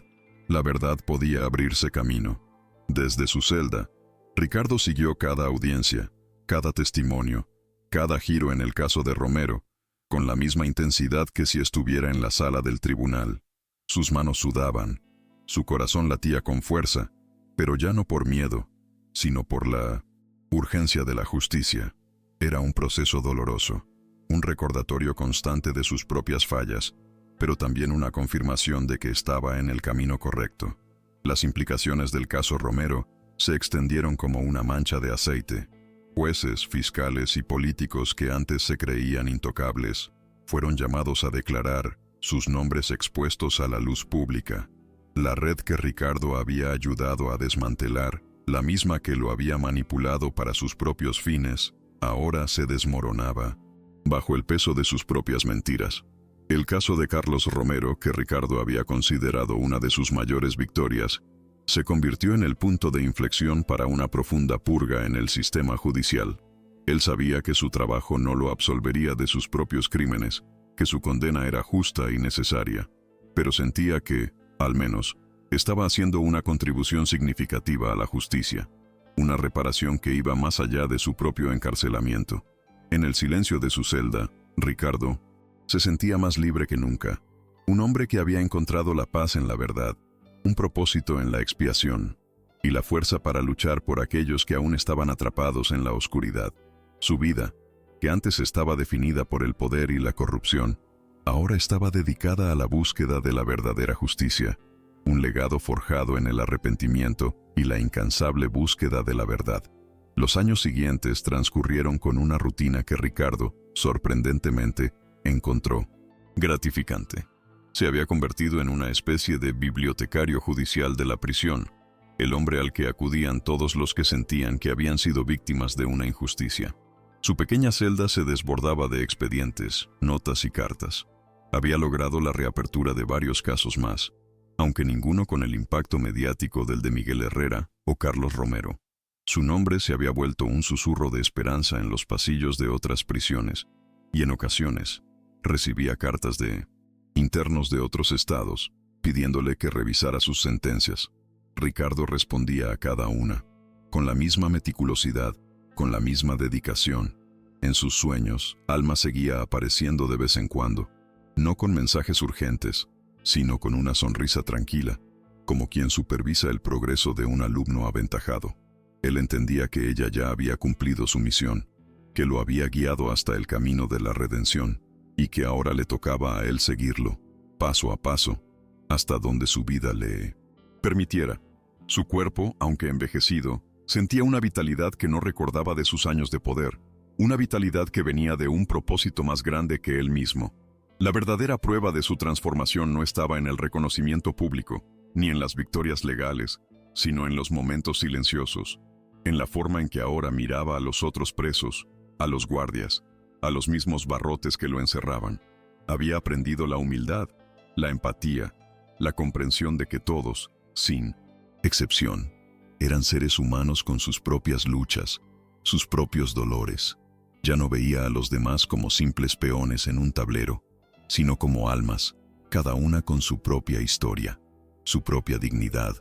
la verdad podía abrirse camino. Desde su celda, Ricardo siguió cada audiencia, cada testimonio, cada giro en el caso de Romero, con la misma intensidad que si estuviera en la sala del tribunal. Sus manos sudaban, su corazón latía con fuerza, pero ya no por miedo, sino por la urgencia de la justicia. Era un proceso doloroso, un recordatorio constante de sus propias fallas, pero también una confirmación de que estaba en el camino correcto. Las implicaciones del caso Romero se extendieron como una mancha de aceite. Jueces, fiscales y políticos que antes se creían intocables fueron llamados a declarar, sus nombres expuestos a la luz pública. La red que Ricardo había ayudado a desmantelar, la misma que lo había manipulado para sus propios fines, ahora se desmoronaba bajo el peso de sus propias mentiras. El caso de Carlos Romero, que Ricardo había considerado una de sus mayores victorias, se convirtió en el punto de inflexión para una profunda purga en el sistema judicial. Él sabía que su trabajo no lo absolvería de sus propios crímenes, que su condena era justa y necesaria, pero sentía que, al menos, estaba haciendo una contribución significativa a la justicia, una reparación que iba más allá de su propio encarcelamiento. En el silencio de su celda, Ricardo se sentía más libre que nunca, un hombre que había encontrado la paz en la verdad, un propósito en la expiación, y la fuerza para luchar por aquellos que aún estaban atrapados en la oscuridad. Su vida, que antes estaba definida por el poder y la corrupción, ahora estaba dedicada a la búsqueda de la verdadera justicia, un legado forjado en el arrepentimiento y la incansable búsqueda de la verdad. Los años siguientes transcurrieron con una rutina que Ricardo, sorprendentemente, encontró gratificante. Se había convertido en una especie de bibliotecario judicial de la prisión, el hombre al que acudían todos los que sentían que habían sido víctimas de una injusticia. Su pequeña celda se desbordaba de expedientes, notas y cartas. Había logrado la reapertura de varios casos más, aunque ninguno con el impacto mediático del de Miguel Herrera o Carlos Romero. Su nombre se había vuelto un susurro de esperanza en los pasillos de otras prisiones, y en ocasiones recibía cartas de internos de otros estados, pidiéndole que revisara sus sentencias. Ricardo respondía a cada una, con la misma meticulosidad, con la misma dedicación. En sus sueños, Alma seguía apareciendo de vez en cuando, no con mensajes urgentes, sino con una sonrisa tranquila, como quien supervisa el progreso de un alumno aventajado. Él entendía que ella ya había cumplido su misión, que lo había guiado hasta el camino de la redención, y que ahora le tocaba a él seguirlo, paso a paso, hasta donde su vida le permitiera. Su cuerpo, aunque envejecido, sentía una vitalidad que no recordaba de sus años de poder, una vitalidad que venía de un propósito más grande que él mismo. La verdadera prueba de su transformación no estaba en el reconocimiento público, ni en las victorias legales, sino en los momentos silenciosos, en la forma en que ahora miraba a los otros presos, a los guardias, a los mismos barrotes que lo encerraban. Había aprendido la humildad, la empatía, la comprensión de que todos, sin excepción. Eran seres humanos con sus propias luchas, sus propios dolores. Ya no veía a los demás como simples peones en un tablero, sino como almas, cada una con su propia historia, su propia dignidad.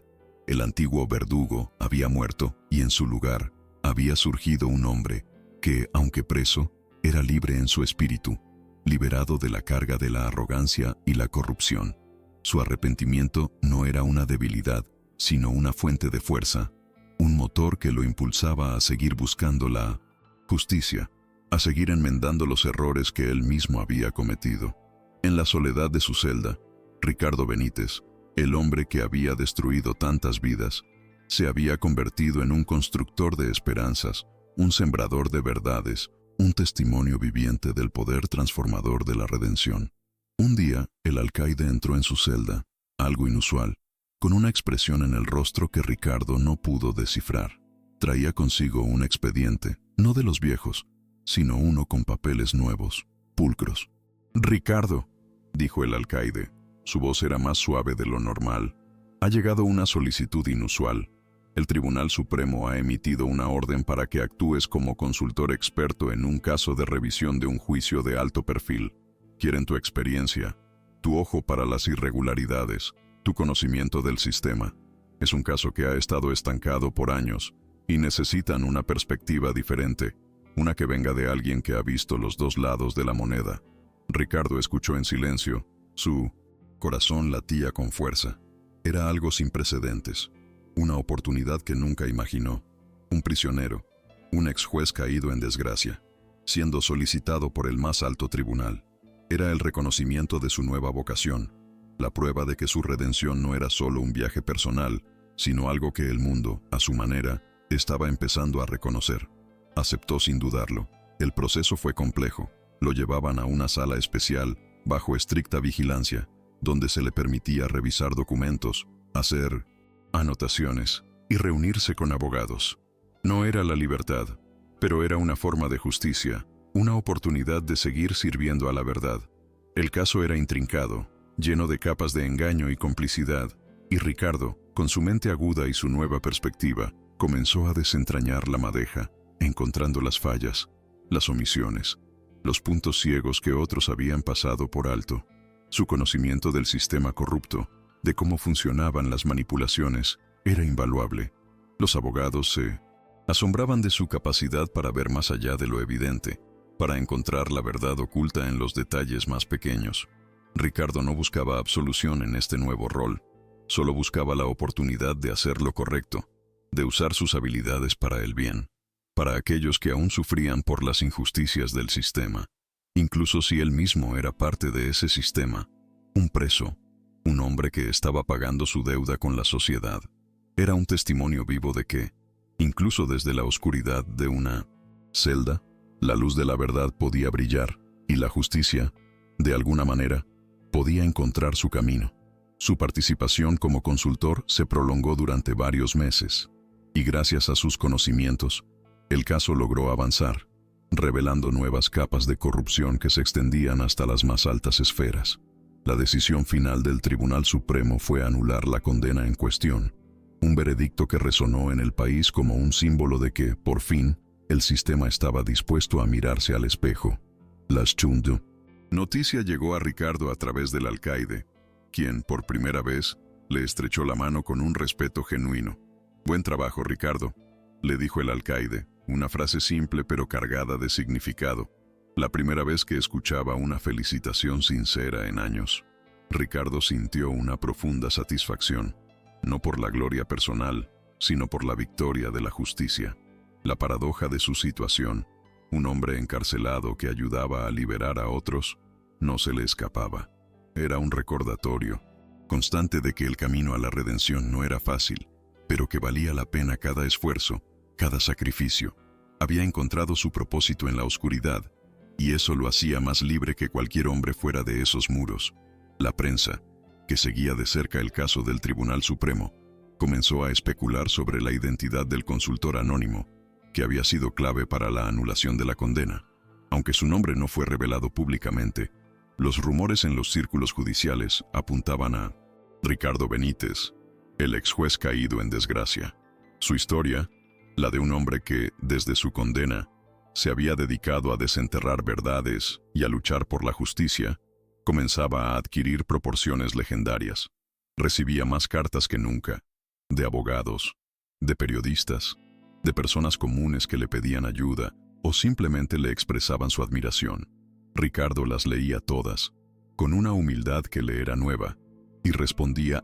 El antiguo verdugo había muerto y en su lugar había surgido un hombre que, aunque preso, era libre en su espíritu, liberado de la carga de la arrogancia y la corrupción. Su arrepentimiento no era una debilidad, sino una fuente de fuerza, un motor que lo impulsaba a seguir buscando la justicia, a seguir enmendando los errores que él mismo había cometido. En la soledad de su celda, Ricardo Benítez, el hombre que había destruido tantas vidas, se había convertido en un constructor de esperanzas, un sembrador de verdades, un testimonio viviente del poder transformador de la redención. Un día, el alcaide entró en su celda, algo inusual, con una expresión en el rostro que Ricardo no pudo descifrar. Traía consigo un expediente, no de los viejos, sino uno con papeles nuevos, pulcros. «Ricardo», dijo el alcaide. Su voz era más suave de lo normal. «Ha llegado una solicitud inusual. El Tribunal Supremo ha emitido una orden para que actúes como consultor experto en un caso de revisión de un juicio de alto perfil. Quieren tu experiencia, tu ojo para las irregularidades, tu conocimiento del sistema. Es un caso que ha estado estancado por años y necesitan una perspectiva diferente, una que venga de alguien que ha visto los dos lados de la moneda». Ricardo escuchó en silencio. Su corazón latía con fuerza. Era algo sin precedentes, una oportunidad que nunca imaginó. Un prisionero, un ex juez caído en desgracia, siendo solicitado por el más alto tribunal. Era el reconocimiento de su nueva vocación, la prueba de que su redención no era solo un viaje personal, sino algo que el mundo, a su manera, estaba empezando a reconocer. Aceptó sin dudarlo. El proceso fue complejo. Lo llevaban a una sala especial, bajo estricta vigilancia, donde se le permitía revisar documentos, hacer anotaciones y reunirse con abogados. No era la libertad, pero era una forma de justicia, una oportunidad de seguir sirviendo a la verdad. El caso era intrincado, lleno de capas de engaño y complicidad, y Ricardo, con su mente aguda y su nueva perspectiva, comenzó a desentrañar la madeja, encontrando las fallas, las omisiones, los puntos ciegos que otros habían pasado por alto. Su conocimiento del sistema corrupto, de cómo funcionaban las manipulaciones, era invaluable. Los abogados se asombraban de su capacidad para ver más allá de lo evidente, para encontrar la verdad oculta en los detalles más pequeños. Ricardo no buscaba absolución en este nuevo rol, solo buscaba la oportunidad de hacer lo correcto, de usar sus habilidades para el bien, para aquellos que aún sufrían por las injusticias del sistema, incluso si él mismo era parte de ese sistema, un preso, un hombre que estaba pagando su deuda con la sociedad. Era un testimonio vivo de que, incluso desde la oscuridad de una celda, la luz de la verdad podía brillar y la justicia, de alguna manera, podía encontrar su camino. Su participación como consultor se prolongó durante varios meses, y gracias a sus conocimientos, el caso logró avanzar, revelando nuevas capas de corrupción que se extendían hasta las más altas esferas. La decisión final del Tribunal Supremo fue anular la condena en cuestión, un veredicto que resonó en el país como un símbolo de que, por fin, el sistema estaba dispuesto a mirarse al espejo. La noticia llegó a Ricardo a través del alcaide, quien, por primera vez, le estrechó la mano con un respeto genuino. «Buen trabajo, Ricardo», le dijo el alcaide, una frase simple pero cargada de significado. La primera vez que escuchaba una felicitación sincera en años. Ricardo sintió una profunda satisfacción, no por la gloria personal, sino por la victoria de la justicia. La paradoja de su situación, un hombre encarcelado que ayudaba a liberar a otros, no se le escapaba. Era un recordatorio constante de que el camino a la redención no era fácil, pero que valía la pena cada esfuerzo, cada sacrificio. Había encontrado su propósito en la oscuridad, y eso lo hacía más libre que cualquier hombre fuera de esos muros. La prensa, que seguía de cerca el caso del Tribunal Supremo, comenzó a especular sobre la identidad del consultor anónimo, que había sido clave para la anulación de la condena. Aunque su nombre no fue revelado públicamente, los rumores en los círculos judiciales apuntaban a Ricardo Benítez, el ex juez caído en desgracia. Su historia, la de un hombre que, desde su condena, se había dedicado a desenterrar verdades y a luchar por la justicia, comenzaba a adquirir proporciones legendarias. Recibía más cartas que nunca, de abogados, de periodistas, de personas comunes que le pedían ayuda o simplemente le expresaban su admiración. Ricardo las leía todas, con una humildad que le era nueva, y respondía